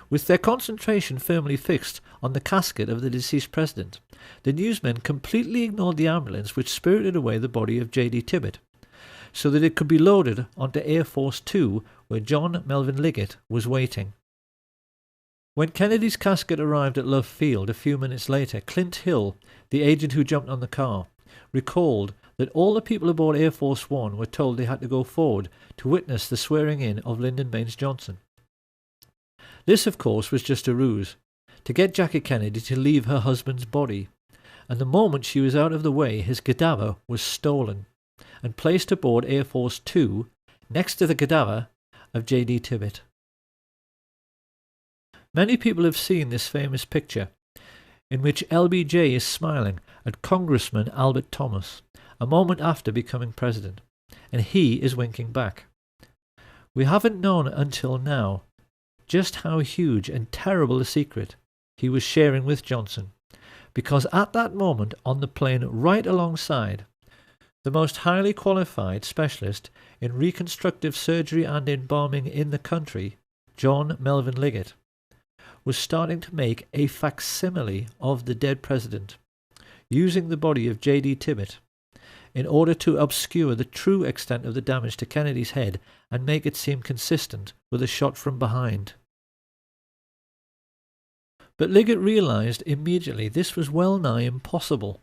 With their concentration firmly fixed on the casket of the deceased president, the newsmen completely ignored the ambulance which spirited away the body of J.D. Tippit, so that it could be loaded onto Air Force 2 where John Melvin Liggett was waiting. When Kennedy's casket arrived at Love Field a few minutes later, Clint Hill, the agent who jumped on the car, recalled that all the people aboard Air Force One were told they had to go forward to witness the swearing-in of Lyndon Baines Johnson. This, of course, was just a ruse, to get Jackie Kennedy to leave her husband's body, and the moment she was out of the way, his cadaver was stolen and placed aboard Air Force 2 next to the cadaver of J.D. Tippit. Many people have seen this famous picture, in which LBJ is smiling at Congressman Albert Thomas, a moment after becoming president, and he is winking back. We haven't known until now just how huge and terrible a secret he was sharing with Johnson, because at that moment on the plane right alongside, the most highly qualified specialist in reconstructive surgery and embalming in the country, John Melvin Liggett, was starting to make a facsimile of the dead president, using the body of J.D. Tippit in order to obscure the true extent of the damage to Kennedy's head and make it seem consistent with a shot from behind. But Liggett realized immediately this was well nigh impossible,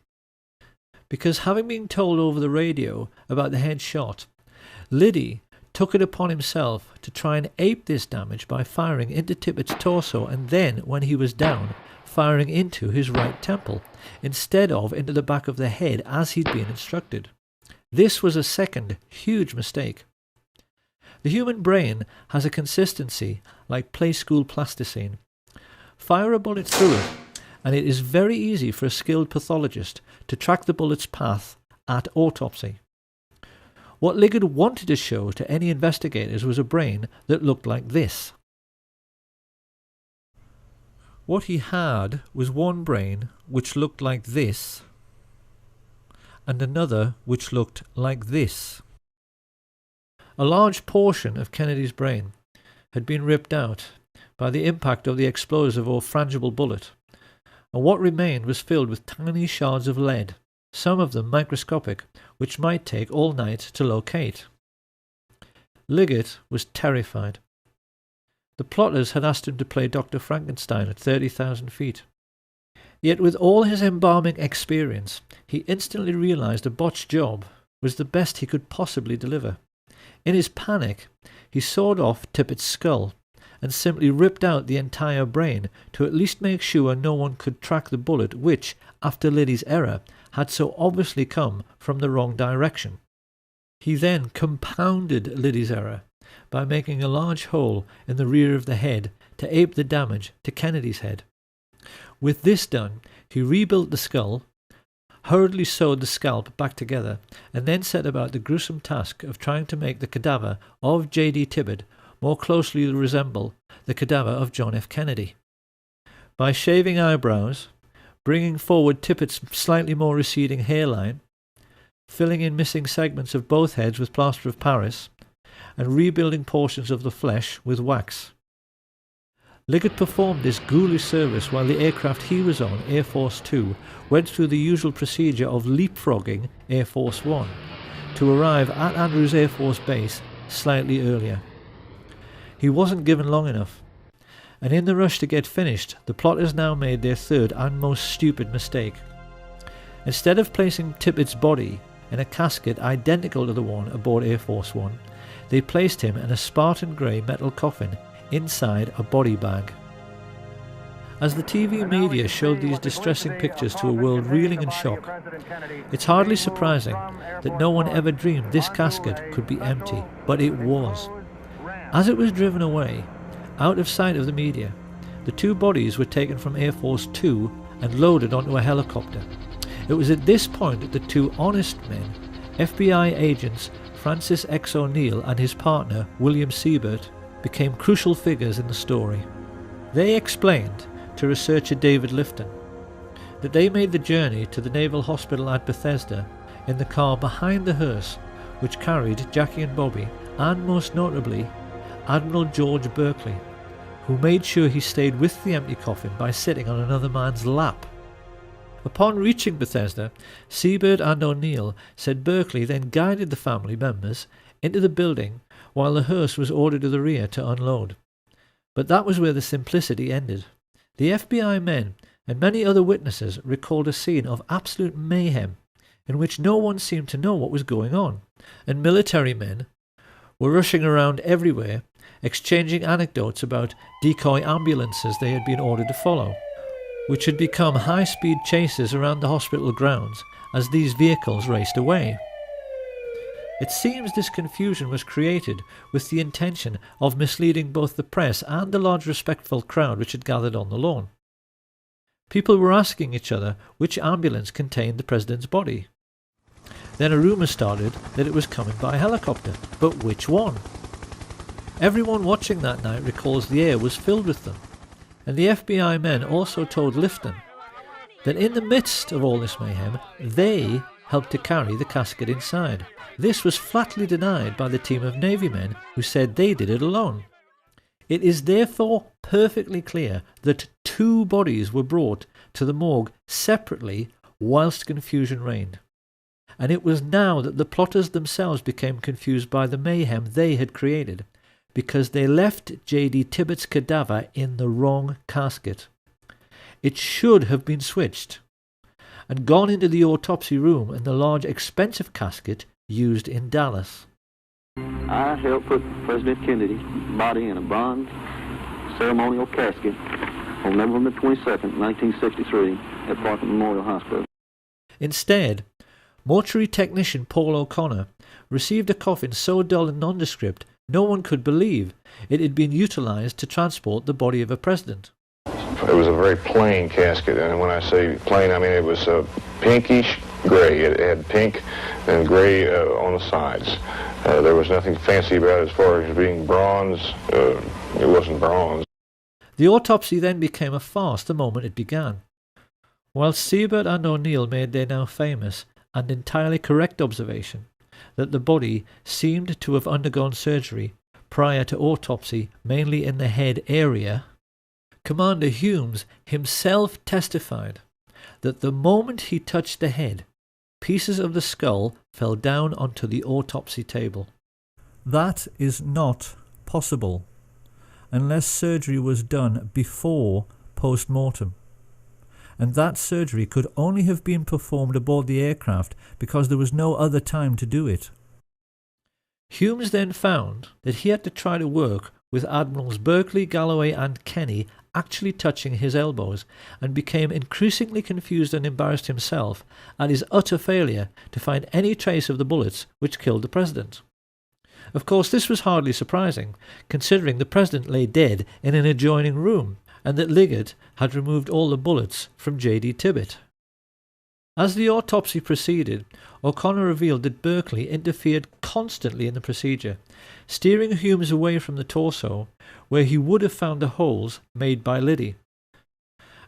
because having been told over the radio about the head shot, Liddy took it upon himself to try and ape this damage by firing into Tippit's torso and then, when he was down, firing into his right temple, instead of into the back of the head as he'd been instructed. This was a second huge mistake. The human brain has a consistency like play school plasticine. Fire a bullet through it, and it is very easy for a skilled pathologist to track the bullet's path at autopsy. What Liggett wanted to show to any investigators was a brain that looked like this. What he had was one brain which looked like this, and another which looked like this. A large portion of Kennedy's brain had been ripped out by the impact of the explosive or frangible bullet, and what remained was filled with tiny shards of lead, some of them microscopic, which might take all night to locate. Liggett was terrified. The plotters had asked him to play Dr. Frankenstein at 30,000 feet. Yet with all his embalming experience, he instantly realized a botched job was the best he could possibly deliver. In his panic, he sawed off Tippit's skull and simply ripped out the entire brain to at least make sure no one could track the bullet which, after Liddy's error, had so obviously come from the wrong direction. He then compounded Liddy's error by making a large hole in the rear of the head to ape the damage to Kennedy's head. With this done, he rebuilt the skull, hurriedly sewed the scalp back together, and then set about the gruesome task of trying to make the cadaver of J.D. Tippit more closely resemble the cadaver of John F. Kennedy. By shaving eyebrows, bringing forward Tippit's slightly more receding hairline, filling in missing segments of both heads with plaster of Paris, and rebuilding portions of the flesh with wax. Liggett performed this ghoulish service while the aircraft he was on, Air Force 2, went through the usual procedure of leapfrogging Air Force 1 to arrive at Andrews Air Force Base slightly earlier. He wasn't given long enough, and in the rush to get finished, the plotters now made their third and most stupid mistake. Instead of placing Tippit's body in a casket identical to the one aboard Air Force 1, they placed him in a Spartan grey metal coffin inside a body bag. As the TV media showed these distressing pictures to a world reeling in shock, it's hardly surprising that no one ever dreamed this casket could be empty, but it was. As it was driven away, out of sight of the media, the two bodies were taken from Air Force 2 and loaded onto a helicopter. It was at this point that the two honest men, FBI agents Francis X. O'Neill and his partner William Siebert, became crucial figures in the story. They explained to researcher David Lifton that they made the journey to the Naval Hospital at Bethesda in the car behind the hearse which carried Jackie and Bobby, and most notably Admiral George Berkeley, who made sure he stayed with the empty coffin by sitting on another man's lap. Upon reaching Bethesda, Siebert and O'Neill said Berkeley then guided the family members into the building while the hearse was ordered to the rear to unload. But that was where the simplicity ended. The FBI men and many other witnesses recalled a scene of absolute mayhem in which no one seemed to know what was going on, and military men were rushing around everywhere, exchanging anecdotes about decoy ambulances they had been ordered to follow, which had become high-speed chases around the hospital grounds as these vehicles raced away. It seems this confusion was created with the intention of misleading both the press and the large respectful crowd which had gathered on the lawn. People were asking each other which ambulance contained the president's body. Then a rumour started that it was coming by helicopter, but which one? Everyone watching that night recalls the air was filled with them, and the FBI men also told Lifton that in the midst of all this mayhem, they helped to carry the casket inside. This was flatly denied by the team of Navy men who said they did it alone. It is therefore perfectly clear that 2 bodies were brought to the morgue separately whilst confusion reigned. And it was now that the plotters themselves became confused by the mayhem they had created, because they left J.D. Tibbet's cadaver in the wrong casket. It should have been switched and gone into the autopsy room in the large expensive casket used in Dallas. I helped put President Kennedy's body in a bronze ceremonial casket on November 22nd, 1963 at Parker Memorial Hospital. Instead, mortuary technician Paul O'Connor received a coffin so dull and nondescript no one could believe it had been utilized to transport the body of a president. It was a very plain casket, and when I say plain, I mean it was pinkish gray. It had pink and gray on the sides. There was nothing fancy about it as far as being bronze. It wasn't bronze. The autopsy then became a farce the moment it began. While Siebert and O'Neill made their now famous and entirely correct observation that the body seemed to have undergone surgery prior to autopsy mainly in the head area, Commander Humes himself testified that the moment he touched the head, pieces of the skull fell down onto the autopsy table. That is not possible unless surgery was done before post-mortem. And that surgery could only have been performed aboard the aircraft because there was no other time to do it. Humes then found that he had to try to work with Admirals Berkeley, Galloway and Kenny actually touching his elbows, and became increasingly confused and embarrassed himself at his utter failure to find any trace of the bullets which killed the president. Of course, this was hardly surprising, considering the president lay dead in an adjoining room, and that Liggett had removed all the bullets from J.D. Tibbet. As the autopsy proceeded, O'Connor revealed that Berkeley interfered constantly in the procedure, steering Humes away from the torso, where he would have found the holes made by Liddy.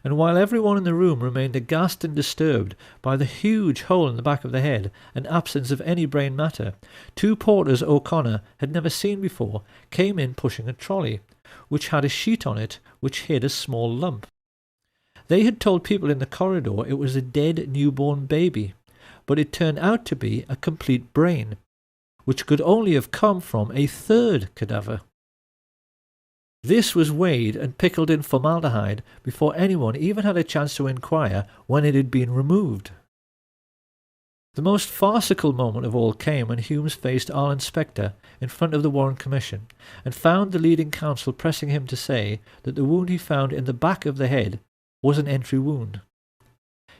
And while everyone in the room remained aghast and disturbed by the huge hole in the back of the head and absence of any brain matter, 2 porters O'Connor had never seen before came in pushing a trolley, which had a sheet on it which hid a small lump. They had told people in the corridor it was a dead newborn baby, but it turned out to be a complete brain, which could only have come from a 3rd cadaver. This was weighed and pickled in formaldehyde before anyone even had a chance to inquire when it had been removed. The most farcical moment of all came when Humes faced Arlen Specter in front of the Warren Commission and found the leading counsel pressing him to say that the wound he found in the back of the head was an entry wound.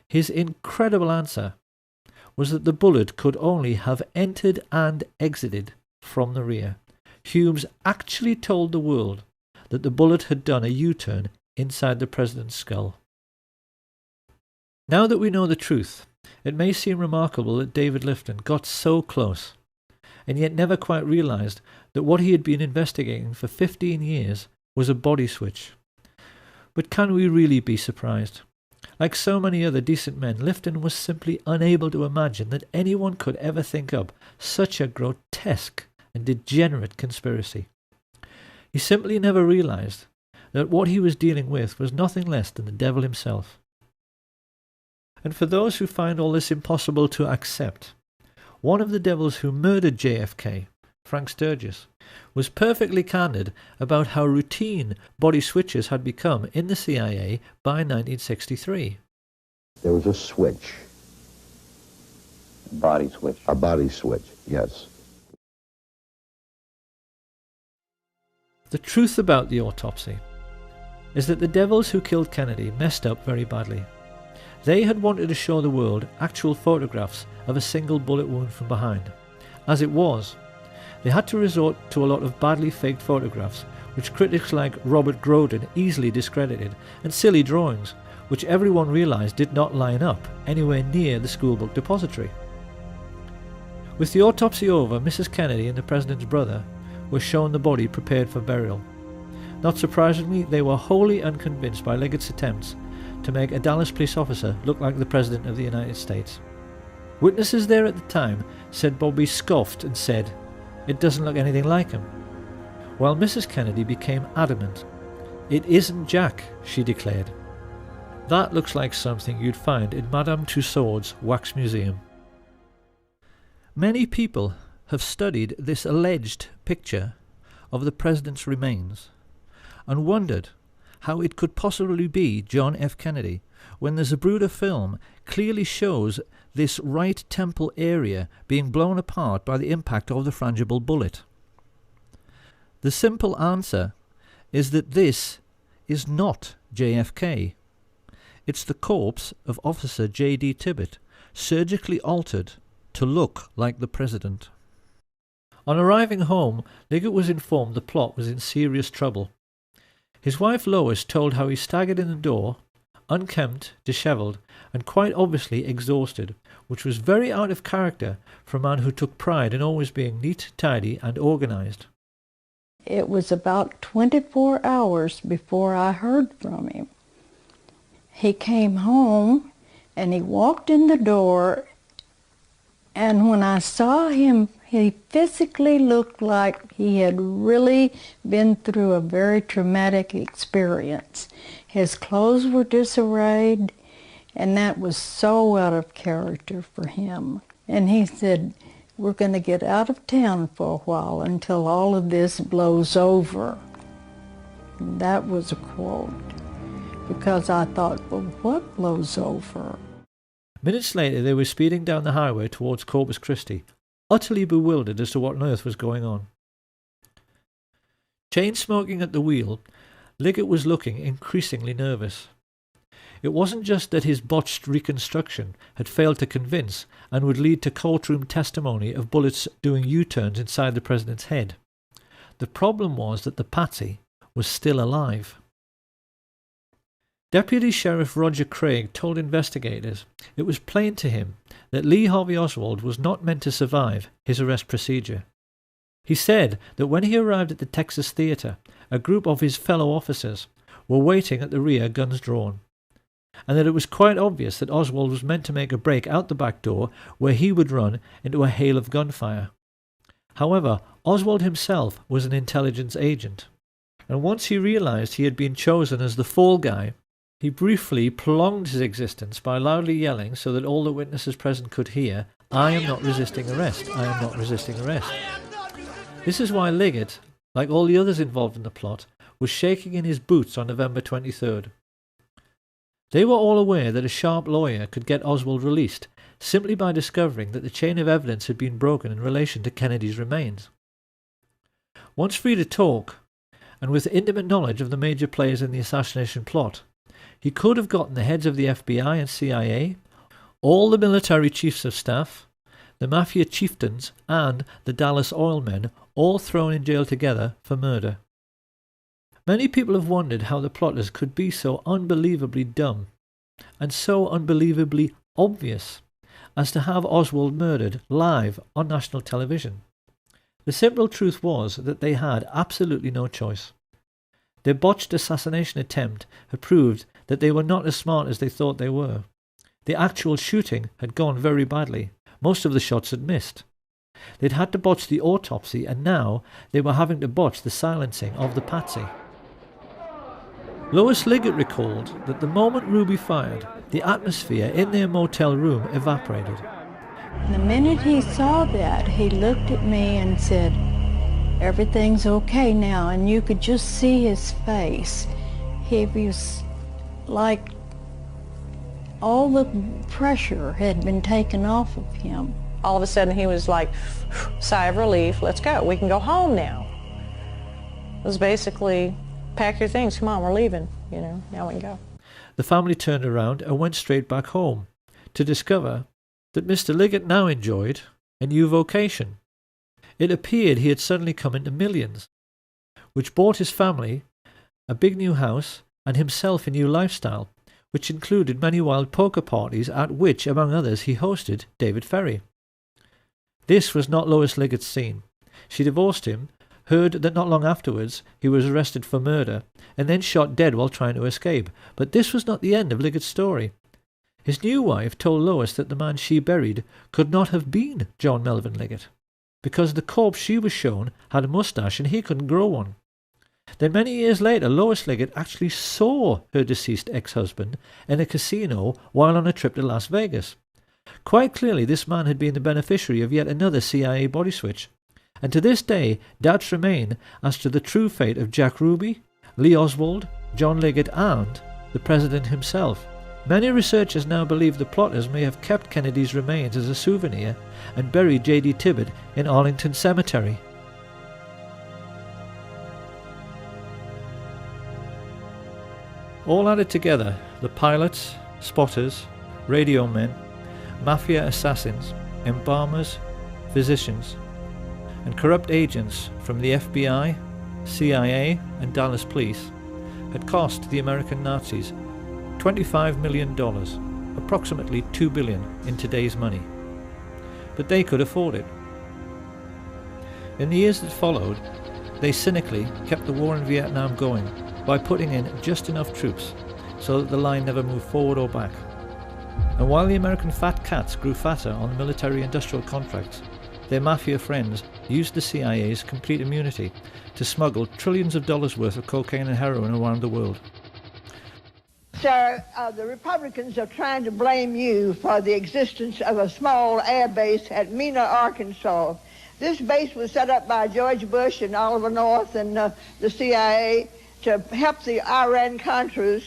His incredible answer was that the bullet could only have entered and exited from the rear. Humes actually told the world that the bullet had done a U-turn inside the president's skull. Now that we know the truth, it may seem remarkable that David Lifton got so close, and yet never quite realized that what he had been investigating for 15 years was a body switch. But can we really be surprised? Like so many other decent men, Lifton was simply unable to imagine that anyone could ever think up such a grotesque and degenerate conspiracy. He simply never realized that what he was dealing with was nothing less than the devil himself. And for those who find all this impossible to accept, one of the devils who murdered JFK, Frank Sturgis, was perfectly candid about how routine body switches had become in the CIA by 1963. There was a switch. Body switch. A body switch, yes. The truth about the autopsy is that the devils who killed Kennedy messed up very badly. They had wanted to show the world actual photographs of a single bullet wound from behind. As it was, they had to resort to a lot of badly faked photographs, which critics like Robert Groden easily discredited, and silly drawings, which everyone realised did not line up anywhere near the schoolbook depository. With the autopsy over, Mrs. Kennedy and the President's brother were shown the body prepared for burial. Not surprisingly, they were wholly unconvinced by Liggett's attempts to make a Dallas police officer look like the President of the United States. Witnesses there at the time said Bobby scoffed and said, "It doesn't look anything like him," while Mrs. Kennedy became adamant. "It isn't Jack," she declared. That looks like something you'd find in Madame Tussauds Wax Museum. Many people have studied this alleged picture of the President's remains and wondered how it could possibly be John F. Kennedy when the Zapruder film clearly shows this right temple area being blown apart by the impact of the frangible bullet. The simple answer is that this is not JFK. It's the corpse of Officer J.D. Tibbet, surgically altered to look like the President. On arriving home, Liggett was informed the plot was in serious trouble. His wife Lois told how he staggered in the door, unkempt, dishevelled, and quite obviously exhausted, which was very out of character for a man who took pride in always being neat, tidy, and organised. It was about 24 hours before I heard from him. He came home and he walked in the door, and when I saw him, he physically looked like he had really been through a very traumatic experience. His clothes were disarrayed, and that was so out of character for him. And he said, "We're going to get out of town for a while until all of this blows over." And that was a quote, because I thought, well, what blows over? Minutes later, they were speeding down the highway towards Corpus Christi, utterly bewildered as to what on earth was going on. Chain-smoking at the wheel, Liggett was looking increasingly nervous. It wasn't just that his botched reconstruction had failed to convince and would lead to courtroom testimony of bullets doing U-turns inside the President's head. The problem was that the patsy was still alive. Deputy Sheriff Roger Craig told investigators it was plain to him that Lee Harvey Oswald was not meant to survive his arrest procedure. He said that when he arrived at the Texas Theater, a group of his fellow officers were waiting at the rear, guns drawn, and that it was quite obvious that Oswald was meant to make a break out the back door where he would run into a hail of gunfire. However, Oswald himself was an intelligence agent, and once he realized he had been chosen as the fall guy, he briefly prolonged his existence by loudly yelling so that all the witnesses present could hear, "I am not resisting arrest. I am not resisting arrest." This is why Liggett, like all the others involved in the plot, was shaking in his boots on November 23rd. They were all aware that a sharp lawyer could get Oswald released simply by discovering that the chain of evidence had been broken in relation to Kennedy's remains. Once free to talk, and with intimate knowledge of the major players in the assassination plot, he could have gotten the heads of the FBI and CIA, all the military chiefs of staff, the mafia chieftains, and the Dallas oil men all thrown in jail together for murder. Many people have wondered how the plotters could be so unbelievably dumb and so unbelievably obvious as to have Oswald murdered live on national television. The simple truth was that they had absolutely no choice. Their botched assassination attempt had proved that they were not as smart as they thought they were. The actual shooting had gone very badly. Most of the shots had missed. They'd had to botch the autopsy, and now they were having to botch the silencing of the patsy. Lois Liggett recalled that the moment Ruby fired, the atmosphere in their motel room evaporated. The minute he saw that, he looked at me and said, "Everything's okay now," and you could just see his face. He was like all the pressure had been taken off of him. All of a sudden he was like, sigh of relief, let's go, we can go home now. It was basically, pack your things, come on, we're leaving, you know, now we can go. The family turned around and went straight back home to discover that Mr. Liggett now enjoyed a new vocation. It appeared he had suddenly come into millions, which bought his family a big new house and himself a new lifestyle, which included many wild poker parties at which, among others, he hosted David Ferrie. This was not Lois Liggett's scene. She divorced him, heard that not long afterwards he was arrested for murder, and then shot dead while trying to escape. But this was not the end of Liggett's story. His new wife told Lois that the man she buried could not have been John Melvin Liggett, because the corpse she was shown had a moustache and he couldn't grow one. Then many years later, Lois Liggett actually saw her deceased ex-husband in a casino while on a trip to Las Vegas. Quite clearly, this man had been the beneficiary of yet another CIA body switch. And to this day, doubts remain as to the true fate of Jack Ruby, Lee Oswald, John Liggett, and the President himself. Many researchers now believe the plotters may have kept Kennedy's remains as a souvenir and buried J.D. Tibbett in Arlington Cemetery. All added together, the pilots, spotters, radio men, mafia assassins, embalmers, physicians, and corrupt agents from the FBI, CIA, and Dallas Police had cost the American Nazis $25 million, approximately $2 billion in today's money. But they could afford it. In the years that followed, they cynically kept the war in Vietnam going by putting in just enough troops so that the line never moved forward or back. And while the American fat cats grew fatter on the military-industrial contracts, their mafia friends used the CIA's complete immunity to smuggle trillions of dollars worth of cocaine and heroin around the world. Sir, the Republicans are trying to blame you for the existence of a small air base at Mena, Arkansas. This base was set up by George Bush and Oliver North and the CIA to help the Iran-Contras,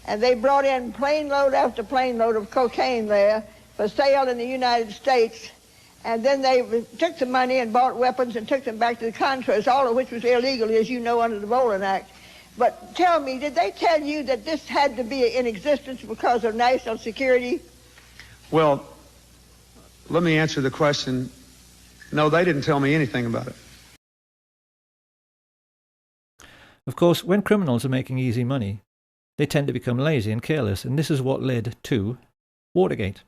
and they brought in plane load after plane load of cocaine there for sale in the United States, and then they took the money and bought weapons and took them back to the Contras, all of which was illegal, as you know, under the Boland Act. But tell me, did they tell you that this had to be in existence because of national security? Well, let me answer the question. No, they didn't tell me anything about it. Of course, when criminals are making easy money, they tend to become lazy and careless, and this is what led to Watergate.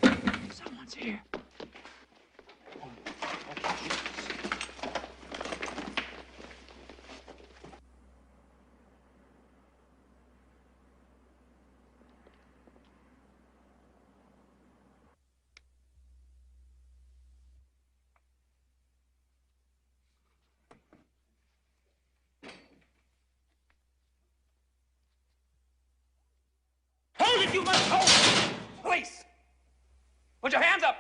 Someone's here. Hold it, you must hold! Police! Put your hands up!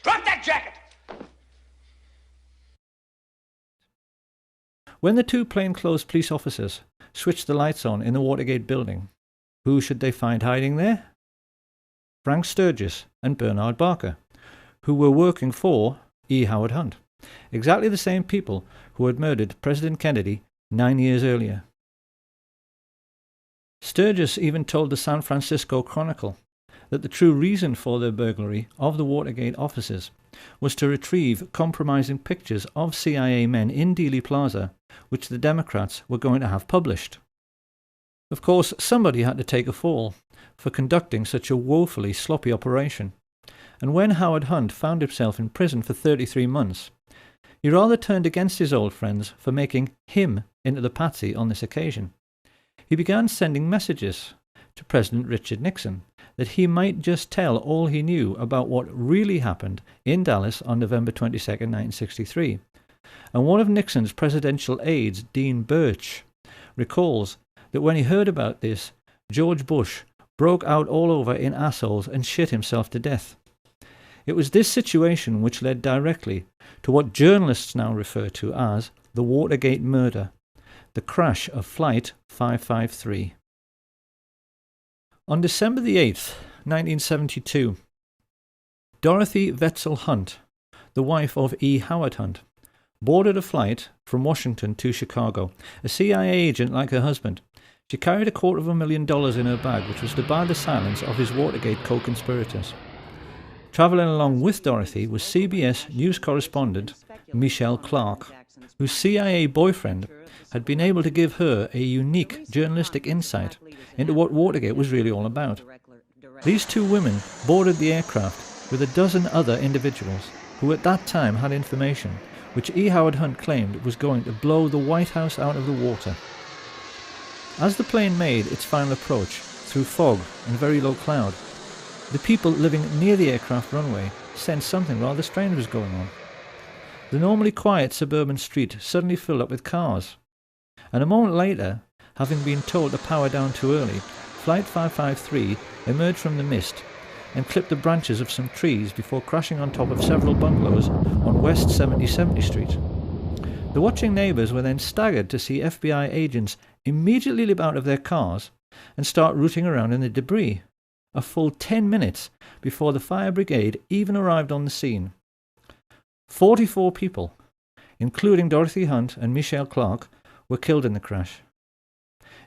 Drop that jacket! When the two plainclothes police officers switched the lights on in the Watergate building, who should they find hiding there? Frank Sturgis and Bernard Barker, who were working for E. Howard Hunt, exactly the same people who had murdered President Kennedy 9 years earlier. Sturgis even told the San Francisco Chronicle that the true reason for their burglary of the Watergate offices was to retrieve compromising pictures of CIA men in Dealey Plaza, which the Democrats were going to have published. Of course, somebody had to take a fall for conducting such a woefully sloppy operation, and when Howard Hunt found himself in prison for 33 months, he rather turned against his old friends for making him into the patsy on this occasion. He began sending messages to President Richard Nixon, that he might just tell all he knew about what really happened in Dallas on November 22, 1963. And one of Nixon's presidential aides, Dean Birch, recalls that when he heard about this, George Bush broke out all over in assholes and shit himself to death. It was this situation which led directly to what journalists now refer to as the Watergate murder, the crash of Flight 553. On December the 8th, 1972, Dorothy Wetzel Hunt, the wife of E. Howard Hunt, boarded a flight from Washington to Chicago. A CIA agent like her husband, she carried $250,000 in her bag, which was to buy the silence of his Watergate co-conspirators. Travelling along with Dorothy was CBS News correspondent Michelle Clark, whose CIA boyfriend had been able to give her a unique journalistic insight into what Watergate was really all about. These two women boarded the aircraft with a dozen other individuals who at that time had information which E. Howard Hunt claimed was going to blow the White House out of the water. As the plane made its final approach through fog and very low cloud, the people living near the aircraft runway sensed something rather strange was going on. The normally quiet suburban street suddenly filled up with cars, and a moment later, having been told to power down too early, Flight 553 emerged from the mist and clipped the branches of some trees before crashing on top of several bungalows on West 70th Street. The watching neighbours were then staggered to see FBI agents immediately leap out of their cars and start rooting around in the debris, a full 10 minutes before the fire brigade even arrived on the scene. 44 people, including Dorothy Hunt and Michelle Clark, were killed in the crash.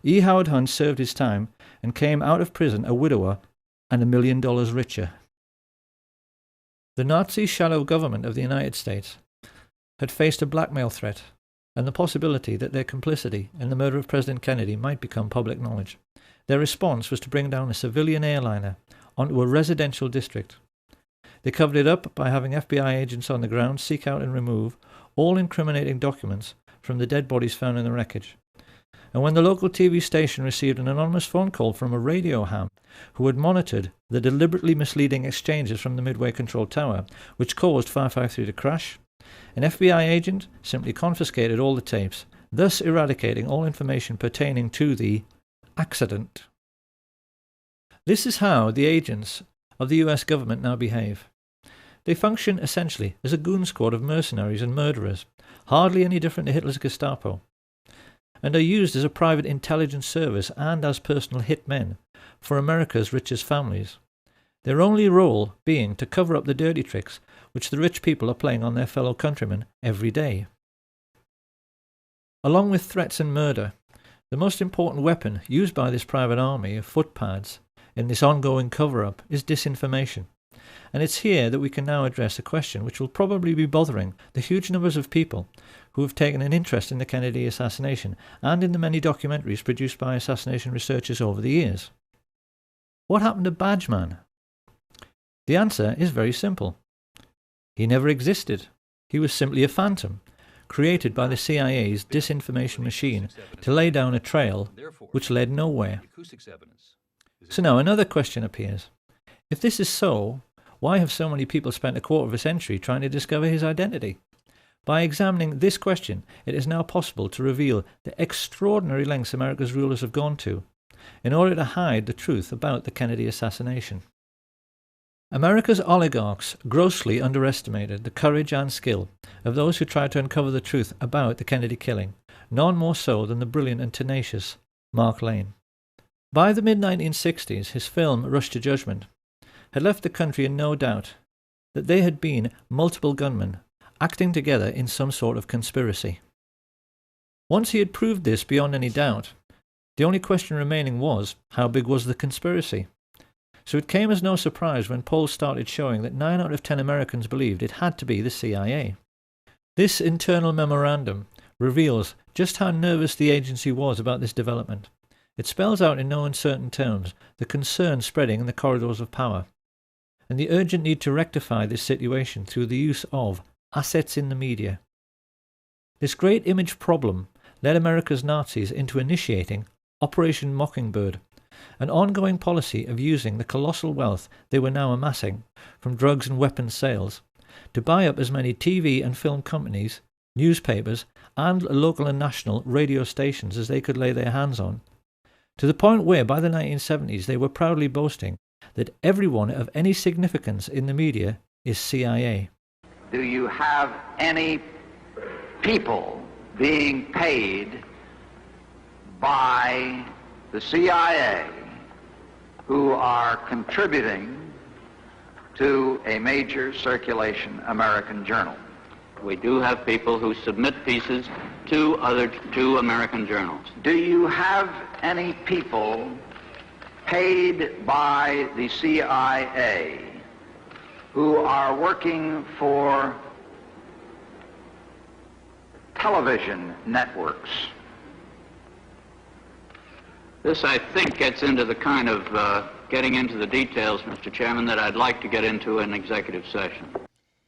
E. Howard Hunt served his time and came out of prison a widower and $1 million richer. The Nazi shadow government of the United States had faced a blackmail threat and the possibility that their complicity in the murder of President Kennedy might become public knowledge. Their response was to bring down a civilian airliner onto a residential district. They covered it up by having FBI agents on the ground seek out and remove all incriminating documents from the dead bodies found in the wreckage. And when the local TV station received an anonymous phone call from a radio ham who had monitored the deliberately misleading exchanges from the Midway Control Tower, which caused 553 to crash, an FBI agent simply confiscated all the tapes, thus eradicating all information pertaining to the accident. This is how the agents of the US government now behave. They function essentially as a goon squad of mercenaries and murderers, hardly any different to Hitler's Gestapo, and are used as a private intelligence service and as personal hitmen for America's richest families, their only role being to cover up the dirty tricks which the rich people are playing on their fellow countrymen every day. Along with threats and murder, the most important weapon used by this private army of footpads in this ongoing cover-up is disinformation. And it's here that we can now address a question which will probably be bothering the huge numbers of people who have taken an interest in the Kennedy assassination and in the many documentaries produced by assassination researchers over the years. What happened to Badgeman? The answer is very simple. He never existed. He was simply a phantom, created by the CIA's disinformation machine to lay down a trail which led nowhere. So now another question appears. If this is so, why have so many people spent a quarter of a century trying to discover his identity? By examining this question, it is now possible to reveal the extraordinary lengths America's rulers have gone to in order to hide the truth about the Kennedy assassination. America's oligarchs grossly underestimated the courage and skill of those who tried to uncover the truth about the Kennedy killing, none more so than the brilliant and tenacious Mark Lane. By the mid-1960s, his film Rush to Judgment had left the country in no doubt that they had been multiple gunmen acting together in some sort of conspiracy. Once he had proved this beyond any doubt, the only question remaining was, how big was the conspiracy? So it came as no surprise when polls started showing that 9 out of 10 Americans believed it had to be the CIA. This internal memorandum reveals just how nervous the agency was about this development. It spells out in no uncertain terms the concern spreading in the corridors of power, and the urgent need to rectify this situation through the use of assets in the media. This great image problem led America's Nazis into initiating Operation Mockingbird, an ongoing policy of using the colossal wealth they were now amassing from drugs and weapons sales to buy up as many TV and film companies, newspapers, and local and national radio stations as they could lay their hands on, to the point where by the 1970s they were proudly boasting that everyone of any significance in the media is CIA. Do you have any people being paid by the CIA who are contributing to a major circulation American journal? We do have people who submit pieces to American journals. Do you have any people paid by the CIA who are working for television networks? This, I think, gets into the kind of getting into the details, Mr. Chairman, that I'd like to get into in executive session.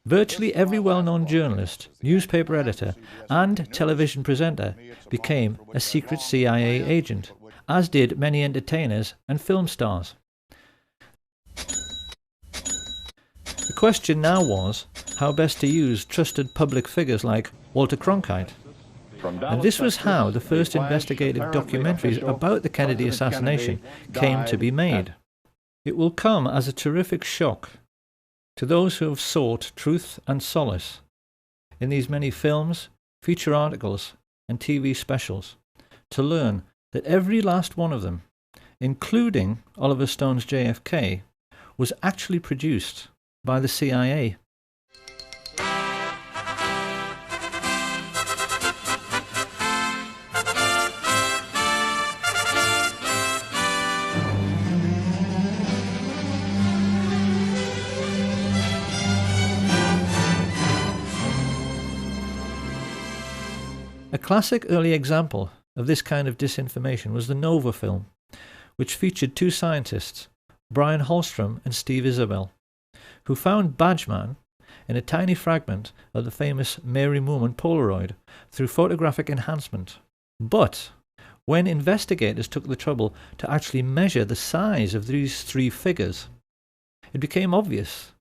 Virtually every well-known journalist, newspaper editor, and television presenter became a secret CIA agent, as did many entertainers and film stars. The question now was how best to use trusted public figures like Walter Cronkite. And this was how the first investigative documentaries about the Kennedy assassination came to be made. It will come as a terrific shock to those who have sought truth and solace in these many films, feature articles, and TV specials, to learn that every last one of them, including Oliver Stone's JFK, was actually produced by the CIA. A classic early example of this kind of disinformation was the Nova film, which featured two scientists, Brian Holstrom and Steve Isabel, who found Badgeman in a tiny fragment of the famous Mary Moorman Polaroid through photographic enhancement. But when investigators took the trouble to actually measure the size of these three figures, it became obvious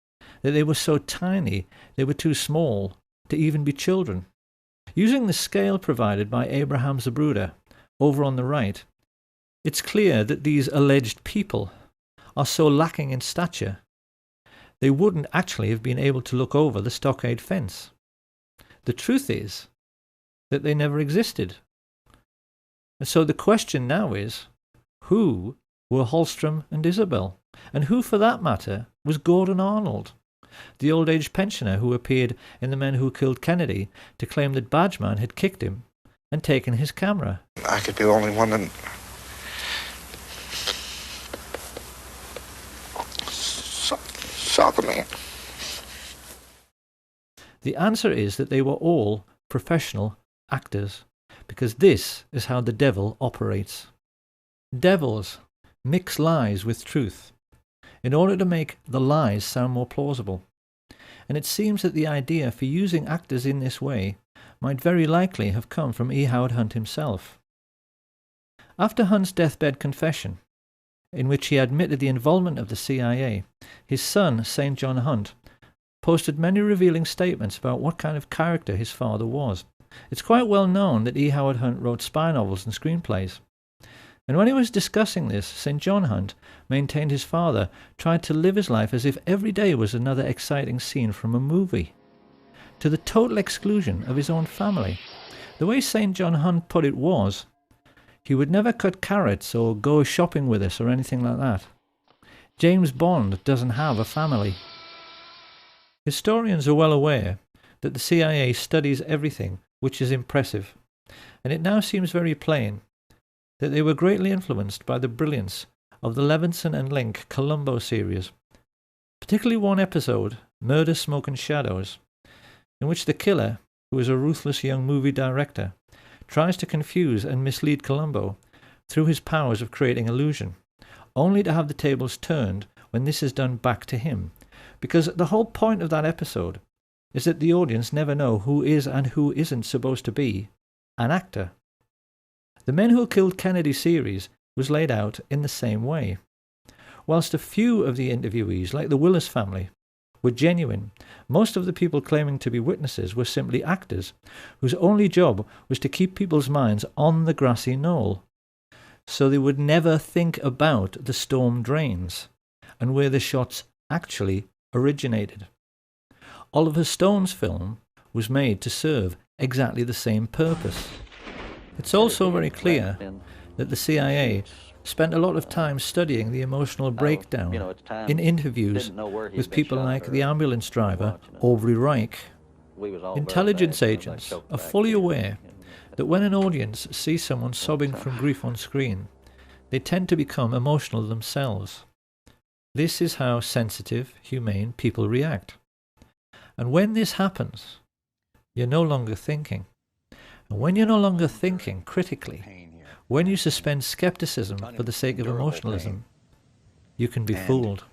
that they were so tiny they were too small to even be children. Using the scale provided by Abraham Zapruder over on the right, it's clear that these alleged people are so lacking in stature they wouldn't actually have been able to look over the stockade fence. The truth is that they never existed. And so the question now is, who were Holstrom and Isabel? And who, for that matter, was Gordon Arnold, the old-age pensioner who appeared in The Men Who Killed Kennedy to claim that Badgeman had kicked him and taken his camera? I could be the only one that saw the man. The answer is that they were all professional actors, because this is how the devil operates. Devils mix lies with truth in order to make the lies sound more plausible. And it seems that the idea for using actors in this way might very likely have come from E. Howard Hunt himself. After Hunt's deathbed confession, in which he admitted the involvement of the CIA, his son, St. John Hunt, posted many revealing statements about what kind of character his father was. It's quite well known that E. Howard Hunt wrote spy novels and screenplays. And when he was discussing this, St. John Hunt maintained his father tried to live his life as if every day was another exciting scene from a movie, to the total exclusion of his own family. The way St. John Hunt put it was, he would never cut carrots or go shopping with us or anything like that. James Bond doesn't have a family. Historians are well aware that the CIA studies everything which is impressive, and it now seems very plain that they were greatly influenced by the brilliance of the Levinson and Link Columbo series, particularly one episode, Murder, Smoke and Shadows, in which the killer, who is a ruthless young movie director, tries to confuse and mislead Columbo through his powers of creating illusion, only to have the tables turned when this is done back to him, because the whole point of that episode is that the audience never know who is and who isn't supposed to be an actor. The Men Who Killed Kennedy series was laid out in the same way, whilst a few of the interviewees, like the Willis family, were genuine. Most of the people claiming to be witnesses were simply actors, whose only job was to keep people's minds on the grassy knoll, so they would never think about the storm drains and where the shots actually originated. Oliver Stone's film was made to serve exactly the same purpose. It's also very clear that the CIA spent a lot of time studying the emotional breakdown in interviews with people like the ambulance driver Aubrey Reich. Intelligence agents are fully aware that when an audience sees someone sobbing from grief on screen, they tend to become emotional themselves. This is how sensitive, humane people react. And when this happens, you're no longer thinking. And when you're no longer thinking critically, when you suspend skepticism for the sake of emotionalism, you can be fooled.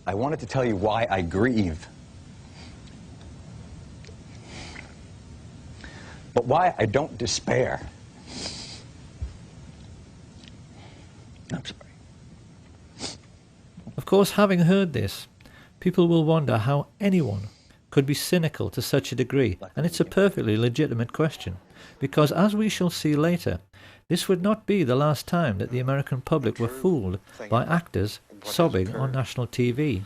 I wanted to tell you why I grieve. But why I don't despair. I'm sorry. Of course, having heard this, people will wonder how anyone could be cynical to such a degree, and it's a perfectly legitimate question, because as we shall see later, this would not be the last time that the American public were fooled by actors sobbing on national TV.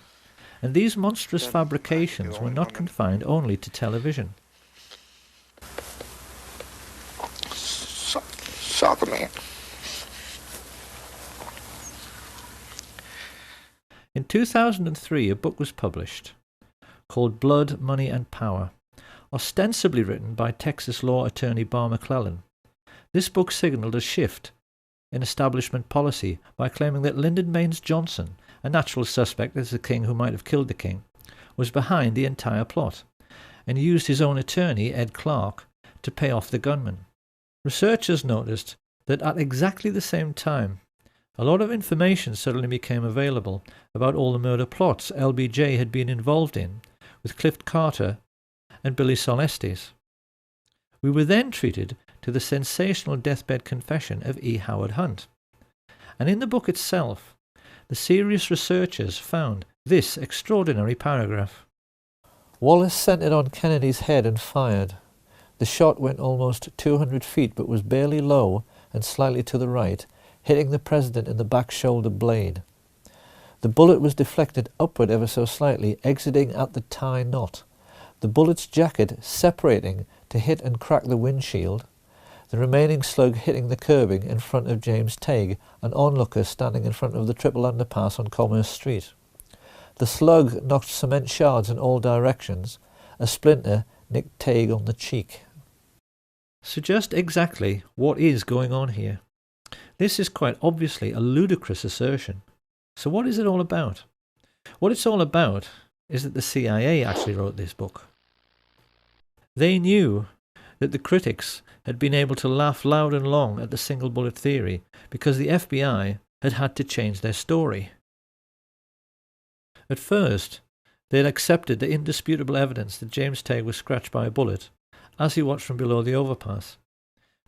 And these monstrous fabrications were not confined only to television. Soccer man. In 2003, a book was published called Blood, Money and Power, ostensibly written by Texas law attorney Barr McClellan. This book signalled a shift in establishment policy by claiming that Lyndon Baines Johnson, a natural suspect as the king who might have killed the king, was behind the entire plot, and used his own attorney, Ed Clark, to pay off the gunman. Researchers noticed that at exactly the same time, a lot of information suddenly became available about all the murder plots LBJ had been involved in with Cliff Carter and Billy Solestes. We were then treated to the sensational deathbed confession of E. Howard Hunt. And in the book itself, the serious researchers found this extraordinary paragraph. Wallace centered on Kennedy's head and fired. The shot went almost 200 feet but was barely low and slightly to the right, hitting the president in the back shoulder blade. The bullet was deflected upward ever so slightly, exiting at the tie knot, the bullet's jacket separating to hit and crack the windshield, the remaining slug hitting the curbing in front of James Tague, an onlooker standing in front of the triple underpass on Commerce Street. The slug knocked cement shards in all directions. A splinter nicked Tague on the cheek. So just exactly what is going on here? This is quite obviously a ludicrous assertion. So what is it all about? What it's all about is that the CIA actually wrote this book. They knew that the critics had been able to laugh loud and long at the single bullet theory because the FBI had had to change their story. At first, they had accepted the indisputable evidence that James Tague was scratched by a bullet as he watched from below the overpass,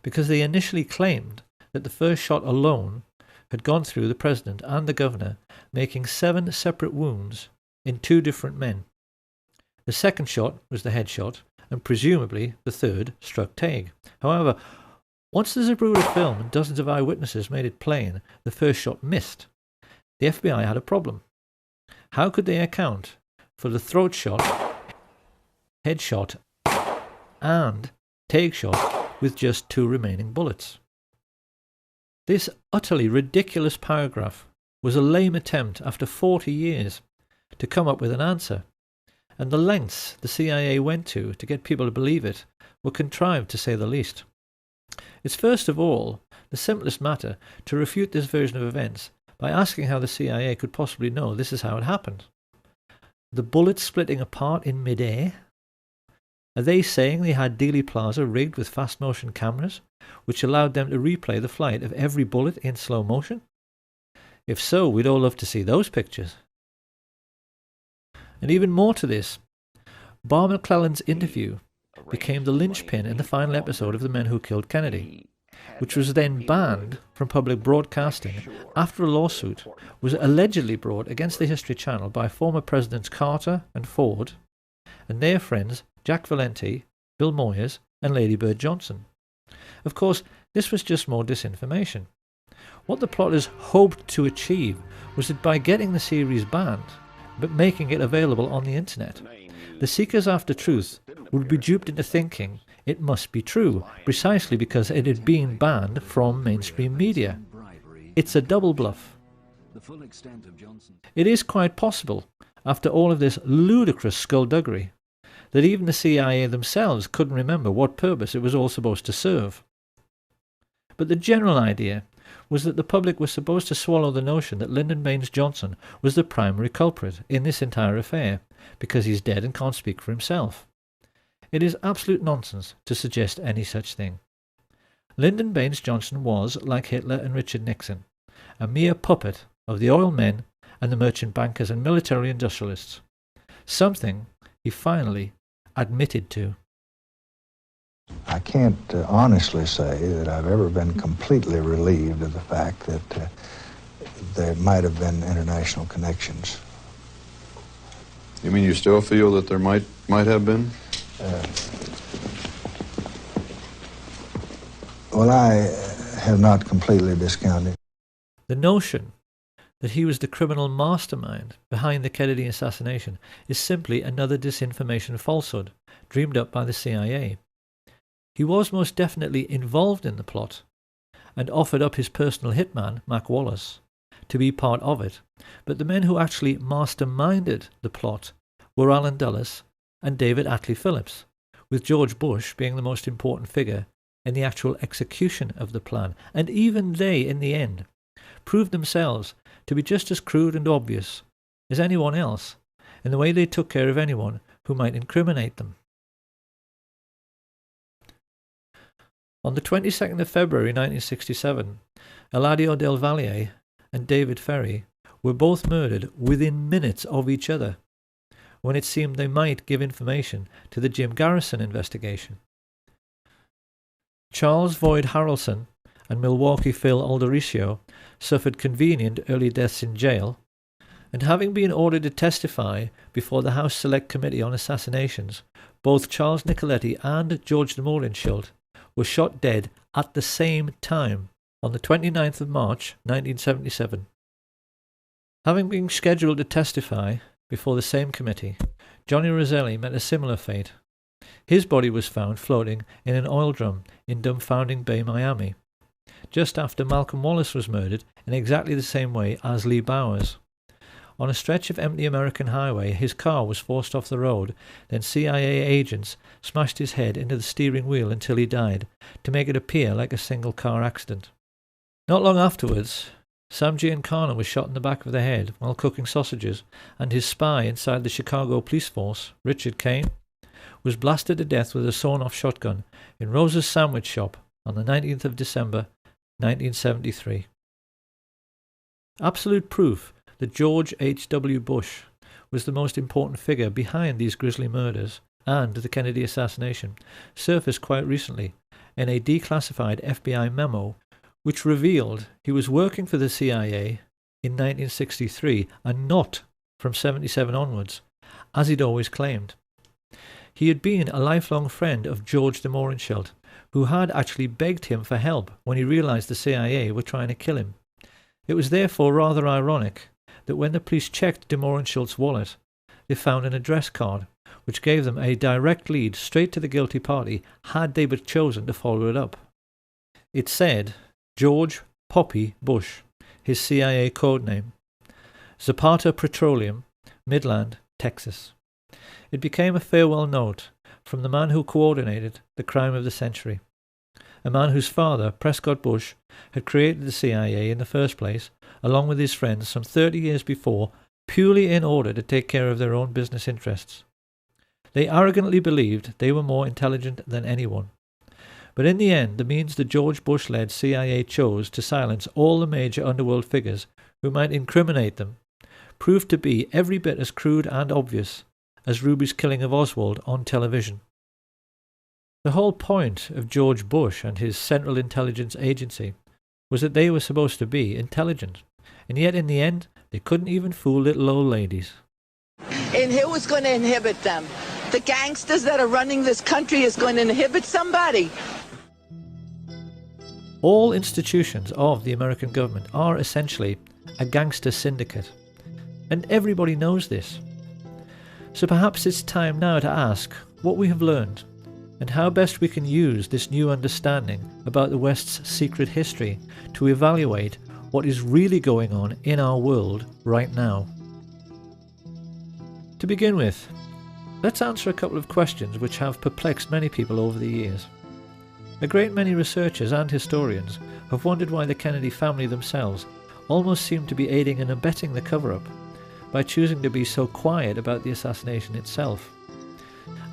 because they initially claimed that the first shot alone had gone through the president and the governor, making 7 separate wounds in 2 different men. The second shot was the headshot, and presumably the third struck Tague. However, once the Zapruder film and dozens of eyewitnesses made it plain the first shot missed, the FBI had a problem. How could they account for the throat shot, headshot, and Tague shot with just 2 remaining bullets? This utterly ridiculous paragraph was a lame attempt after 40 years to come up with an answer, and the lengths the CIA went to get people to believe it were contrived, to say the least. It's first of all the simplest matter to refute this version of events by asking how the CIA could possibly know this is how it happened. The bullet splitting apart in mid-air? Are they saying they had Dealey Plaza rigged with fast-motion cameras, which allowed them to replay the flight of every bullet in slow motion? If so, we'd all love to see those pictures. And even more to this, Barr McClellan's interview became the linchpin in the final episode of The Men Who Killed Kennedy. which was then banned from public broadcasting after a lawsuit was allegedly brought against the History Channel by former Presidents Carter and Ford and their friends Jack Valenti, Bill Moyers and Lady Bird Johnson. Of course, this was just more disinformation. What the plotters hoped to achieve was that by getting the series banned, but making it available on the internet, the seekers after truth would be duped into thinking it must be true, precisely because it had been banned from mainstream media. It's a double bluff. It is quite possible, after all of this ludicrous skullduggery, that even the CIA themselves couldn't remember what purpose it was all supposed to serve. But the general idea was that the public was supposed to swallow the notion that Lyndon Baines Johnson was the primary culprit in this entire affair, because he's dead and can't speak for himself. It is absolute nonsense to suggest any such thing. Lyndon Baines Johnson was, like Hitler and Richard Nixon, a mere puppet of the oil men and the merchant bankers and military industrialists, something he finally admitted to. I can't honestly say that I've ever been completely relieved of the fact that there might have been international connections. You mean you still feel that there might have been? Well, I have not completely discounted. The notion that he was the criminal mastermind behind the Kennedy assassination is simply another disinformation falsehood dreamed up by the CIA. He was most definitely involved in the plot and offered up his personal hitman, Mac Wallace, to be part of it, but the men who actually masterminded the plot were Allen Dulles and David Atlee Phillips, with George Bush being the most important figure in the actual execution of the plan, and even they, in the end, proved themselves to be just as crude and obvious as anyone else in the way they took care of anyone who might incriminate them. On the 22nd of February 1967, Eladio Del Valle and David Ferrie were both murdered within minutes of each other, when it seemed they might give information to the Jim Garrison investigation. Charles Voigt Harrelson and Milwaukee Phil Aldericio suffered convenient early deaths in jail, and having been ordered to testify before the House Select Committee on Assassinations, both Charles Nicoletti and George de Mohrenschildt were shot dead at the same time on the 29th of March 1977. Having been scheduled to testify before the same committee, Johnny Roselli met a similar fate. His body was found floating in an oil drum in Dumbfounding Bay, Miami, just after Malcolm Wallace was murdered in exactly the same way as Lee Bowers. On a stretch of empty American highway, his car was forced off the road, then CIA agents smashed his head into the steering wheel until he died, to make it appear like a single-car accident. Not long afterwards, Sam Giancana was shot in the back of the head while cooking sausages, and his spy inside the Chicago police force, Richard Kane, was blasted to death with a sawn-off shotgun in Rose's Sandwich Shop on the 19th of December, 1973. Absolute proof that George H.W. Bush was the most important figure behind these grisly murders and the Kennedy assassination surfaced quite recently in a declassified FBI memo which revealed he was working for the CIA in 1963 and not from 77 onwards, as he'd always claimed. He had been a lifelong friend of George de Mohrenschildt, who had actually begged him for help when he realized the CIA were trying to kill him. It was therefore rather ironic that when the police checked de Mohrenschildt's wallet, they found an address card, which gave them a direct lead straight to the guilty party had they but chosen to follow it up. It said George Poppy Bush, his CIA code name, Zapata Petroleum, Midland, Texas. It became a farewell note from the man who coordinated the crime of the century, a man whose father, Prescott Bush, had created the CIA in the first place, along with his friends some 30 years before, purely in order to take care of their own business interests. They arrogantly believed they were more intelligent than anyone. But in the end, the means the George Bush-led CIA chose to silence all the major underworld figures who might incriminate them proved to be every bit as crude and obvious as Ruby's killing of Oswald on television. The whole point of George Bush and his Central Intelligence Agency was that they were supposed to be intelligent, and yet in the end they couldn't even fool little old ladies. And who is going to inhibit them? The gangsters that are running this country is going to inhibit somebody. All institutions of the American government are essentially a gangster syndicate, and everybody knows this. So perhaps it's time now to ask what we have learned and how best we can use this new understanding about the West's secret history to evaluate what is really going on in our world right now. To begin with, let's answer a couple of questions which have perplexed many people over the years. A great many researchers and historians have wondered why the Kennedy family themselves almost seemed to be aiding and abetting the cover-up by choosing to be so quiet about the assassination itself.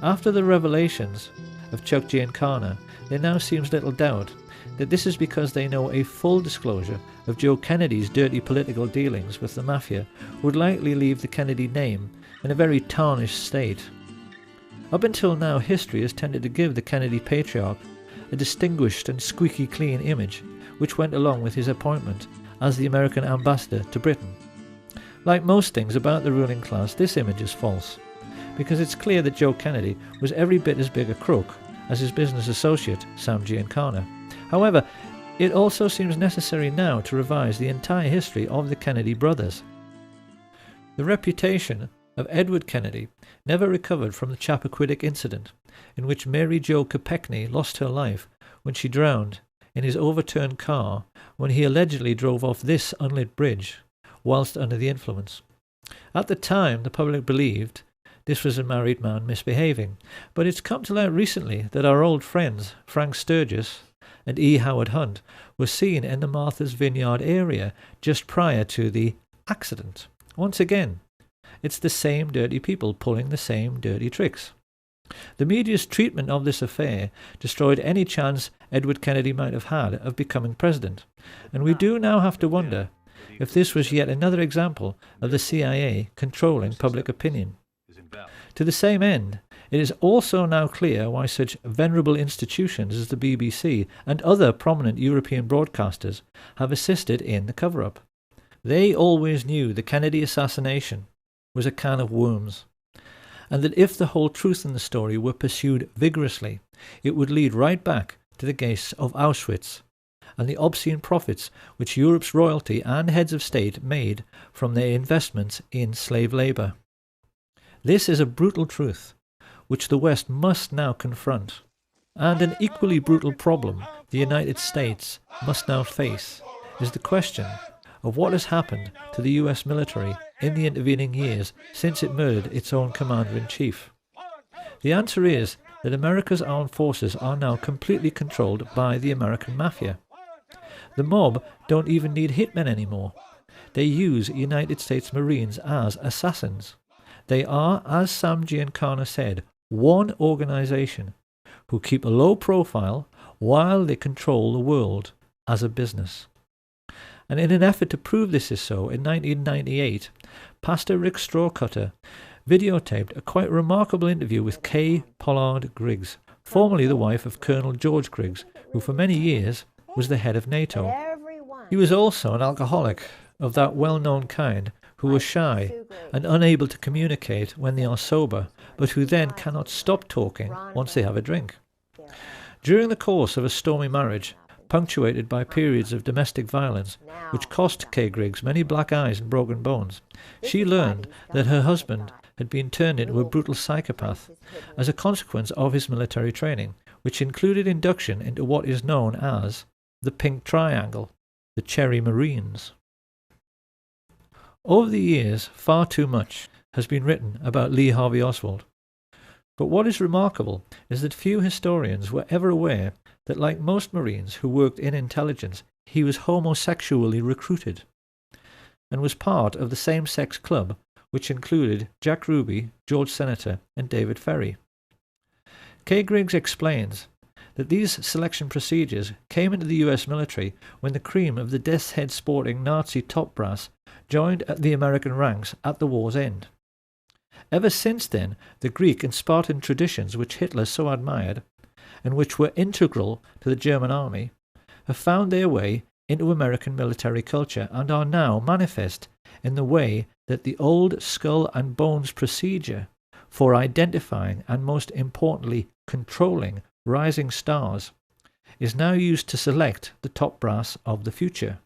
After the revelations of Chuck Giancana, there now seems little doubt that this is because they know a full disclosure of Joe Kennedy's dirty political dealings with the mafia would likely leave the Kennedy name in a very tarnished state. Up until now, history has tended to give the Kennedy patriarch a distinguished and squeaky clean image which went along with his appointment as the American ambassador to Britain. Like most things about the ruling class, this image is false, because it's clear that Joe Kennedy was every bit as big a crook as his business associate, Sam Giancana. However, it also seems necessary now to revise the entire history of the Kennedy brothers. The reputation of Edward Kennedy never recovered from the Chappaquiddick incident, in which Mary Jo Kopechne lost her life when she drowned in his overturned car when he allegedly drove off this unlit bridge whilst under the influence. At the time, the public believed this was a married man misbehaving, but it's come to light recently that our old friends Frank Sturgis and E. Howard Hunt were seen in the Martha's Vineyard area just prior to the accident. Once again, it's the same dirty people pulling the same dirty tricks. The media's treatment of this affair destroyed any chance Edward Kennedy might have had of becoming president, and we do now have to wonder if this was yet another example of the CIA controlling public opinion. To the same end, it is also now clear why such venerable institutions as the BBC and other prominent European broadcasters have assisted in the cover-up. They always knew the Kennedy assassination was a can of worms, and that if the whole truth in the story were pursued vigorously, it would lead right back to the gates of Auschwitz and the obscene profits which Europe's royalty and heads of state made from their investments in slave labour. This is a brutal truth which the West must now confront, and an equally brutal problem the United States must now face is the question of what has happened to the US military in the intervening years since it murdered its own commander-in-chief. The answer is that America's armed forces are now completely controlled by the American mafia. The mob don't even need hitmen anymore. They use United States Marines as assassins. They are, as Sam Giancana said, one organization who keep a low profile while they control the world as a business. And in an effort to prove this is so, in 1998, Pastor Rick Strawcutter videotaped a quite remarkable interview with Kay Pollard Griggs, formerly the wife of Colonel George Griggs, who for many years was the head of NATO. He was also an alcoholic of that well-known kind who are shy and unable to communicate when they are sober, but who then cannot stop talking once they have a drink. During the course of a stormy marriage, punctuated by periods of domestic violence, which cost Kay Griggs many black eyes and broken bones, she learned that her husband had been turned into a brutal psychopath as a consequence of his military training, which included induction into what is known as the Pink Triangle, the Cherry Marines. Over the years, far too much has been written about Lee Harvey Oswald. But what is remarkable is that few historians were ever aware that, like most Marines who worked in intelligence, he was homosexually recruited and was part of the same-sex club which included Jack Ruby, George Senator, and David Ferrie. Kay Griggs explains that these selection procedures came into the US military when the cream of the death's head sporting Nazi top brass joined the American ranks at the war's end. Ever since then, the Greek and Spartan traditions which Hitler so admired, and which were integral to the German army, have found their way into American military culture and are now manifest in the way that the old skull and bones procedure for identifying and, most importantly, controlling rising stars is now used to select the top brass of the future.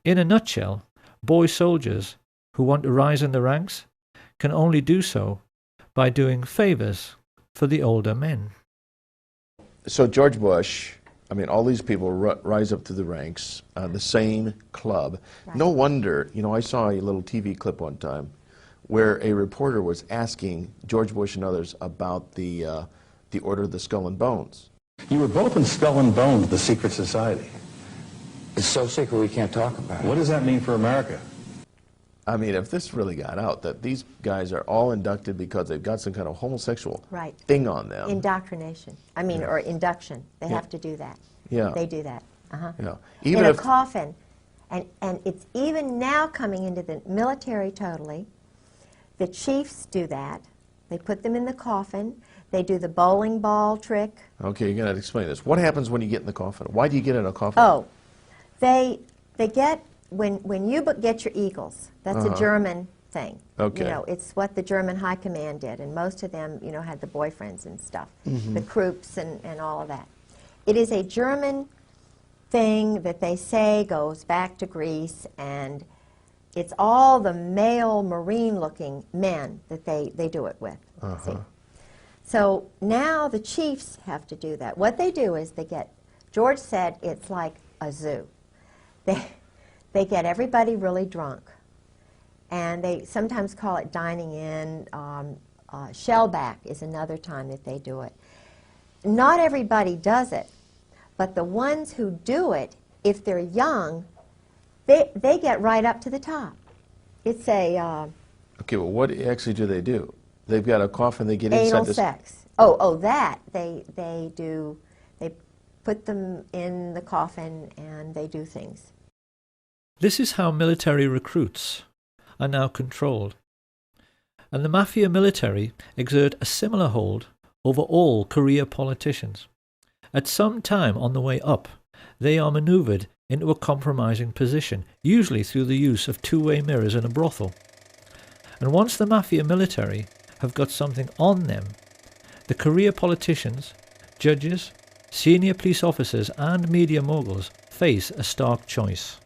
In a nutshell, boy soldiers who want to rise in the ranks can only do so by doing favors for the older men. So George Bush, I mean, all these people rise up through the ranks on the same club. Right. No wonder, you know, I saw a little TV clip one time where a reporter was asking George Bush and others about the Order of the Skull and Bones. You were both in Skull and Bones, the secret society. It's so secret we can't talk about it. What does that mean for America? I mean, if this really got out, that these guys are all inducted because they've got some kind of homosexual thing on them. Indoctrination. I mean, or induction. They have to do that. Yeah. They do that. Yeah. Even in a coffin. And it's even now coming into the military totally. The chiefs do that. They put them in the coffin. They do the bowling ball trick. Okay, you're going to explain this. What happens when you get in the coffin? Why do you get in a coffin? Oh, they get, when you get your eagles, that's a German thing. Okay. You know, it's what the German high command did, and most of them, you know, had the boyfriends and stuff, the Krupps and all of that. It is a German thing that they say goes back to Greece, and it's all the male Marine-looking men that they do it with. See? So now the chiefs have to do that. What they do is they get, George said it's like a zoo. They get everybody really drunk, and they sometimes call it dining in. Shellback is another time that they do it. Not everybody does it, but the ones who do it, if they're young, they get right up to the top. It's a... okay, well, what actually do they do? They've got a coffin, they get inside anal this... sex. Oh, that. They put them in the coffin and they do things. This is how military recruits are now controlled. And the mafia military exert a similar hold over all career politicians. At some time on the way up, they are manoeuvred into a compromising position, usually through the use of two-way mirrors in a brothel. And once the mafia military have got something on them, the career politicians, judges, senior police officers and media moguls face a stark choice.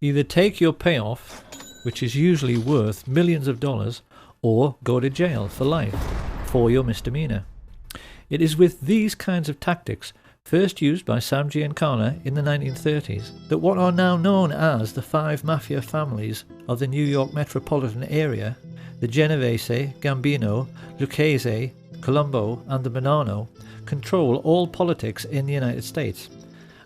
Either take your payoff, which is usually worth millions of dollars, or go to jail for life for your misdemeanor. It is with these kinds of tactics, first used by Sam Giancana in the 1930s, that what are now known as the 5 mafia families of the New York metropolitan area, the Genovese, Gambino, Lucchese, Colombo and the Bonanno, control all politics in the United States,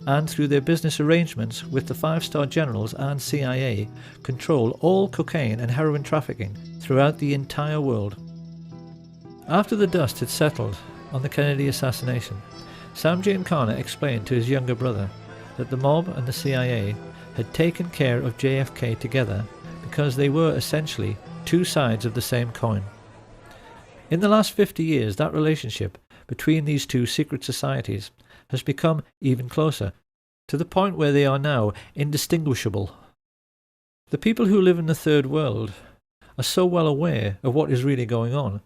and through their business arrangements with the 5-star generals and CIA, control all cocaine and heroin trafficking throughout the entire world. After the dust had settled on the Kennedy assassination, Sam Giancana explained to his younger brother that the mob and the CIA had taken care of JFK together because they were essentially two sides of the same coin. In the last 50 years, that relationship between these two secret societies has become even closer, to the point where they are now indistinguishable. The people who live in the Third World are so well aware of what is really going on,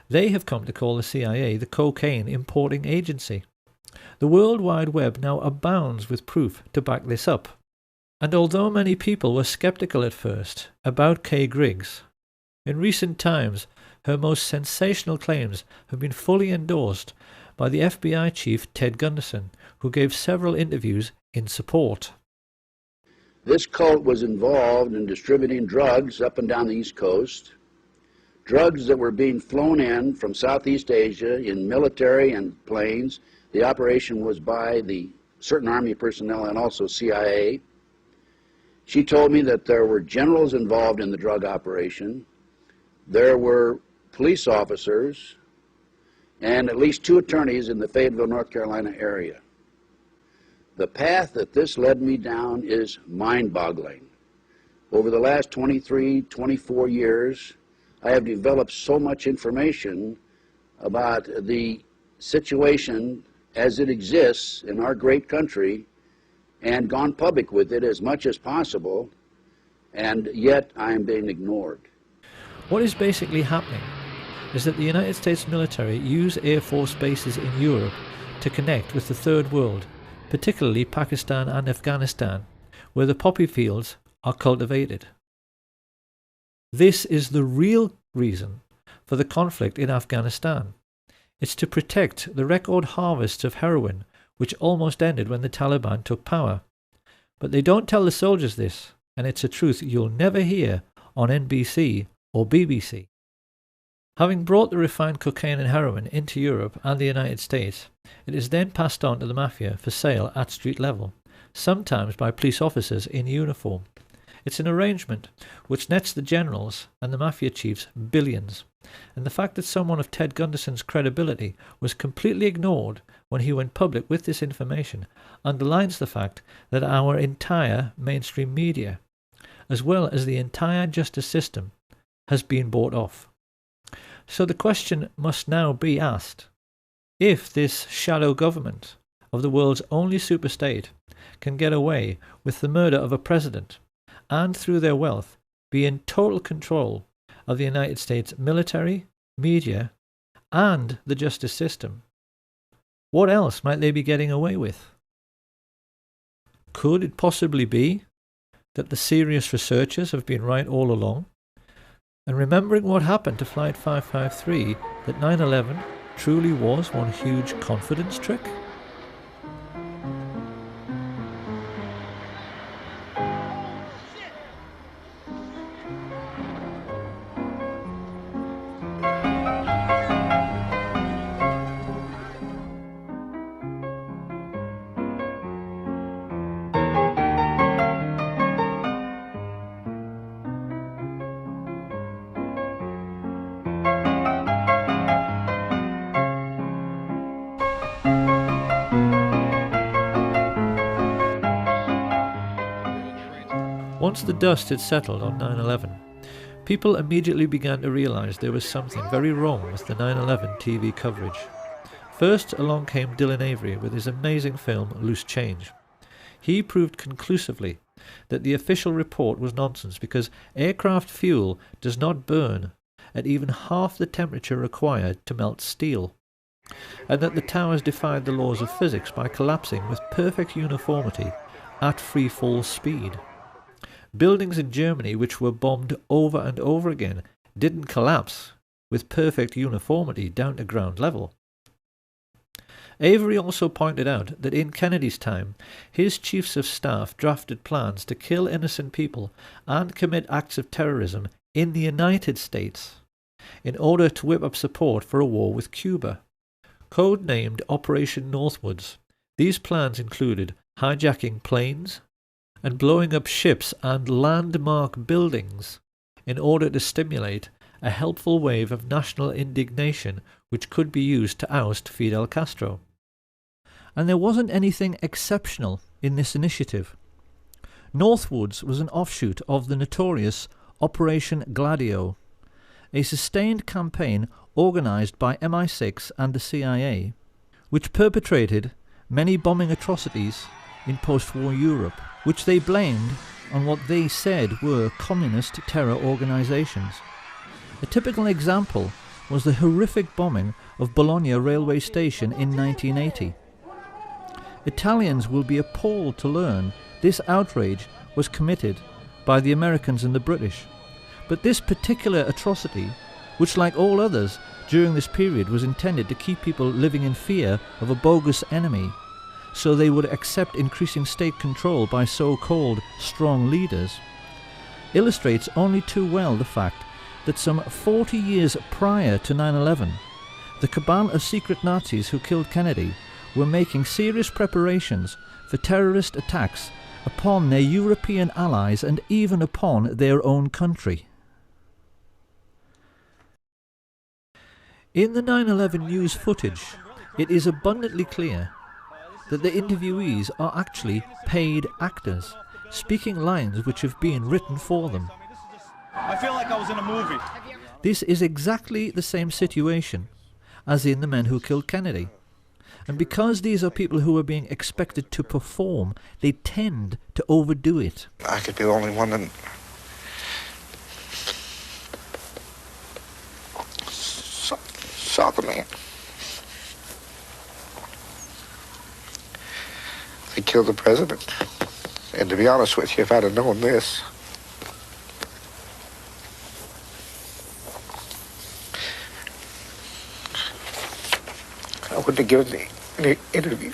they have come to call the CIA the cocaine importing agency. The World Wide Web now abounds with proof to back this up. And although many people were skeptical at first about Kay Griggs, in recent times her most sensational claims have been fully endorsed by the FBI chief Ted Gunderson, who gave several interviews in support. This cult was involved in distributing drugs up and down the East Coast, drugs that were being flown in from Southeast Asia in military and planes. The operation was by the certain Army personnel and also CIA. She told me that there were generals involved in the drug operation. There were police officers and at least 2 attorneys in the Fayetteville, North Carolina area. The path that this led me down is mind-boggling. Over the last 23, 24 years, I have developed so much information about the situation as it exists in our great country and gone public with it as much as possible, and yet I am being ignored. What is basically happening is that the United States military use Air Force bases in Europe to connect with the Third World, particularly Pakistan and Afghanistan, where the poppy fields are cultivated. This is the real reason for the conflict in Afghanistan. It's to protect the record harvests of heroin which almost ended when the Taliban took power. But they don't tell the soldiers this, and it's a truth you'll never hear on NBC or BBC. Having brought the refined cocaine and heroin into Europe and the United States, it is then passed on to the mafia for sale at street level, sometimes by police officers in uniform. It's an arrangement which nets the generals and the mafia chiefs billions, and the fact that someone of Ted Gunderson's credibility was completely ignored when he went public with this information underlines the fact that our entire mainstream media, as well as the entire justice system, has been bought off. So the question must now be asked: if this shadow government of the world's only superstate can get away with the murder of a president, and through their wealth be in total control of the United States military, media, and the justice system, what else might they be getting away with? Could it possibly be that the serious researchers have been right all along, and remembering what happened to Flight 553, that 9/11 truly was one huge confidence trick? Once the dust had settled on 9/11, people immediately began to realise there was something very wrong with the 9/11 TV coverage. First along came Dylan Avery with his amazing film Loose Change. He proved conclusively that the official report was nonsense because aircraft fuel does not burn at even half the temperature required to melt steel, and that the towers defied the laws of physics by collapsing with perfect uniformity at free fall speed. Buildings in Germany which were bombed over and over again didn't collapse with perfect uniformity down to ground level. Avery also pointed out that in Kennedy's time, his chiefs of staff drafted plans to kill innocent people and commit acts of terrorism in the United States in order to whip up support for a war with Cuba. Codenamed Operation Northwoods, these plans included hijacking planes and blowing up ships and landmark buildings in order to stimulate a helpful wave of national indignation which could be used to oust Fidel Castro. And there wasn't anything exceptional in this initiative. Northwoods was an offshoot of the notorious Operation Gladio, a sustained campaign organised by MI6 and the CIA, which perpetrated many bombing atrocities in post-war Europe, which they blamed on what they said were communist terror organisations. A typical example was the horrific bombing of Bologna railway station in 1980. Italians will be appalled to learn this outrage was committed by the Americans and the British. But this particular atrocity, which like all others during this period was intended to keep people living in fear of a bogus enemy, so they would accept increasing state control by so-called strong leaders, illustrates only too well the fact that some 40 years prior to 9/11, the cabal of secret Nazis who killed Kennedy were making serious preparations for terrorist attacks upon their European allies and even upon their own country. In the 9/11 news footage, it is abundantly clear that the interviewees are actually paid actors, speaking lines which have been written for them. I feel like I was in a movie. This is exactly the same situation as in the men who killed Kennedy. And because these are people who are being expected to perform, they tend to overdo it. I could be the only one that saw the man. They killed the president. And to be honest with you, if I'd have known this, I wouldn't have given the interview.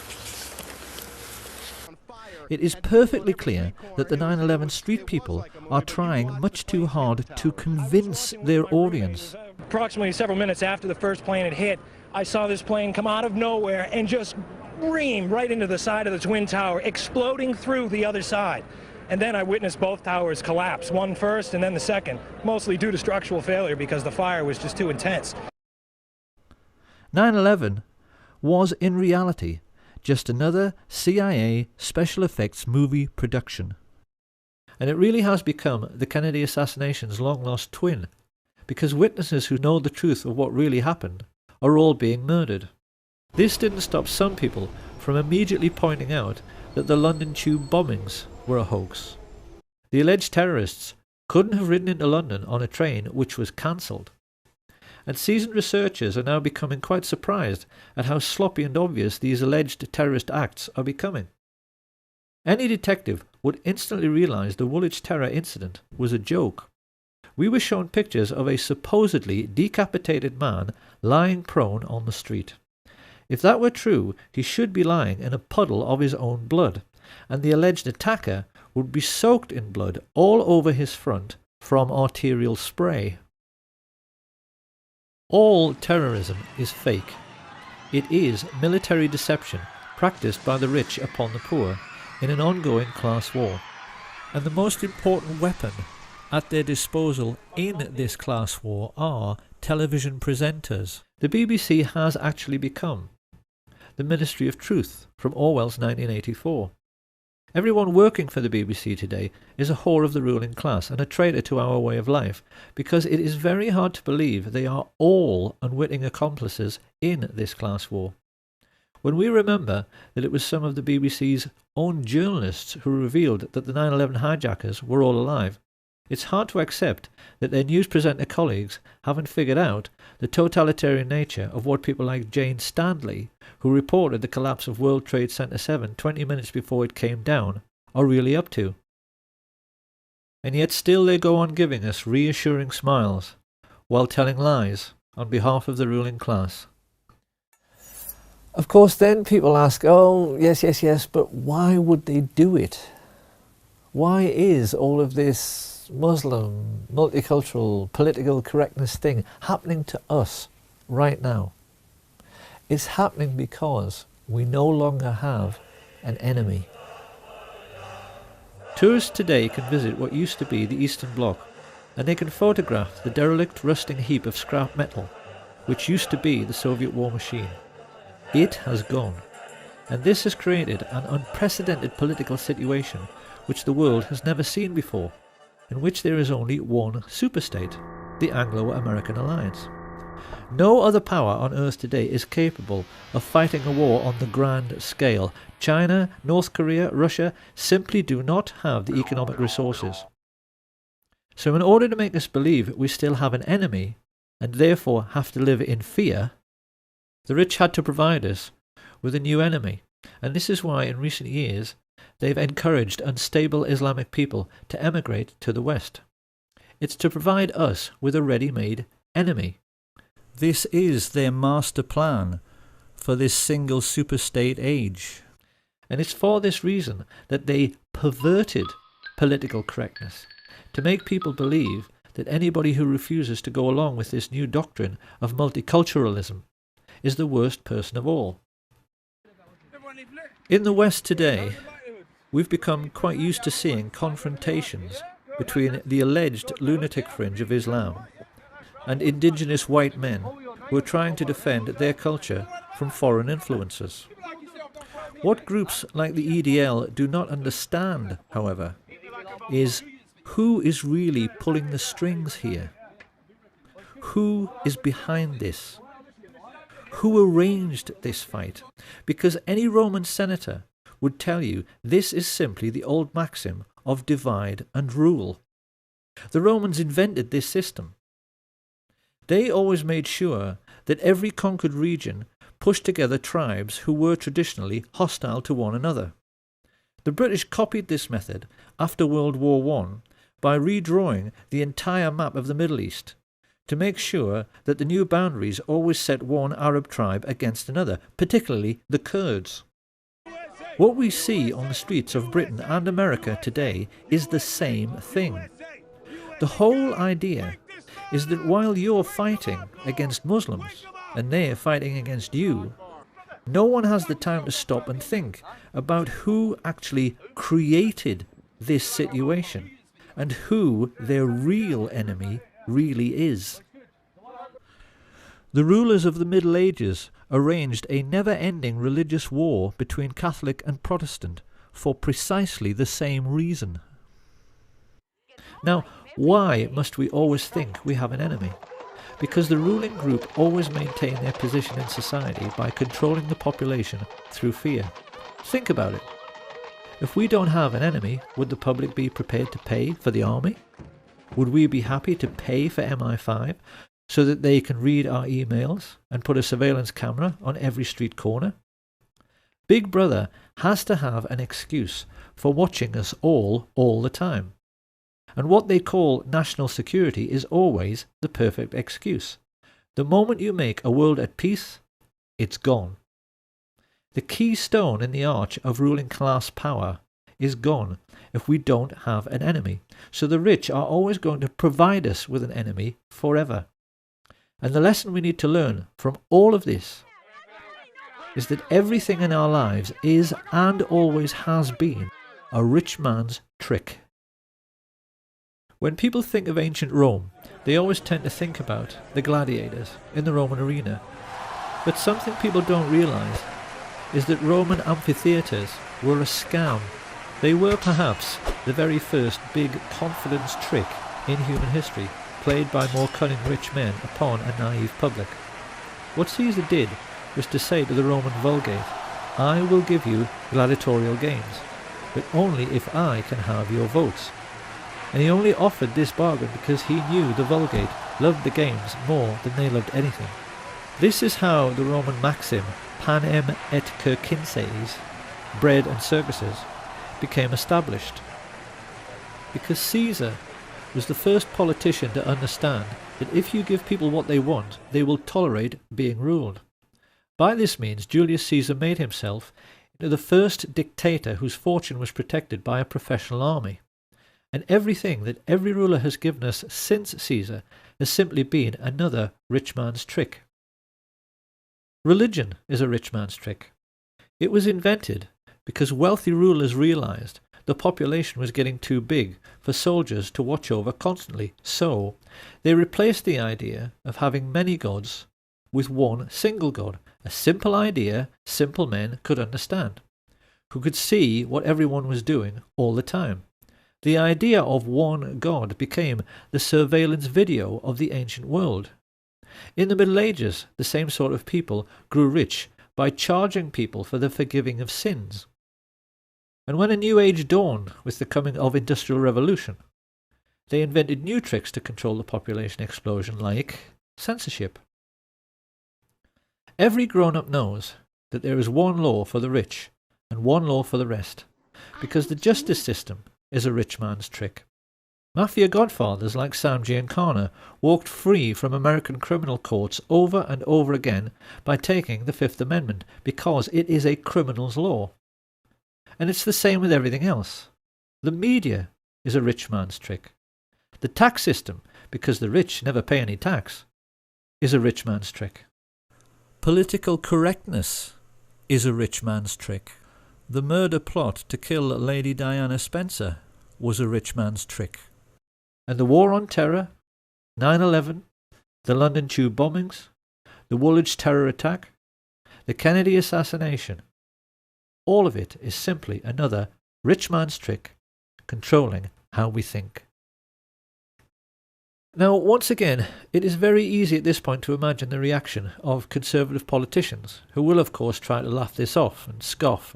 It is perfectly clear that the 9/11 street people are trying much too hard to convince their audience. Approximately several minutes after the first plane had hit, I saw this plane come out of nowhere and just ream right into the side of the Twin Tower, exploding through the other side. And then I witnessed both towers collapse, one first and then the second, mostly due to structural failure because the fire was just too intense. 9/11 was in reality just another CIA special effects movie production. And it really has become the Kennedy assassination's long-lost twin, because witnesses who know the truth of what really happened are all being murdered. This didn't stop some people from immediately pointing out that the London Tube bombings were a hoax. The alleged terrorists couldn't have ridden into London on a train which was cancelled. And seasoned researchers are now becoming quite surprised at how sloppy and obvious these alleged terrorist acts are becoming. Any detective would instantly realise the Woolwich terror incident was a joke. We were shown pictures of a supposedly decapitated man lying prone on the street. If that were true, he should be lying in a puddle of his own blood, and the alleged attacker would be soaked in blood all over his front from arterial spray. All terrorism is fake. It is military deception practiced by the rich upon the poor in an ongoing class war. And the most important weapon at their disposal in this class war are television presenters. The BBC has actually become the Ministry of Truth from Orwell's 1984. Everyone working for the BBC today is a whore of the ruling class and a traitor to our way of life, because it is very hard to believe they are all unwitting accomplices in this class war. When we remember that it was some of the BBC's own journalists who revealed that the 9/11 hijackers were all alive, it's hard to accept that their news presenter colleagues haven't figured out the totalitarian nature of what people like Jane Stanley, who reported the collapse of World Trade Center 7 20 minutes before it came down, are really up to. And yet still they go on giving us reassuring smiles, while telling lies on behalf of the ruling class. Of course, then people ask, oh, yes, but why would they do it? Why is all of this Muslim, multicultural, political correctness thing happening to us right now? It's happening because we no longer have an enemy. Tourists today can visit what used to be the Eastern Bloc, and they can photograph the derelict, rusting heap of scrap metal, which used to be the Soviet war machine. It has gone, and this has created an unprecedented political situation which the world has never seen before, in which there is only one superstate, the Anglo-American alliance. No other power on Earth today is capable of fighting a war on the grand scale. China, North Korea, Russia simply do not have the economic resources. So in order to make us believe we still have an enemy, and therefore have to live in fear, the rich had to provide us with a new enemy. And this is why in recent years they've encouraged unstable Islamic people to emigrate to the West. It's to provide us with a ready-made enemy. This is their master plan for this single superstate age. And it's for this reason that they perverted political correctness, to make people believe that anybody who refuses to go along with this new doctrine of multiculturalism is the worst person of all. In the West today, we've become quite used to seeing confrontations between the alleged lunatic fringe of Islam and indigenous white men who are trying to defend their culture from foreign influences. What groups like the EDL do not understand, however, is who is really pulling the strings here? Who is behind this? who arranged this fight, because any Roman senator would tell you this is simply the old maxim of divide and rule. The Romans invented this system. They always made sure that every conquered region pushed together tribes who were traditionally hostile to one another. The British copied this method after World War I by redrawing the entire map of the Middle East to make sure that the new boundaries always set one Arab tribe against another, particularly the Kurds. What we see on the streets of Britain and America today is the same thing. The whole idea is that while you're fighting against Muslims and they're fighting against you, no one has the time to stop and think about who actually created this situation and who their real enemy really is. The rulers of the Middle Ages arranged a never-ending religious war between Catholic and Protestant for precisely the same reason. Now, why must we always think we have an enemy? Because the ruling group always maintain their position in society by controlling the population through fear. Think about it. If we don't have an enemy, would the public be prepared to pay for the army? Would we be happy to pay for MI5 so that they can read our emails and put a surveillance camera on every street corner? Big Brother has to have an excuse for watching us all the time. And what they call national security is always the perfect excuse. The moment you make a world at peace, it's gone. The keystone in the arch of ruling class power is gone if we don't have an enemy. So the rich are always going to provide us with an enemy forever. And the lesson we need to learn from all of this is that everything in our lives is and always has been a rich man's trick. When people think of ancient Rome, they always tend to think about the gladiators in the Roman arena. But something people don't realize is that Roman amphitheaters were a scam. They were perhaps the very first big confidence trick in human history, played by more cunning rich men upon a naive public. What Caesar did was to say to the Roman Vulgate, I will give you gladiatorial games, but only if I can have your votes. And he only offered this bargain because he knew the Vulgate loved the games more than they loved anything. This is how the Roman maxim, panem et circenses, bread and circuses, became established. Because Caesar was the first politician to understand that if you give people what they want, they will tolerate being ruled. By this means, Julius Caesar made himself into the first dictator whose fortune was protected by a professional army. And everything that every ruler has given us since Caesar has simply been another rich man's trick. Religion is a rich man's trick. It was invented because wealthy rulers realized the population was getting too big for soldiers to watch over constantly, so they replaced the idea of having many gods with one single god, a simple idea simple men could understand, who could see what everyone was doing all the time. The idea of one God became the surveillance video of the ancient world. In the Middle Ages, the same sort of people grew rich by charging people for the forgiving of sins. And when a new age dawned with the coming of Industrial Revolution, they invented new tricks to control the population explosion, like censorship. Every grown-up knows that there is one law for the rich and one law for the rest, because the justice system is a rich man's trick. Mafia godfathers like Sam Giancana walked free from American criminal courts over and over again by taking the Fifth Amendment, because it is a criminal's law. And it's the same with everything else. The media is a rich man's trick. The tax system, because the rich never pay any tax, is a rich man's trick. Political correctness is a rich man's trick. The murder plot to kill Lady Diana Spencer was a rich man's trick. And the war on terror, 9/11, the London Tube bombings, the Woolwich terror attack, the Kennedy assassination, all of it is simply another rich man's trick controlling how we think. Now, once again, it is very easy at this point to imagine the reaction of conservative politicians, who will of course try to laugh this off and scoff.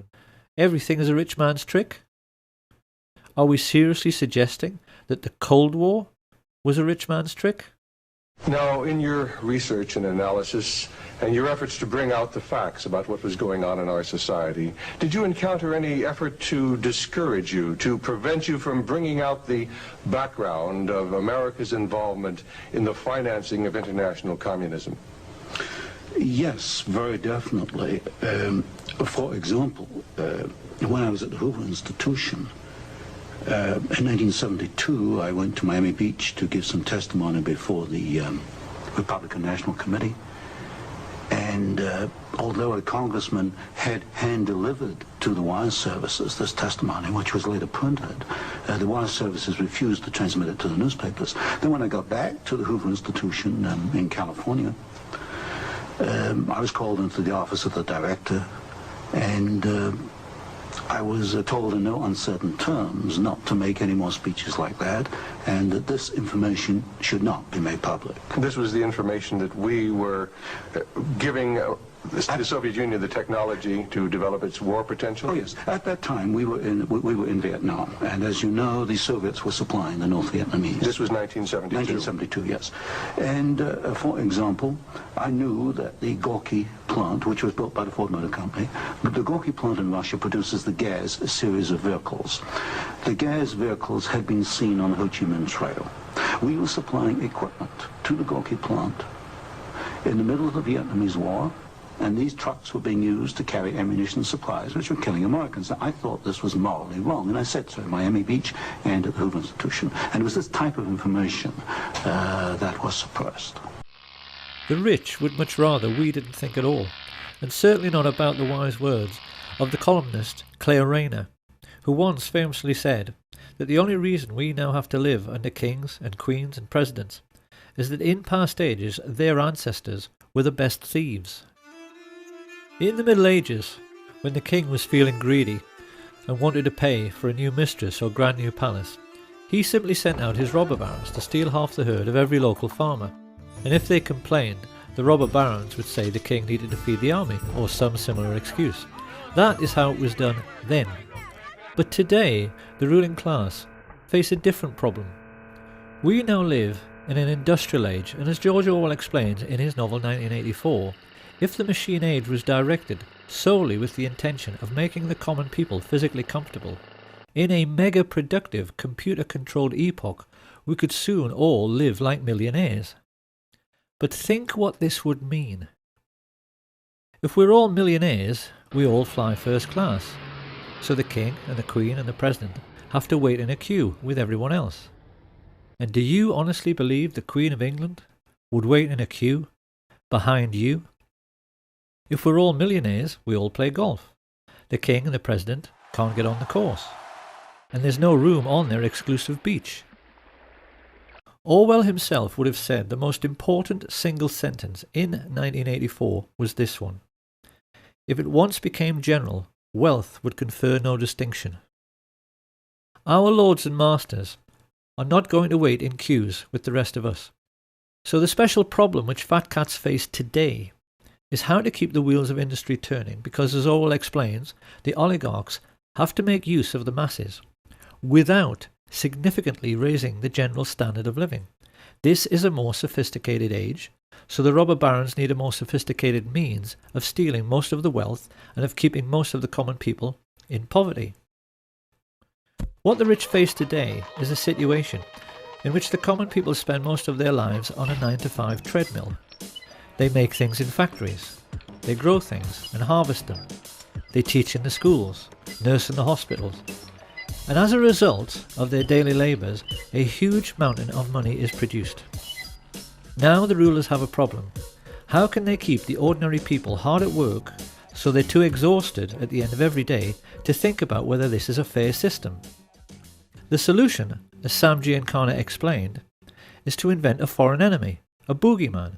Everything is a rich man's trick? Are we seriously suggesting that the Cold War was a rich man's trick? Now, in your research and analysis and your efforts to bring out the facts about what was going on in our society, did you encounter any effort to discourage you, to prevent you from bringing out the background of America's involvement in the financing of international communism? Yes, very definitely. For example, when I was at the Hoover Institution, in 1972, I went to Miami Beach to give some testimony before the Republican National Committee. And although a congressman had hand-delivered to the wire services this testimony, which was later printed, the wire services refused to transmit it to the newspapers. Then when I got back to the Hoover Institution in California, I was called into the office of the director, and I was told in no uncertain terms not to make any more speeches like that, and that this information should not be made public. This was the information that we were giving the Soviet Union the technology to develop its war potential? Oh yes, at that time we were in Vietnam, and as you know, the Soviets were supplying the North Vietnamese. This was 1972. 1972, yes. And for example, I knew that the Gorky plant, which was built by the Ford Motor Company, the Gorky plant in Russia produces the Gaz series of vehicles. The Gaz vehicles had been seen on the Ho Chi Minh Trail. We were supplying equipment to the Gorky plant in the middle of the Vietnamese War, and these trucks were being used to carry ammunition supplies, which were killing Americans. Now, I thought this was morally wrong, and I said so at Miami Beach and at the Hoover Institution. And it was this type of information that was suppressed. The rich would much rather we didn't think at all, and certainly not about the wise words of the columnist Claire Rayner, who once famously said that the only reason we now have to live under kings and queens and presidents is that in past ages their ancestors were the best thieves. In the Middle Ages, when the king was feeling greedy and wanted to pay for a new mistress or grand new palace, he simply sent out his robber barons to steal half the herd of every local farmer, and if they complained, the robber barons would say the king needed to feed the army, or some similar excuse. That is how it was done then. But today, the ruling class face a different problem. We now live in an industrial age, and as George Orwell explains in his novel 1984, if the machine age was directed solely with the intention of making the common people physically comfortable, in a mega-productive, computer-controlled epoch, we could soon all live like millionaires. But think what this would mean. If we're all millionaires, we all fly first class. So the king and the queen and the president have to wait in a queue with everyone else. And do you honestly believe the Queen of England would wait in a queue behind you? If we're all millionaires, we all play golf. The king and the president can't get on the course, and there's no room on their exclusive beach. Orwell himself would have said the most important single sentence in 1984 was this one: if it once became general, wealth would confer no distinction. Our lords and masters are not going to wait in queues with the rest of us. So the special problem which fat cats face today is how to keep the wheels of industry turning, because as Orwell explains, the oligarchs have to make use of the masses without significantly raising the general standard of living. This is a more sophisticated age, so the robber barons need a more sophisticated means of stealing most of the wealth and of keeping most of the common people in poverty. What the rich face today is a situation in which the common people spend most of their lives on a 9-to-5 treadmill. They make things in factories, they grow things and harvest them, they teach in the schools, nurse in the hospitals, and as a result of their daily labours, a huge mountain of money is produced. Now the rulers have a problem. How can they keep the ordinary people hard at work so they're too exhausted at the end of every day to think about whether this is a fair system? The solution, as Sam Giancana explained, is to invent a foreign enemy, a boogeyman,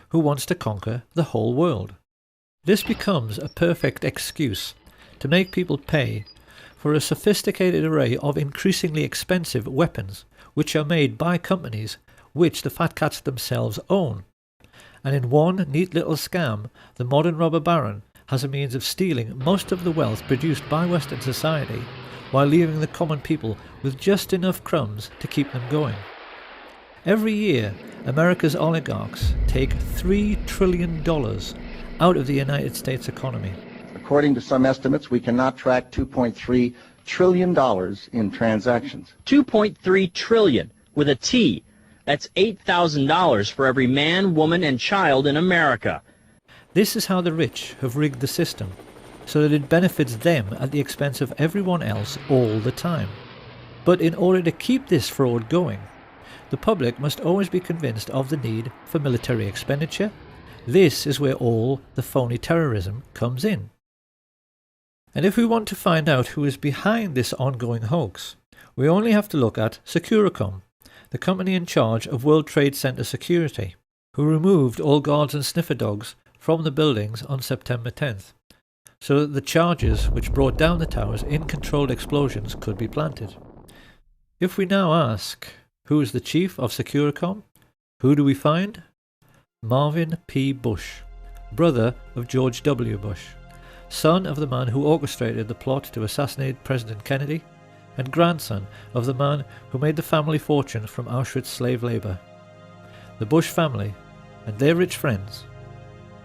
who wants to conquer the whole world. This becomes a perfect excuse to make people pay for a sophisticated array of increasingly expensive weapons which are made by companies which the fat cats themselves own. And in one neat little scam, the modern robber baron has a means of stealing most of the wealth produced by Western society, while leaving the common people with just enough crumbs to keep them going. Every year, America's oligarchs take $3 trillion out of the United States economy. According to some estimates, we cannot track $2.3 trillion in transactions. $2.3 trillion with a T. That's $8,000 for every man, woman, and child in America. This is how the rich have rigged the system, so that it benefits them at the expense of everyone else all the time. But in order to keep this fraud going, the public must always be convinced of the need for military expenditure. This is where all the phony terrorism comes in. And if we want to find out who is behind this ongoing hoax, we only have to look at Securicom, the company in charge of World Trade Center security, who removed all guards and sniffer dogs from the buildings on September 10th, so that the charges which brought down the towers in controlled explosions could be planted. If we now ask, who is the chief of Securicom, who do we find? Marvin P. Bush, brother of George W. Bush, son of the man who orchestrated the plot to assassinate President Kennedy, and grandson of the man who made the family fortune from Auschwitz slave labour. The Bush family and their rich friends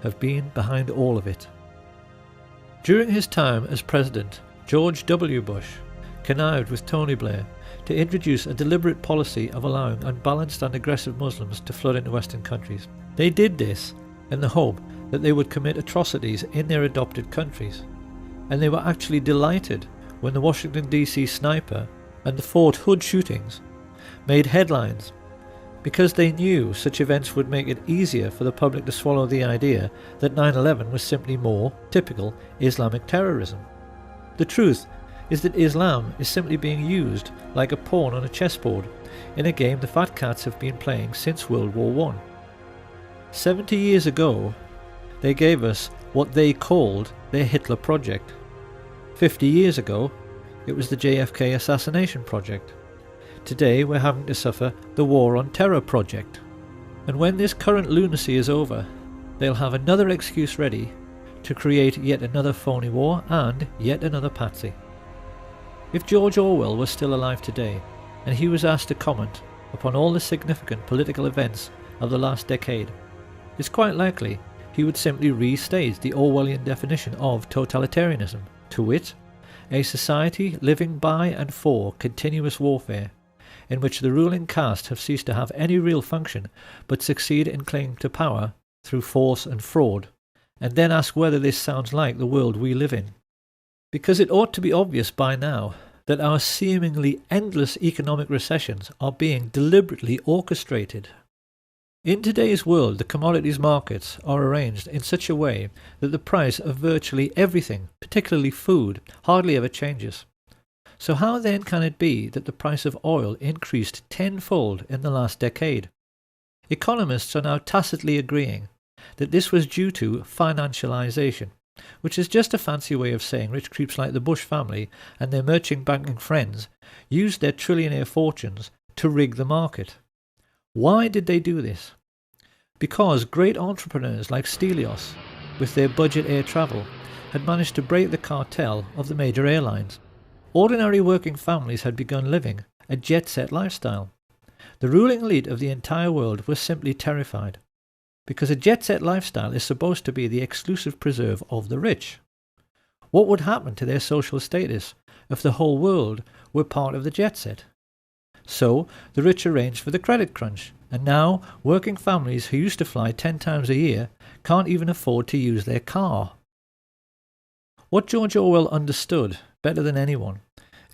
have been behind all of it. During his time as president, George W. Bush connived with Tony Blair to introduce a deliberate policy of allowing unbalanced and aggressive Muslims to flood into Western countries. They did this in the hope that they would commit atrocities in their adopted countries, and they were actually delighted when the Washington D.C. sniper and the Fort Hood shootings made headlines, because they knew such events would make it easier for the public to swallow the idea that 9/11 was simply more typical Islamic terrorism. The truth is that Islam is simply being used like a pawn on a chessboard in a game the fat cats have been playing since World War I. 70 years ago, they gave us what they called their Hitler Project. 50 years ago, it was the JFK assassination project. Today we're having to suffer the War on Terror project. And when this current lunacy is over, they'll have another excuse ready to create yet another phony war and yet another patsy. If George Orwell was still alive today, and he was asked to comment upon all the significant political events of the last decade, it's quite likely he would simply restate the Orwellian definition of totalitarianism, to wit, a society living by and for continuous warfare, in which the ruling caste have ceased to have any real function but succeed in clinging to power through force and fraud, and then ask whether this sounds like the world we live in. Because it ought to be obvious by now that our seemingly endless economic recessions are being deliberately orchestrated. In today's world, the commodities markets are arranged in such a way that the price of virtually everything, particularly food, hardly ever changes. So how then can it be that the price of oil increased tenfold in the last decade? Economists are now tacitly agreeing that this was due to financialization, which is just a fancy way of saying rich creeps like the Bush family and their merchant banking friends used their trillionaire fortunes to rig the market. Why did they do this? Because great entrepreneurs like Stelios, with their budget air travel, had managed to break the cartel of the major airlines. Ordinary working families had begun living a jet-set lifestyle. The ruling elite of the entire world was simply terrified, because a jet-set lifestyle is supposed to be the exclusive preserve of the rich. What would happen to their social status if the whole world were part of the jet-set? So the rich arranged for the credit crunch, and now working families who used to fly 10 times a year can't even afford to use their car. What George Orwell understood better than anyone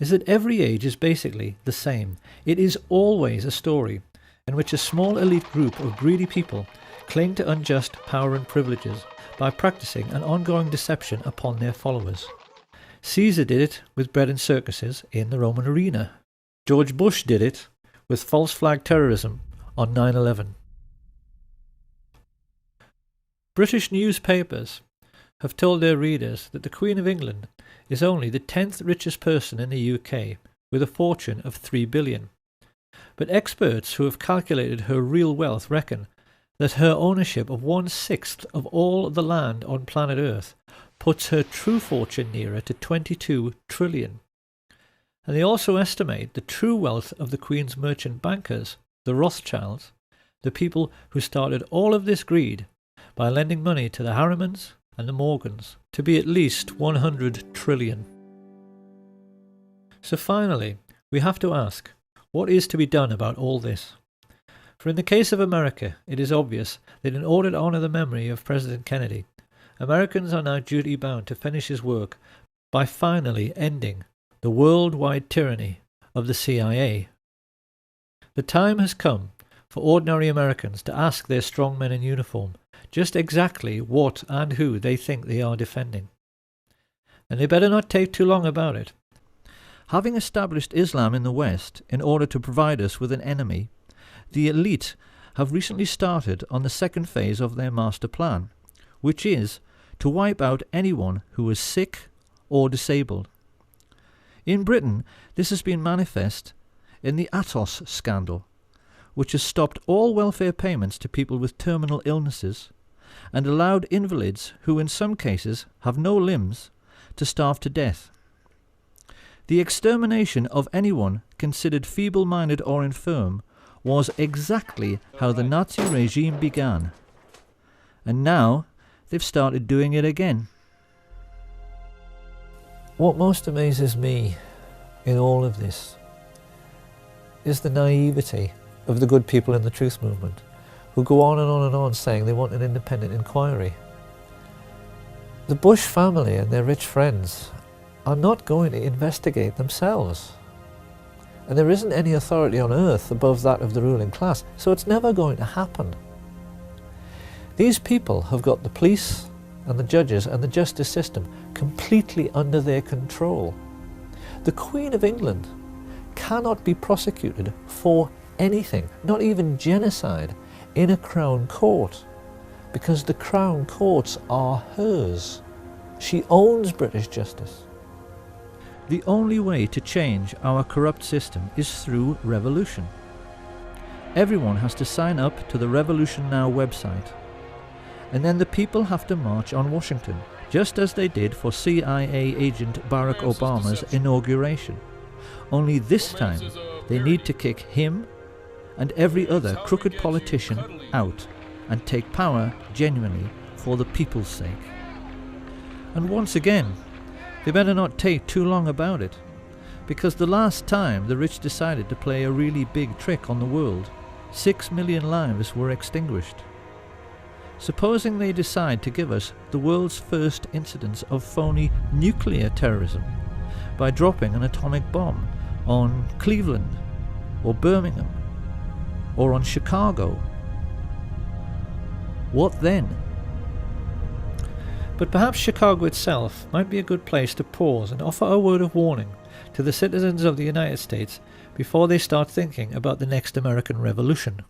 is that every age is basically the same. It is always a story in which a small elite group of greedy people cling to unjust power and privileges by practicing an ongoing deception upon their followers. Caesar did it with bread and circuses in the Roman arena. George Bush did it with false flag terrorism on 9/11. British newspapers have told their readers that the Queen of England is only the 10th richest person in the UK with a fortune of $3 billion. But experts who have calculated her real wealth reckon that her ownership of 1/6 of all the land on planet Earth puts her true fortune nearer to 22 trillion. And they also estimate the true wealth of the Queen's merchant bankers, the Rothschilds, the people who started all of this greed by lending money to the Harrimans and the Morgans, to be at least 100 trillion. So finally, we have to ask, what is to be done about all this? For in the case of America, it is obvious that in order to honour the memory of President Kennedy, Americans are now duty-bound to finish his work by finally ending the worldwide tyranny of the CIA. The time has come for ordinary Americans to ask their strong men in uniform just exactly what and who they think they are defending. And they better not take too long about it. Having established Islam in the West in order to provide us with an enemy, the elite have recently started on the second phase of their master plan, which is to wipe out anyone who is sick or disabled. In Britain, this has been manifest in the Atos scandal, which has stopped all welfare payments to people with terminal illnesses and allowed invalids who in some cases have no limbs to starve to death. The extermination of anyone considered feeble-minded or infirm was exactly how the Nazi regime began. And now they've started doing it again. What most amazes me in all of this is the naivety of the good people in the truth movement, who go on and on and on saying they want an independent inquiry. The Bush family and their rich friends are not going to investigate themselves. And there isn't any authority on earth above that of the ruling class, so it's never going to happen. These people have got the police and the judges and the justice system completely under their control. The Queen of England cannot be prosecuted for anything, not even genocide, in a Crown Court, because the Crown Courts are hers. She owns British justice. The only way to change our corrupt system is through revolution. Everyone has to sign up to the Revolution Now website, and then the people have to march on Washington, just as they did for CIA agent Barack Obama's inauguration. Only this time they need to kick him and every other crooked politician out and take power genuinely for the people's sake. And once again, they better not take too long about it, because the last time the rich decided to play a really big trick on the world, 6 million lives were extinguished. Supposing they decide to give us the world's first incidence of phony nuclear terrorism by dropping an atomic bomb on Cleveland or Birmingham or on Chicago, what then? But perhaps Chicago itself might be a good place to pause and offer a word of warning to the citizens of the United States before they start thinking about the next American Revolution.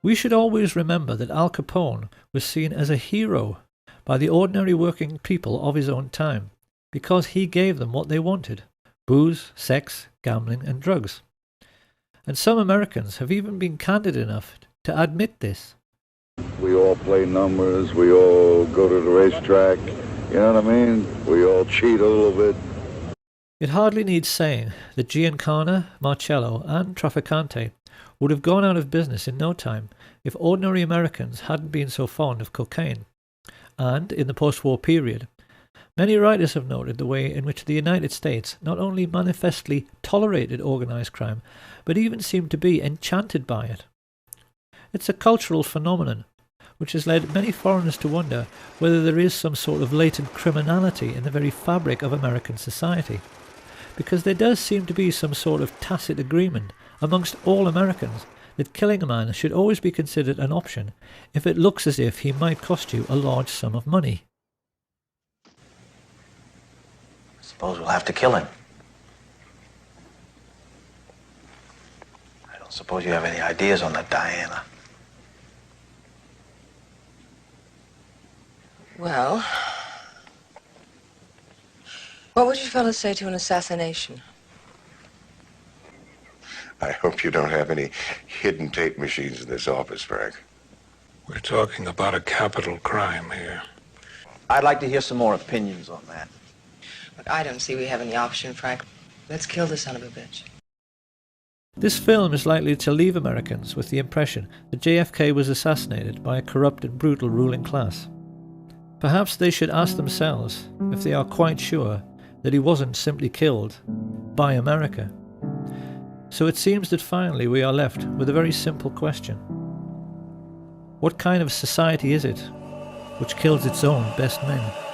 We should always remember that Al Capone was seen as a hero by the ordinary working people of his own time because he gave them what they wanted: booze, sex, gambling and drugs. And some Americans have even been candid enough to admit this. We all play numbers, we all go to the racetrack, you know what I mean? We all cheat a little bit. It hardly needs saying that Giancana, Marcello and Trafficante would have gone out of business in no time if ordinary Americans hadn't been so fond of cocaine. And in the post-war period, many writers have noted the way in which the United States not only manifestly tolerated organized crime, but even seemed to be enchanted by it. It's a cultural phenomenon which has led many foreigners to wonder whether there is some sort of latent criminality in the very fabric of American society, because there does seem to be some sort of tacit agreement amongst all Americans that killing a man should always be considered an option if it looks as if he might cost you a large sum of money. Suppose we'll have to kill him. I don't suppose you have any ideas on that, Diana. Well, what would you fellas say to an assassination? I hope you don't have any hidden tape machines in this office, Frank. We're talking about a capital crime here. I'd like to hear some more opinions on that. Look, I don't see we have any option, Frank. Let's kill the son of a bitch. This film is likely to leave Americans with the impression that JFK was assassinated by a corrupt and brutal ruling class. Perhaps they should ask themselves if they are quite sure that he wasn't simply killed by America. So it seems that finally we are left with a very simple question. What kind of society is it which kills its own best men?